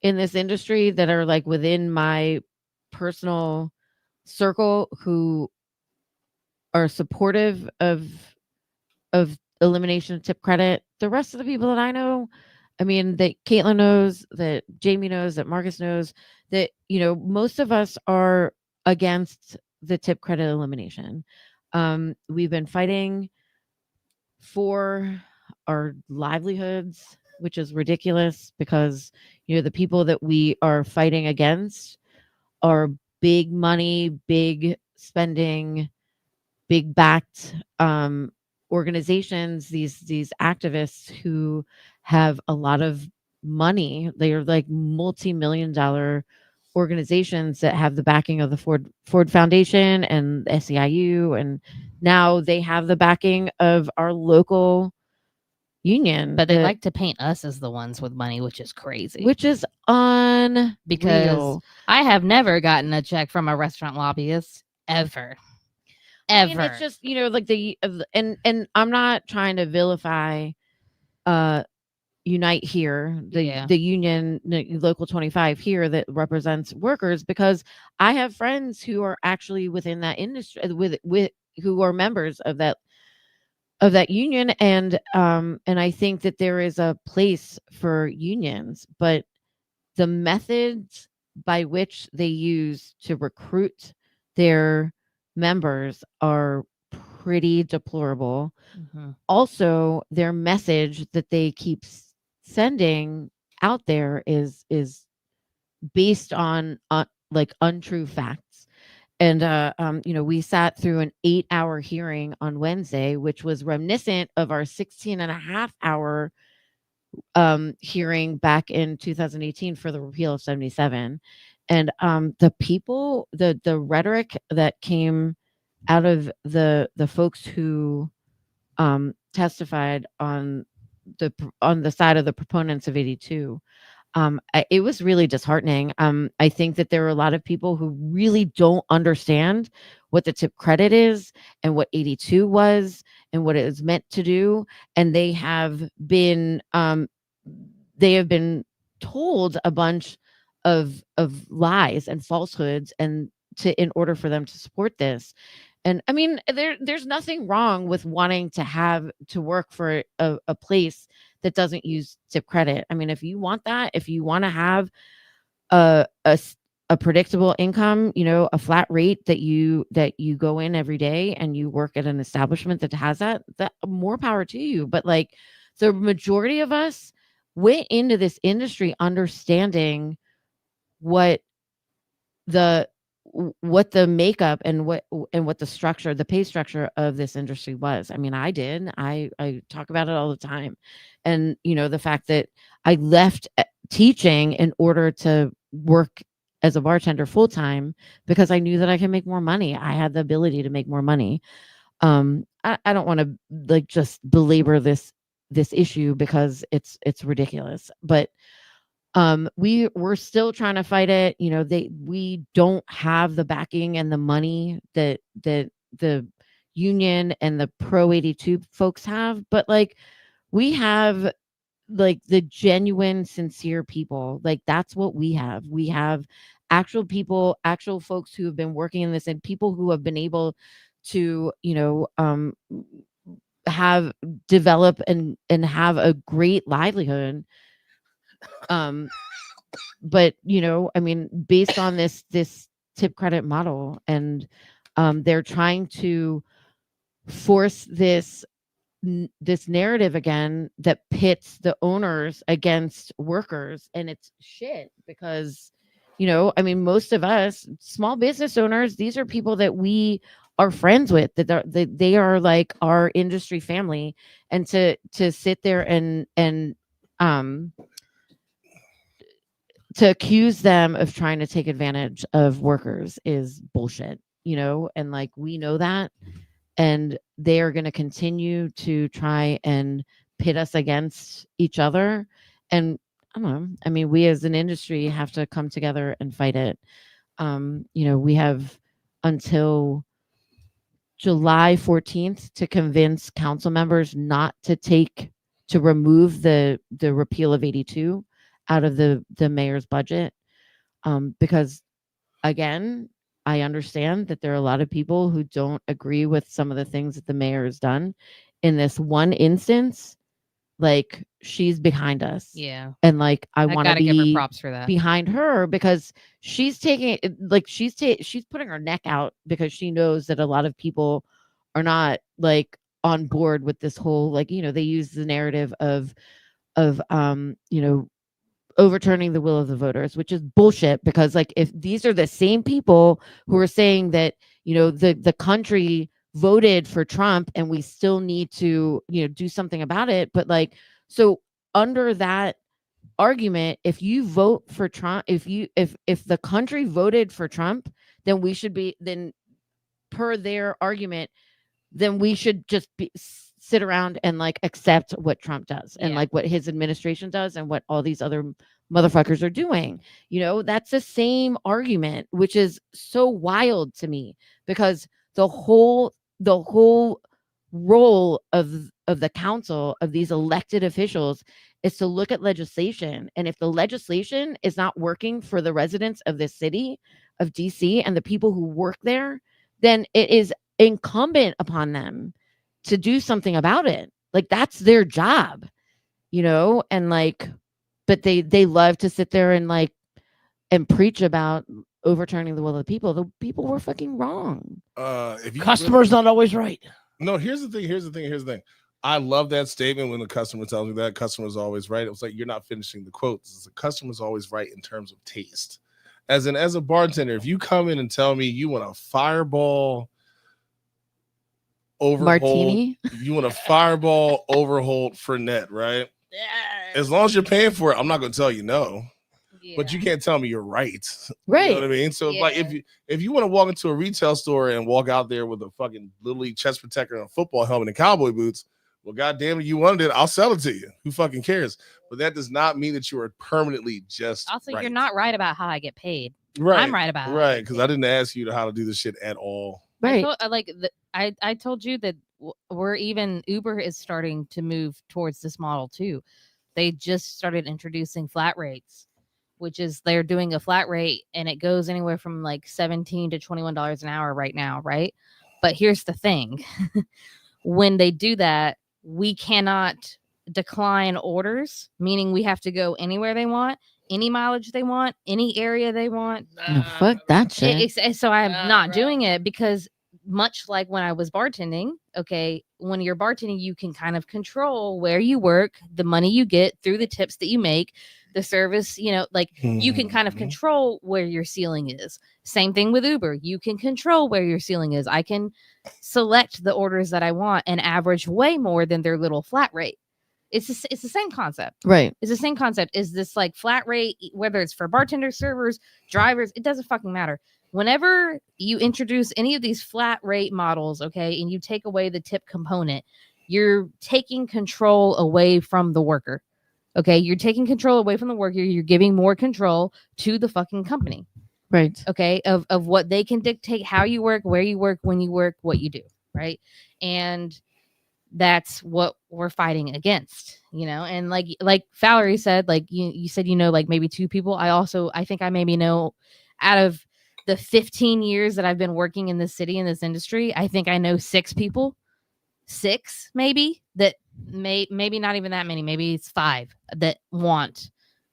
in this industry that are like within my personal circle who are supportive of elimination of tip credit. The rest of the people that I know, I mean, that Caitlin knows, that Jamie knows, that Marcus knows, that, most of us are against the tip credit elimination. We've been fighting for our livelihoods, which is ridiculous because, the people that we are fighting against are big money, big spending, big backed organizations, these activists who have a lot of money. They are like multi-million-dollar organizations that have the backing of the Ford Foundation and the SEIU, and now they have the backing of our local union. But they like to paint us as the ones with money, which is crazy. Which is unreal. Because I have never gotten a check from a restaurant lobbyist ever. I mean, it's just, like and I'm not trying to vilify Unite here, the union, Local 25 here that represents workers, because I have friends who are actually within that industry with who are members of that union, and I think that there is a place for unions, but the methods by which they use to recruit their members are pretty deplorable. Also, their message that they keep sending out there is based on like untrue facts. And we sat through an 8-hour hearing on Wednesday, which was reminiscent of our 16.5-hour hearing back in 2018 for the repeal of 77. And the people, the rhetoric that came out of the folks who testified on the side of the proponents of 82, it was really disheartening. I think that there are a lot of people who really don't understand what the tip credit is and what 82 was and what it was meant to do, and they have been told a bunch of lies and falsehoods, and in order for them to support this. And I mean, there's nothing wrong with wanting to work for a place that doesn't use tip credit. I mean, if you want that, if you want to have a predictable income, a flat rate that you go in every day and you work at an establishment that has that more power to you. But like, the majority of us went into this industry understanding what the makeup and what the structure, the pay structure of this industry was. I mean, I did. I talk about it all the time. And, the fact that I left teaching in order to work as a bartender full time because I knew that I could make more money. I had the ability to make more money. I don't want to like just belabor this issue because it's ridiculous, but we're still trying to fight it. We don't have the backing and the money that the union and the Pro 82 folks have, but like, we have like the genuine, sincere people. Like, that's what we have. We have actual people, actual folks who have been working in this, and people who have been able to, have develop and have a great livelihood. But I mean, based on this tip credit model, and they're trying to force this narrative again that pits the owners against workers, and it's shit because I mean, most of us small business owners, these are people that we are friends with, that they are like our industry family, and to sit there and to accuse them of trying to take advantage of workers is bullshit, and like, we know that, and they are going to continue to try and pit us against each other. And I don't know, I mean, we as an industry have to come together and fight it. We have until July 14th to convince council members not to remove the repeal of 82 out of the mayor's budget. Because again, I understand that there are a lot of people who don't agree with some of the things that the mayor has done in this one instance, like she's behind us. Yeah. And like I want to gotta give her be props for that. behind her because she's taking like she's putting her neck out because she knows that a lot of people are not like on board with this whole, like, you know, they use the narrative of you know, overturning the will of the voters, which is bullshit, because like if these are the same people who are saying that, you know, the country voted for Trump and we still need to, you know, do something about it, but like, so under that argument, if you vote for Trump, if the country voted for Trump, then we should be, then per their argument, then we should just sit around and like accept what Trump does and like what his administration does and what all these other motherfuckers are doing. You know, that's the same argument, which is so wild to me, because the whole role of the council, of these elected officials, is to look at legislation. And if the legislation is not working for the residents of the city of DC and the people who work there, then it is incumbent upon them to do something about it. Like that's their job, you know? And like, but they love to sit there and like and preach about overturning the will of the people. The people were fucking wrong. If you Customer's not always right. No, here's the thing. I love that statement when the customer tells me that customer's always right. It was like, you're not finishing the quotes. The customer's always right in terms of taste. As a bartender, if you come in and tell me you want a Fireball Overhold Martini, you want a Fireball Overhold Fernet, right? Yeah. As long as you're paying for it, I'm not going to tell you no. Yeah. But you can't tell me you're right. right? You know what I mean? So like if you want to walk into a retail store and walk out there with a fucking Little League chest protector and a football helmet and cowboy boots, well, goddamn it, you wanted it, I'll sell it to you. Who fucking cares? But that does not mean that you are permanently just Also, right. you're not right about how I get paid. Right. I'm right about right, because I didn't ask you how to do this shit at all. Right. I told you that Uber is starting to move towards this model too. They just started introducing flat rates, which is they're doing a flat rate and it goes anywhere from like $17 to $21 an hour right now, right? But here's the thing. When they do that, we cannot decline orders, meaning we have to go anywhere they want, any mileage they want, any area they want. No, fuck that shit. So I'm not doing it because much like when I was bartending, okay, when you're bartending, you can kind of control where you work, the money you get through the tips that you make, the service, you know, like you can kind of control where your ceiling is. Same thing with Uber. You can control where your ceiling is. I can select the orders that I want and average way more than their little flat rate. It's the same concept. Right. It's the same concept. Is this like flat rate, whether it's for bartenders, servers, drivers, it doesn't fucking matter. Whenever you introduce any of these flat rate models, okay, and you take away the tip component, you're taking control away from the worker. Okay, you're taking control away from the worker. You're giving more control to the fucking company. Right. Okay, of what they can dictate, how you work, where you work, when you work, what you do. Right. And that's what we're fighting against, you know. And like Valerie said, like you said, you know, like maybe 2 people. I think I maybe know out of the 15 years that I've been working in this city, in this industry, I think I know 6 people, 6 maybe, that maybe not even that many, maybe it's 5 that want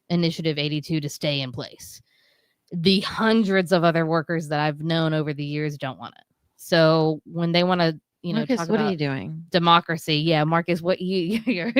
Initiative 82 to stay in place. The hundreds of other workers that I've known over the years don't want it. So when they want to, you know, Marcus, talk what about are you doing? democracy, yeah, Marcus, what you're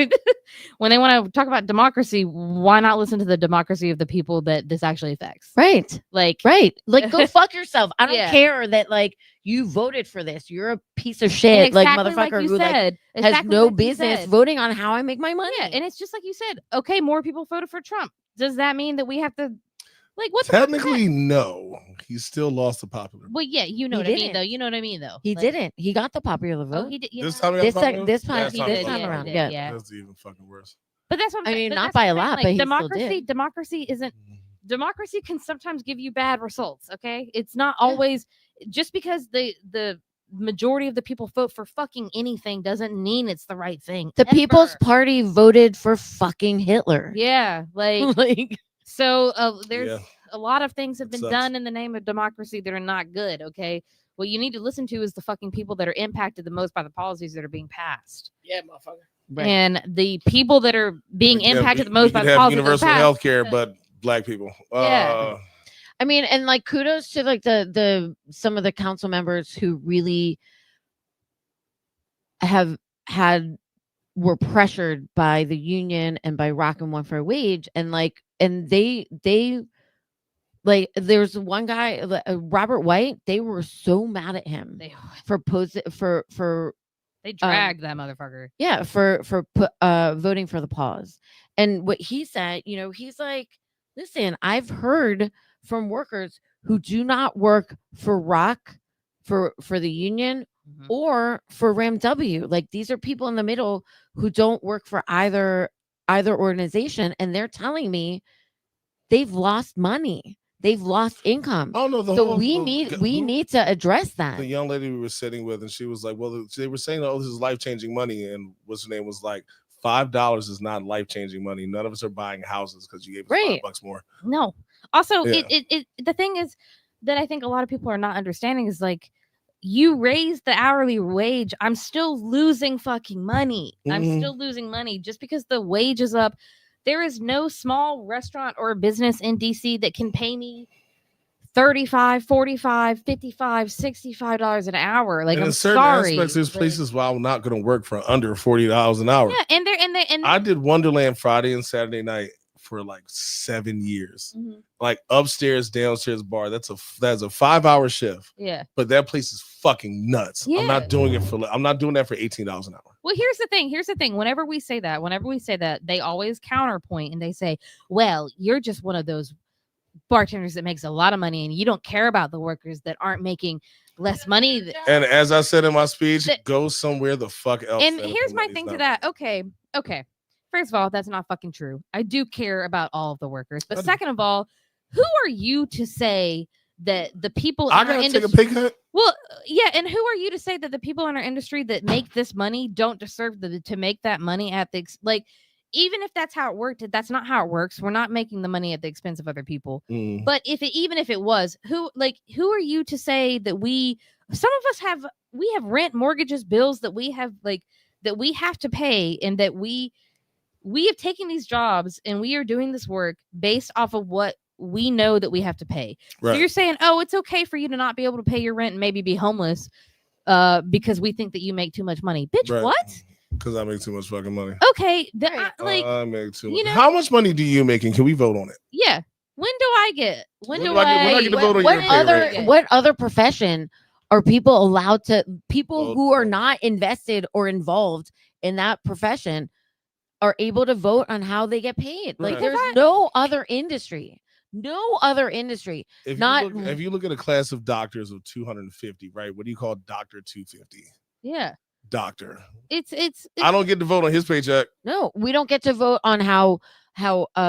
when they want to talk about democracy, why not listen to the democracy of the people that this actually affects? Right. Like Go fuck yourself. I don't Yeah. care that like you voted for this. You're a piece of shit, like motherfucker you who said, like has exactly no like you business said. voting on how I make my money. Yeah, and it's just like you said. Okay, more people voted for Trump. Does that mean that we have to, like, what? Technically, no. He still lost the popular. Well, yeah, you know He what I mean, didn't. though. You know what I mean, though. He Like, didn't. He got the popular vote. Oh, he did. Yeah. This time, he got popular? This time he did, around. he Yeah. did, yeah. That's even fucking worse. But that's what I'm I saying. mean, But not that's by what a I'm saying, lot, like, but he still democracy. did. Democracy isn't. Democracy can sometimes give you bad results. Okay, it's not always just because the majority of the people vote for fucking anything doesn't mean it's the right thing. The People's ever. Party voted for fucking Hitler. Yeah, like like so. There's Yeah. a lot of things have It been sucks. done in the name of democracy that are not good. Okay, What you need to listen to is the fucking people that are impacted the most by the policies that are being passed. Yeah, motherfucker. Right. And the people that are being impacted the most by could the have policies universal that are health passed. care, but black people. Yeah. I mean, and like kudos to like the some of the council members who really were pressured by the union and by Rockin' One Fair Wage, and they like there's one guy, Robert White. They were so mad at him for They dragged that motherfucker. Yeah, for voting for the pause. And what he said, he's like, listen, I've heard from workers who do not work for for the union or for RAM-W. Like, these are people in the middle who don't work for either organization, and they're telling me they've lost money. They've lost income. Oh no! We need to address that. The young lady we were sitting with, and she was like, "Well, they were saying, oh, this is life-changing money," and what's her name was like, $5 is not life-changing money. None of us are buying houses because you gave us $5 more. No. Also, Yeah. the thing is that I think a lot of people are not understanding is like, you raise the hourly wage, I'm still losing fucking money. I'm still losing money just because the wage is up. There is no small restaurant or business in DC that can pay me $35, $45, $55, $65 an hour. Like, and I'm in certain sorry. aspects, there's places where I'm not going to work for under $40 an hour. Yeah, and I did Wonderland Friday and Saturday night for like 7 years. Like upstairs, downstairs bar. That's a 5-hour shift. Yeah. But that place is fucking nuts. Yeah. I'm not doing that for $18 an hour. Well, here's the thing. Whenever we say that, they always counterpoint and they say, well, you're just one of those bartenders that makes a lot of money and you don't care about the workers that aren't making less money. And as I said in my speech, go somewhere the fuck else. And here's my thing to that. Okay. First of all, that's not fucking true. I do care about all of the workers. But second of all, who are you to say that the people I gotta take a pay cut? Well, yeah, and who are you to say that the people in our industry that make this money don't deserve to make that money at the even if that's how it worked, that's not how it works. We're not making the money at the expense of other people. But even if it was, who are you to say that some of us have rent, mortgages, bills that we have that we have to pay, and that we have taken these jobs and we are doing this work based off of what we know that we have to pay. Right. So you're saying, oh, it's okay for you to not be able to pay your rent and maybe be homeless because we think that you make too much money. Bitch, right. What? Because I make too much fucking money. Okay. I make too much. How much money do you make, and can we vote on it? Yeah. When do I get? When do I get to vote on your pay rate? What other profession are people allowed to? People who are not invested or involved in that profession are able to vote on how they get paid. Like, there's no other industry. If you look at a class of doctors of 250, right? What do you call Dr. 250? Yeah. Doctor. It's I don't get to vote on his paycheck. No, we don't get to vote on how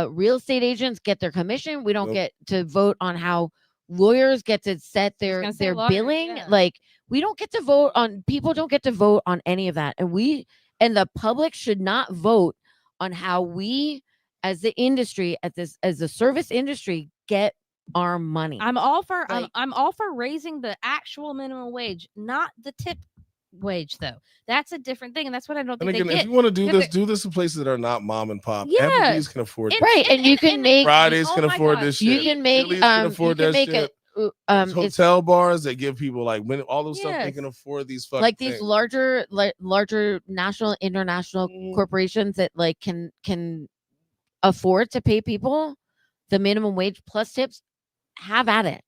real estate agents get their commission. We don't get to vote on how lawyers get to set their billing. Yeah. Like, we don't get to vote on, people don't get to vote on any of that. And the public should not vote on how we, as the industry, as the service industry, get our money. I'm all for I'm all for raising the actual minimum wage, not the tip wage, though. That's a different thing, and that's what I don't think they get. If you want to do this in places that are not mom and pop. Yeah. Everybody's can afford it. Right, and you can make Fridays can afford this shit. You can make hotel bars that give people all those stuff. They can afford these fucking these things. larger national, international corporations that can afford to pay people the minimum wage plus tips. Have at it,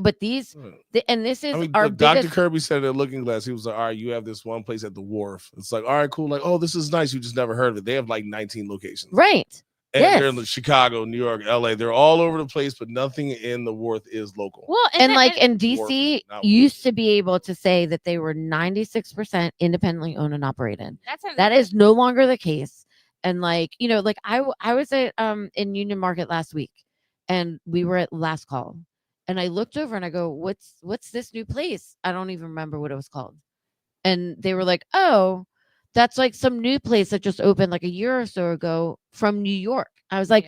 but this is our Dr. biggest... Kirby said it at Looking Glass. He was like, all right, you have this one place at the wharf. It's like, all right, cool. Like, oh, this is nice. You just never heard of it. They have 19 locations. Right. And they're in Chicago, New York, LA. They're all over the place, but nothing in the wharf is local. Well, and DC used to be able to say that they were 96% independently owned and operated. That is no longer the case. And I was at in Union Market last week, and we were at Last Call. And I looked over and I go, what's this new place? I don't even remember what it was called. And they were like, oh, that's some new place that just opened a year or so ago from New York. I was like,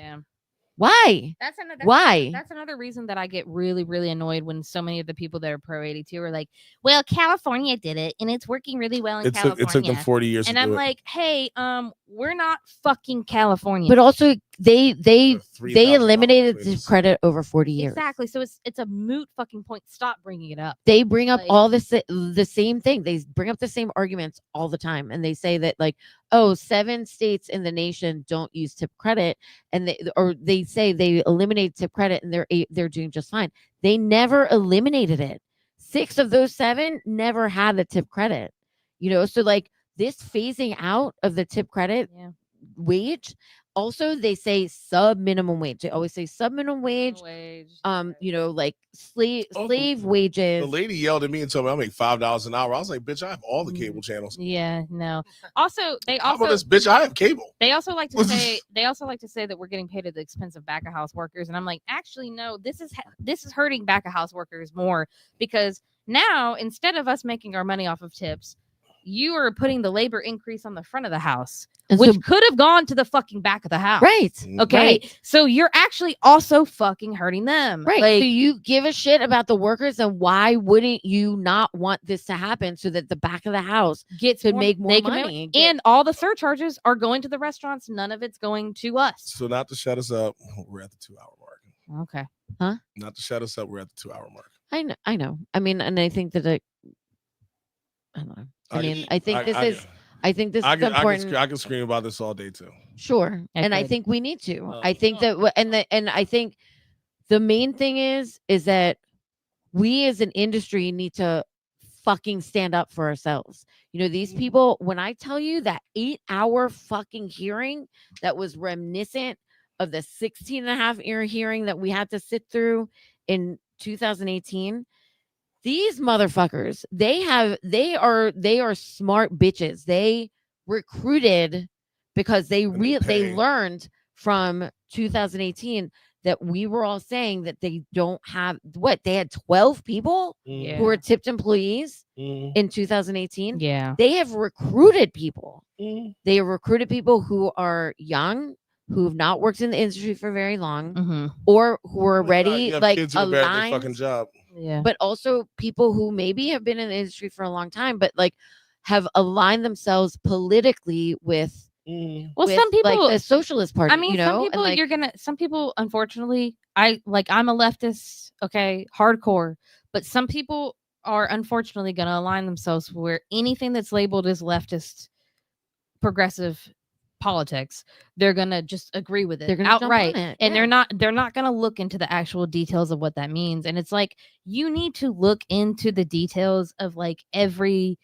Why? Why? That's another reason that I get really, really annoyed when so many of the people that are pro 82 are like, "Well, California did it, and it's working really well in California." It took them 40 years. And to I'm do like, "Hey, we're not fucking California." But also, they $3,000 eliminated between the us. credit over 40 years. Exactly. So it's a moot fucking point. Stop bringing it up. They bring up Like- all the same thing. They bring up the same arguments all the time, and they say that like, oh, 7 states in the nation don't use tip credit, and they say they eliminate tip credit, and they're doing just fine. They never eliminated it. 6 of those 7 never had the tip credit. So like this phasing out of the tip credit wage. Also, they say sub minimum wage. They always say sub minimum wage. Like slave wages. The lady yelled at me and told me I make $5 an hour. I was like, bitch, I have all the cable channels. Yeah, no. Also, How about this, bitch? I have cable. They also like to say that we're getting paid at the expense of back of house workers, and I'm like, actually, no. This is hurting back of house workers more, because now instead of us making our money off of tips, you are putting the labor increase on the front of the house, which could have gone to the fucking back of the house. Right. Okay. Right. So you're actually also fucking hurting them. Right. Like, so you give a shit about the workers, and why wouldn't you not want this to happen so that the back of the house make more money? And all the surcharges are going to the restaurants. None of it's going to us. So not to shut us up, we're at the 2-hour mark. Okay. Huh? Not to shut us up, we're at the 2-hour mark. I know. I mean, and I think that I don't know. I think this is important. I can scream about this all day too. Sure. I think we need to. I think that and I think the main thing is that we as an industry need to fucking stand up for ourselves. These people, when I tell you that 8-hour fucking hearing that was reminiscent of the 16.5-hour hearing that we had to sit through in 2018, these motherfuckers, they are smart bitches. They recruited because they learned from 2018 that we were all saying that they don't have they had 12 people who were tipped employees in 2018. Yeah. They have recruited people. They have recruited people who are young, who have not worked in the industry for very long, or who are already aligned. Fucking job. Yeah. But also people who maybe have been in the industry for a long time, but like have aligned themselves politically with some people, like the Socialist Party. I mean, some people, unfortunately, I'm a leftist, okay, hardcore, but some people are unfortunately gonna align themselves where anything that's labeled as leftist, progressive politics, they're gonna just agree with it. They're gonna outright, jump on it. and they're not gonna look into the actual details of what that means. And it's like, you need to look into the details of like everything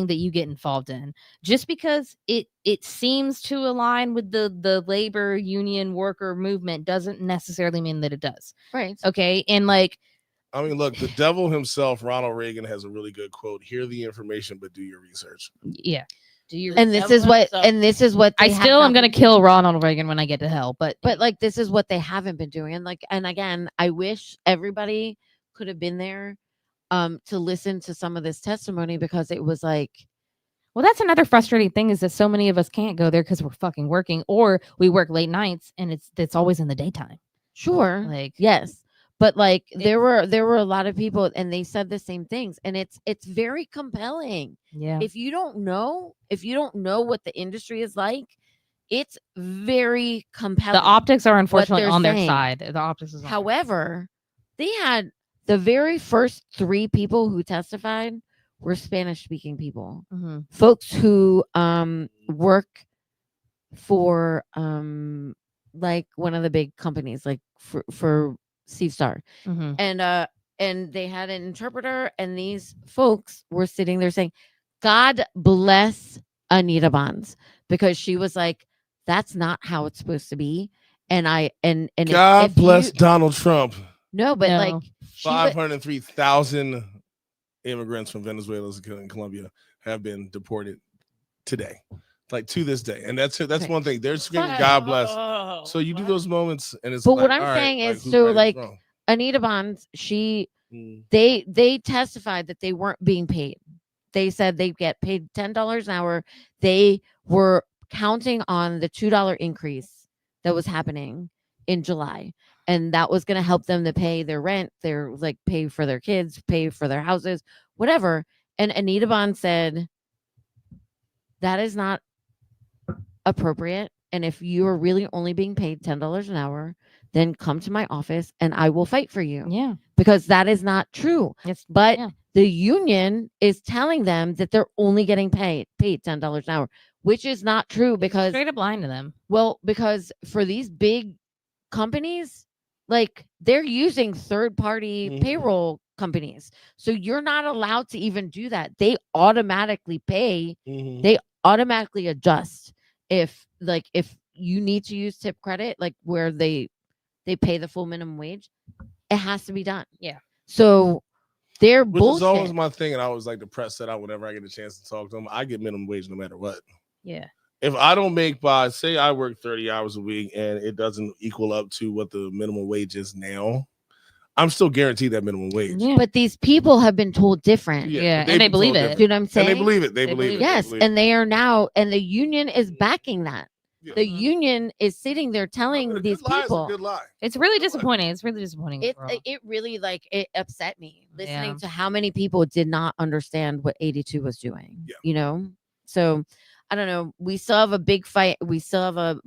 that you get involved in. Just because it seems to align with the labor union worker movement doesn't necessarily mean that it does. Right. Okay. And like, I mean, look, the devil himself, Ronald Reagan, has a really good quote: "Hear the information, but do your research." Yeah. This is what I still am gonna kill Ronald Reagan when I get to hell, but like this is what they haven't been doing. And again, I wish everybody could have been there to listen to some of this testimony, because it was like, well, that's another frustrating thing, is that so many of us can't go there because we're fucking working, or we work late nights and it's always in the daytime. Sure. Like, yes. But like there were a lot of people, and they said the same things, and it's very compelling. Yeah. If you don't know what the industry is like, it's very compelling. The optics are unfortunately on their side. The optics is on However, they had the very first 3 people who testified were Spanish speaking people, folks who work for like one of the big companies, like for Steve Starr. And they had an interpreter, and these folks were sitting there saying, God bless Anita Bonds, because she was like, that's not how it's supposed to be. And God bless Donald Trump. No, but like 503,000 immigrants from Venezuela and Colombia have been deported today, like to this day. And that's one thing. They're screaming, God bless. So you do those moments, and it's. But like, what I'm saying is, so like Anita Bonds, they testified that they weren't being paid. They said they get paid $10 an hour. They were counting on the $2 increase that was happening in July. And that was going to help them to pay their rent, their like pay for their kids, pay for their houses, whatever. And Anita Bond said, that is not appropriate. And if you are really only being paid $10 an hour, then come to my office and I will fight for you. Yeah. Because that is not true. It's, But yeah. the union is telling them that they're only getting paid $10 an hour, which is not true because straight up lying to them. well, because for these big companies, like they're using third-party payroll companies. So you're not allowed to even do that. They automatically pay, they automatically adjust if you need to use tip credit, like where they pay the full minimum wage, it has to be done. Yeah. So they're Which bullshit. is always my thing, and I always like to press that out whenever I get a chance to talk to them. I get minimum wage no matter what. Yeah. If I don't make by, say I work 30 hours a week and it doesn't equal up to what the minimum wage is now, I'm still guaranteed that minimum wage. Yeah. But these people have been told different. Yeah, but and they they've been believe told it. different. You know what I'm saying? And they believe it. They They believe it. believe They Yes, believe it. and they are now, and the union is backing that. Yeah. The union is sitting there telling A these good lie is a people. good lie. It's really disappointing. It's really disappointing. overall. It really like it upset me listening Yeah. to how many people did not understand what 82 was doing. Yeah. You know, so I don't know. We still have a big fight. We still have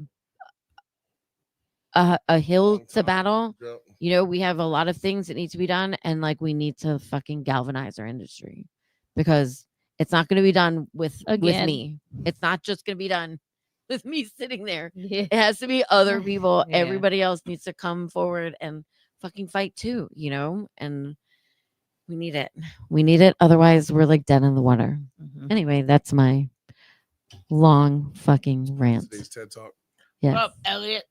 a hill Long to time. battle. Yeah. You know, we have a lot of things that need to be done, and like we need to fucking galvanize our industry because it's not going to be done with Again. me. It's not just going to be done with me sitting there. Yeah. It has to be other people. Yeah. Everybody else needs to come forward and fucking fight too, you know? And we need it. We need it. Otherwise, we're like dead in the water. Mhm. Anyway, that's my long fucking rant. Today's TED Talk. Yes. What up, Elliot?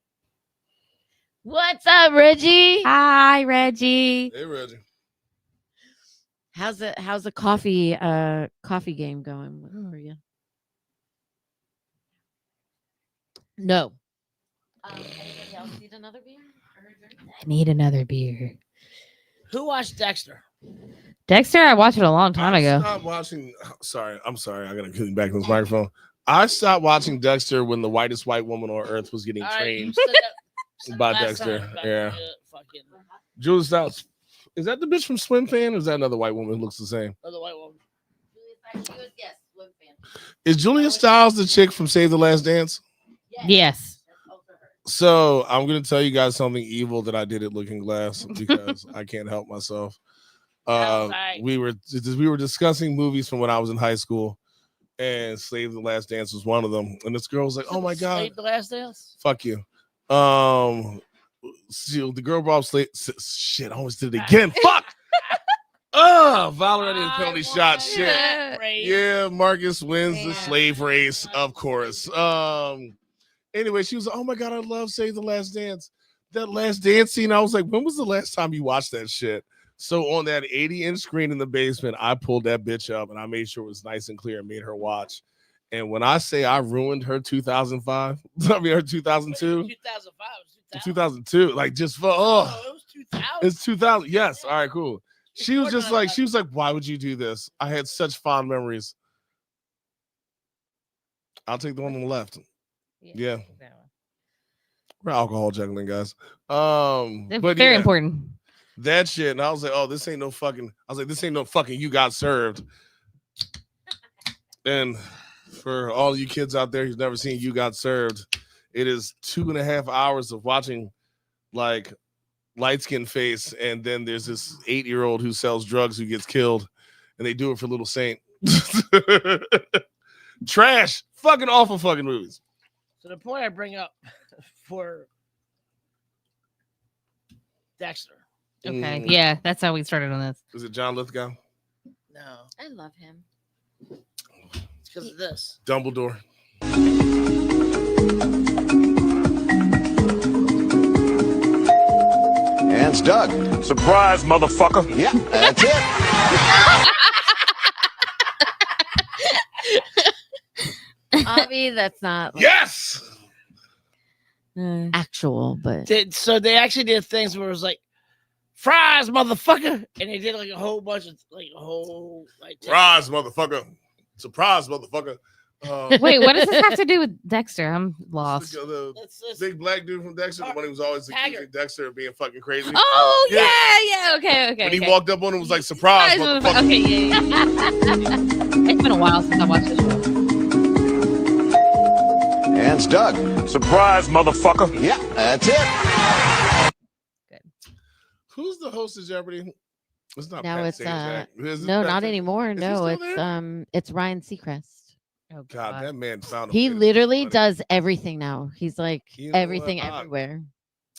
What's up, Reggie? Hi, Reggie. Hey, Reggie. How's the coffee game going? Where are you? No. Anybody else need another beer? I need another beer. Who watched Dexter? Dexter, I watched it a long time I ago. stopped watching. Sorry, I'm sorry. I gotta get back to this microphone. I stopped watching Dexter when the whitest white woman on earth was getting All right, you trained said that by last Dexter. time about Yeah. the fucking Julia Stiles. Is that the bitch from Swim Fan, or is that another white woman who looks the same? other white woman. Yes, Swim Fan. Is Julia Stiles the chick from Save the Last Dance? Yes. So I'm gonna tell you guys something evil that I did at Looking Glass because I can't help myself. Outside. We were discussing movies from when I was in high school, and Save the Last Dance was one of them. And this girl was like, "Oh my god, Slave the Last Dance. fuck you." The girl brought up shit. I almost did it again. Fuck. Valerie and penalty shot. Shit. Yeah, Marcus wins the slave race, of course. Anyway, she was like, "Oh my god, I love Save the Last Dance." That last dance scene, I was like, "When was the last time you watched that shit?" So on that 80-inch screen in the basement, I pulled that bitch up and I made sure it was nice and clear and made her watch. And when I say I ruined her 2005, I mean her 2002, 2005. 2002, like just for It was 2000. it's 2000. Yes, all right, cool. She was just like, "Why would you do this?" I had such fond memories. I'll take the one on the left. Yeah. We're alcohol juggling, guys. But Very yeah, important. that shit. And I was like, "Oh, this ain't no fucking." I was like, "This ain't no fucking you got served." And for all you kids out there who's never seen You Got Served, it is 2.5 hours of watching like light skin face, and then there's this 8-year-old who sells drugs who gets killed, and they do it for Little Saint. Trash, fucking awful, fucking movies. So the point I bring up for Dexter. Okay. Yeah, that's how we started on this. Is it John Lithgow? No, I love him. it's because of this. Dumbledore. And it's Doug. Surprise, motherfucker. Yeah, that's it. Avi, that's not like, Yes. actual, but So they actually did things where it was like fries, motherfucker, and they did like a whole bunch of like Surprise, motherfucker. Surprise, motherfucker. Wait, what does this have to do with Dexter? I'm lost. The That's just- big black dude from Dexter, the one who was always accusing Dexter of being fucking crazy. Oh yeah, okay. When he walked up on him, was like, surprise, motherfucker. Okay, yeah. It's been a while since I watched this show. And it's Doug. Surprise, motherfucker. Yeah, that's it. Who's the host of Jeopardy? It's not Now Pat it's Sajak. Is it no, Pat not Sajak? anymore. Is he No, still there? it's Ryan Seacrest. Oh God, that man found a He way to literally make money. does everything now. He's like You know everything what? everywhere.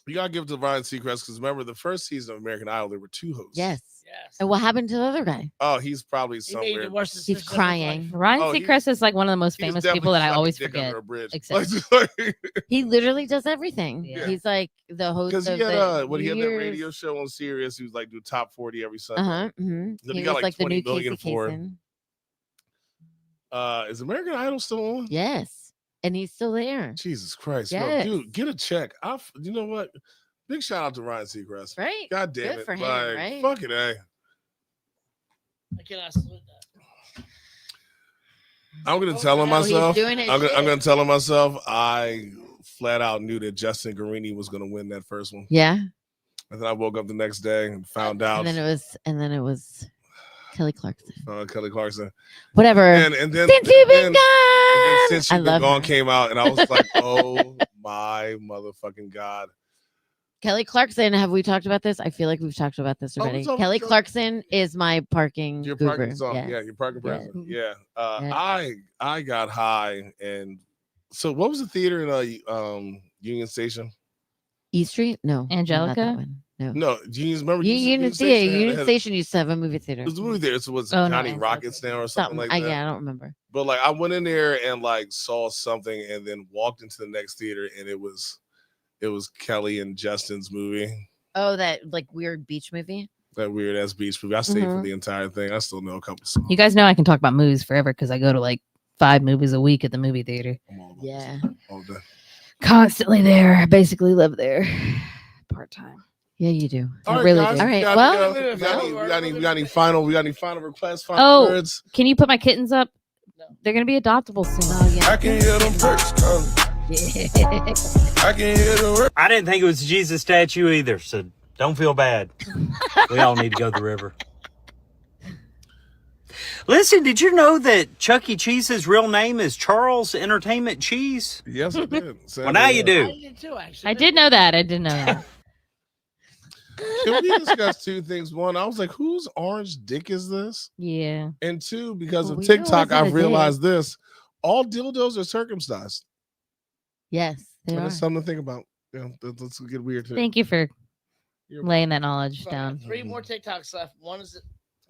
You gotta give it to Ryan Seacrest because remember the first season of American Idol, there were 2 hosts. Yes. Yes. And what happened to the other guy? Oh, he's probably He made the somewhere. worst He's decision of his crying. life. Ryan Oh, Seacrest is like one of the most He's famous definitely people that I sucking always dick forget. under a bridge. except- He literally does everything. Yeah. He's like the host Because of he had the when he had that New radio Year's- show on Sirius, he was like do top 40 every Sunday. Uh-huh. Then He he was got like the 20 new million Casey for it. Kasem. Is American Idol still on? Yes. And he's still there. Jesus Christ, Yes. yo, dude, get a check. You know what? Big shout out to Ryan Seacrest. Right? God damn Good it. for him, like, right? fuck it, eh? I cannot salute that. I'm gonna tell him no, he's myself. doing his I'm shit. gonna tell him myself. I flat out knew that Justin Guarini was gonna win that first one. Yeah. And then I woke up the next day and found out. And then it was Kelly Clarkson. Kelly Clarkson. Whatever. And then Since you've been and gone. Since I You've Been love Gone her. came out, and I was like, oh my motherfucking God. Kelly Clarkson, have we talked about this? I feel like we've talked about this Oh, we already. talked- Kelly we talked- Clarkson is my parking Your guru. parking song. Yes. Yeah, your parking Yes. person. Yeah. Yeah. I got high, and so what was the theater in Union Station? E Street? No. not that Angelica? one. No. No, Union. Remember Union Station had- Union had- Station used to have a movie theater. It was a movie there. It was Oh, no, Johnny Angelica. Rockets now or something like that. Yeah, I don't remember. But like I went in there and like saw something and then walked into the next theater and it was Kelly and Justin's movie. Oh, that like weird beach movie. That weird ass beach movie. I stayed for Mhm. the entire thing. I still know a couple songs. You guys know I can talk about movies forever because I go to like 5 movies a week at the movie theater. I'm all about Yeah. this all day. Constantly there. I basically live there part time. Yeah, you do. All You right, really guys, do. All we right. got- Well, we got any final requests, final Oh. words? Can you put my kittens up? They're gonna be adoptable soon. oh yeah. I can hear them perks coming. I can hear the I didn't think it was a Jesus statue either, so don't feel bad. We all need to go to the river. Listen, did you know that Chuck E. Cheese's real name is Charles Entertainment Cheese? Yes, I did. Well, now you I do. did too, actually. I did know that. I did know that. Can we discuss 2 things? One, I was like, whose orange dick is this? Yeah. And 2, because Well, of we know it TikTok, wasn't a I've realized this. All dildos are circumcised. Yes, they And are. that's something to think about. Yeah, let's get weird too. Thank you for You're- laying that knowledge So I got down. 3 more TikToks left. One is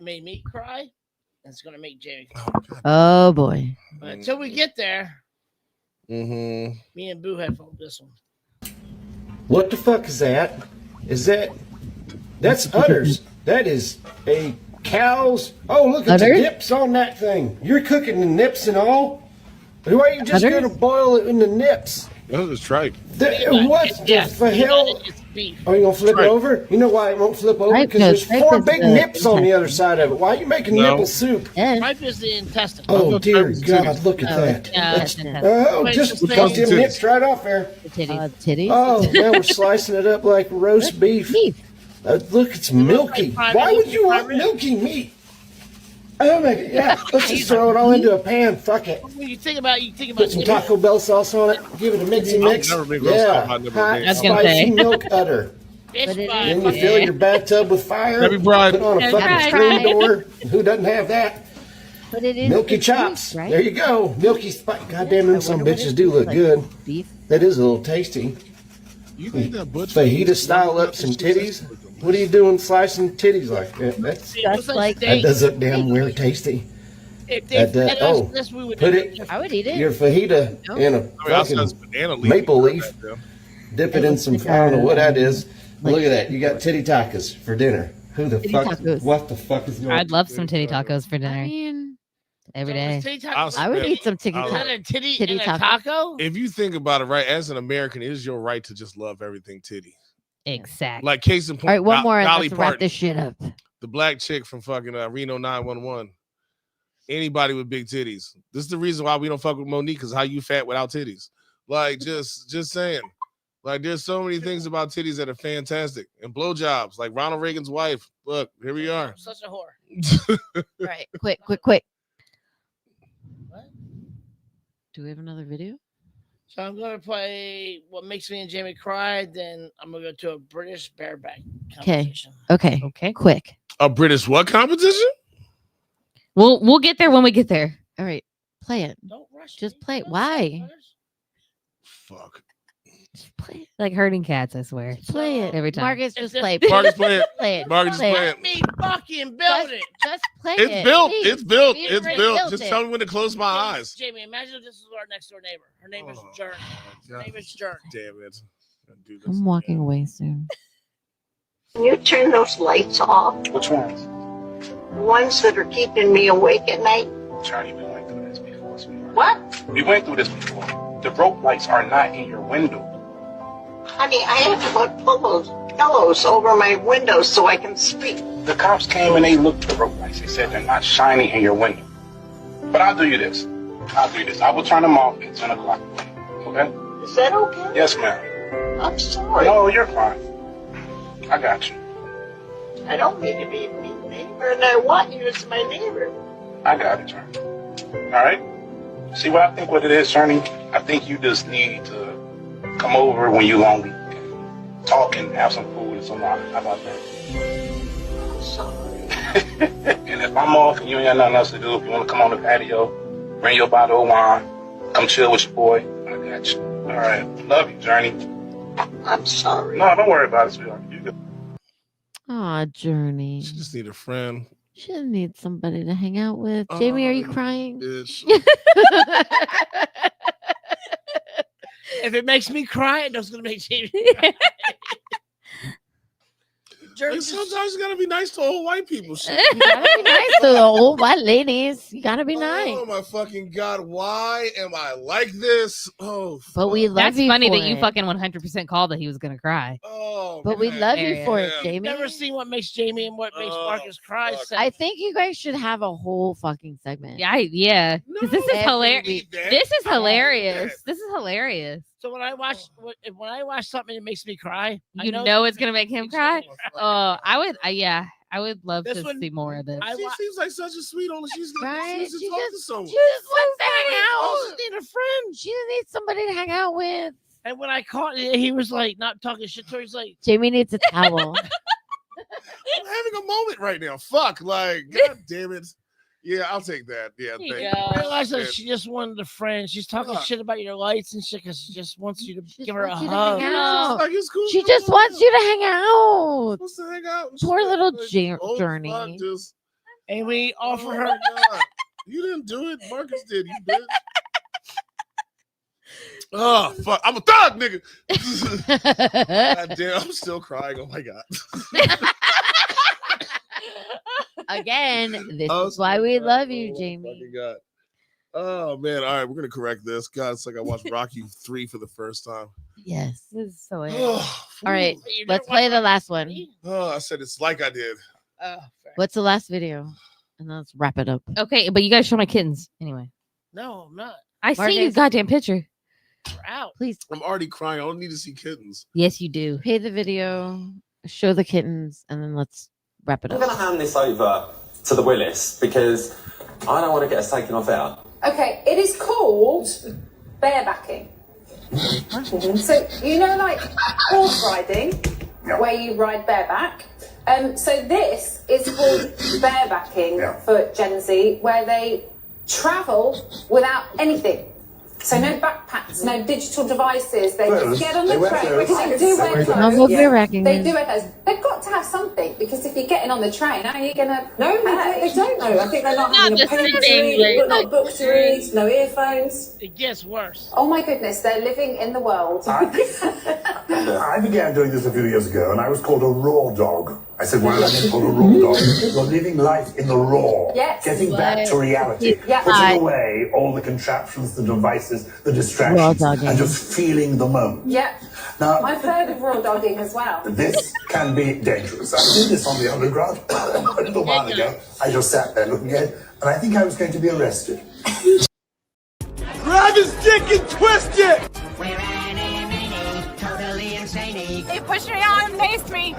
made me cry, and it's gonna make Jamie cry. Oh, God. Oh boy. But until we get there, Mm-hmm. me and Boo had followed this one. What the fuck is that? That's udders. That is a cow's. Oh, look at the Udders? nips on that thing. You're cooking the nips and all. Why are you just Udders? going to boil it in the nips? That was tripe. What the hell? It's beef. Are you going to flip Tripe. it over? You know why it won't flip over? Tripe, Because no, there's tripe 4 is big the nips on the intestine. other side of it. Why are you making No. nipple soup? Yes. Tripe is the intestine. Oh, thought dear tripe was God, titties. look at that. Yeah, it's intense. Oh, Wait, just just cut say- them nips right off there. The titties. Titties. Oh, now we're slicing it up like roast beef. Beef. Look, it's milky. Why would you want milky meat? Oh my God! Yeah, let's just throw it all into a pan. Fuck it. When you think about Put some Taco Bell sauce on it. Give it a mixy mix. never been roast Yeah, beef. I've never hot been. I was gonna spicy say. milk udder. fish But it fry. Then you fill your bathtub with fire. Happy bride. Put on a Happy fucking bride. screen door. Who doesn't have that? But it is Milky it's chops. beef, right? There you go. Milky spice. Goddamn, I them some wonder what bitches it do tastes look like. good. Beef. That is a little tasty. You think that butch Fajita style up some titties. What are you doing slicing titties like that? That's, See, it looks Just like- that steak. does look damn weird tasty. If they that does- fed us oh, this, we would put do it- I would eat it. Your fajita No. in a I mean, I said it's fucking banana leaf. maple leaf. Yeah. Dip it in some, I don't know what that is. Look at that. You got titty tacos for dinner. Who the Titty fuck? tacos. What the fuck is going on? I'd love some titty tacos for I dinner mean, every So day. is titty I'll tacos- I would Yeah. eat some titty I Is like- that a titty, Titty and a taco. taco? If you think about it, right, as an American, it is your right to just love everything titty. Exactly. Like case in point, all right, one more and Dolly let's wrap Parton, this shit up. the black chick from fucking Reno 911. anybody with big titties. This is the reason why we don't fuck with Monique, because how you fat without titties. Like, just saying. Like, there's so many things about titties that are fantastic. And blowjobs, like Ronald Reagan's wife. Look, here we are. I'm such a whore. Right. Quick. What? Do we have another video? So I'm gonna play What Makes Me and Jamie Cry. Then I'm gonna go to a British bareback competition. Okay. Quick. A British what competition? We'll get there when we get there. All right. Play it. Don't rush. Just play it. Why? Fuck. Just play it. Like herding cats, I swear. Play it. Every time. Marcus, just play. Marcus, play it. Play it. Marcus, Play play it. it. Me fucking build it. Just play It's it. built. Please. It's built. We It's already built. built Just it. tell me when to close my eyes. Jamie, imagine if this is our next door neighbor. Her name is Journey. Her name is Journey. Damn it. Do this. I'm walking away soon. Can you turn those lights off? Which ones? The ones that are keeping me awake at night? Charlie, we went through this before, sweetheart. What? We went through this before. The rope lights are not in your window. Honey, I have to put pillows over my windows so I can sleep. The cops came and they looked at the rope lights. They said they're not shining in your window. But I'll do you this. I will turn them off at 10 o'clock. Okay? Is that okay? Yes, ma'am. I'm sorry. No, you're fine. I got you. I don't mean to be a mean neighbor, and I want you as my neighbor. I got it, Journey. All right? See what I think what it is, Journey? I think you just need to come over when you're lonely, talk and have some food and some wine. How about that? I'm sorry. And if I'm off and you ain't got nothing else to do, if you want to come on the patio, bring your bottle of wine, come chill with your boy, I got you. All right. Love you, Journey. I'm sorry. No, don't worry about it, sweetheart. You good. Aw, Journey. She just need a friend. She doesn't need somebody to hang out with. Jamie, are you crying? Bitch. If it makes me cry, it doesn't make Jamie cry. Like, sometimes you gotta be nice to old white people. Shit. You gotta be nice to the old white ladies. You gotta be nice. Oh my fucking god! Why am I like this? Oh, But we love That's you funny for that you it. fucking 100% called that he was gonna cry. oh. But we man. love you for it, Yeah. Jamie. Never seen What Makes Jamie and What Makes Oh, Marcus Cry. fuck. I think you guys should have a whole fucking segment. Yeah. Because this is Every hilarious. week. This is hilarious. This is hilarious. So when I watch something that makes me cry, You know it's gonna make him cry. Oh, I would love This to one- see more of this. She seems like such a sweet old. She's Right? She's She to talk to just someone. wants to hang Oh, out. she need a friend. She needs somebody to hang out with. And when I caught it, he was like not talking shit to her. He's like, Jamie needs a towel. I'm having a moment right now. Fuck, like, god damn it. Yeah, I'll take that. Yeah, thank you. I realized that Yeah. she just wanted a friend. She's talking Fuck. shit about your lights and shit because she just wants you to give her a wants you to hug. hang out. Like, it's cool. She just wants you to hang out. Wants to hang out. and Poor shit. little Like, oh, Journey. fuck, just, And we offer oh her. my God. You didn't do it. Marcus did. You did. Oh fuck! I'm a thug, nigga. God damn, I'm still crying. Oh my god. Again, this Oh, is why we God. love you, Oh, Jamie. fucking God. Oh man! All right, we're gonna correct this. God, it's like I watched Rocky 3 for the first time. Yes. This is so Oh, All right, You never let's play watched the Rocky last one. III? oh, I said it's like I did. Oh, fair. What's the last video? And then let's wrap it up. Okay, but you guys show my kittens anyway. No, I'm not. I see you Marcus. goddamn picture. We're out. Please I'm already crying. I don't need to see kittens. Yes, you do. pay the video, show the kittens, and then let's wrap it I'm up. going to hand this over to the Willis because I don't want to get us taken off out. Okay, it is called barebacking. So, you know, like horse riding, where you ride bareback. So this is called barebacking for Gen Z, where they travel without anything. So no backpacks, no digital devices. They just get on the train. Which they do wear clothes. No more barebacking. They do wear clothes. They've got to have something because if you're getting on the train, how are you going to? No, they don't know. I think they're not having a paper to read, not book to read, no earphones. It gets worse. Oh my goodness, they're living in the world. I began doing this a few years ago, and I was called a raw dog. I said, why don't I call a raw dog? You're living life in the raw. Yes. Getting back to reality. Yeah. Putting away all the contraptions, the devices, the distractions, and just feeling the moment. Yeah. Now, I've heard of raw dogging as well. this can be dangerous. I did this on the underground a little while ago. I just sat there looking at it, and I think I was going to be arrested. Grab his dick and twist it! We're totally insane. They pushed me on and faced me.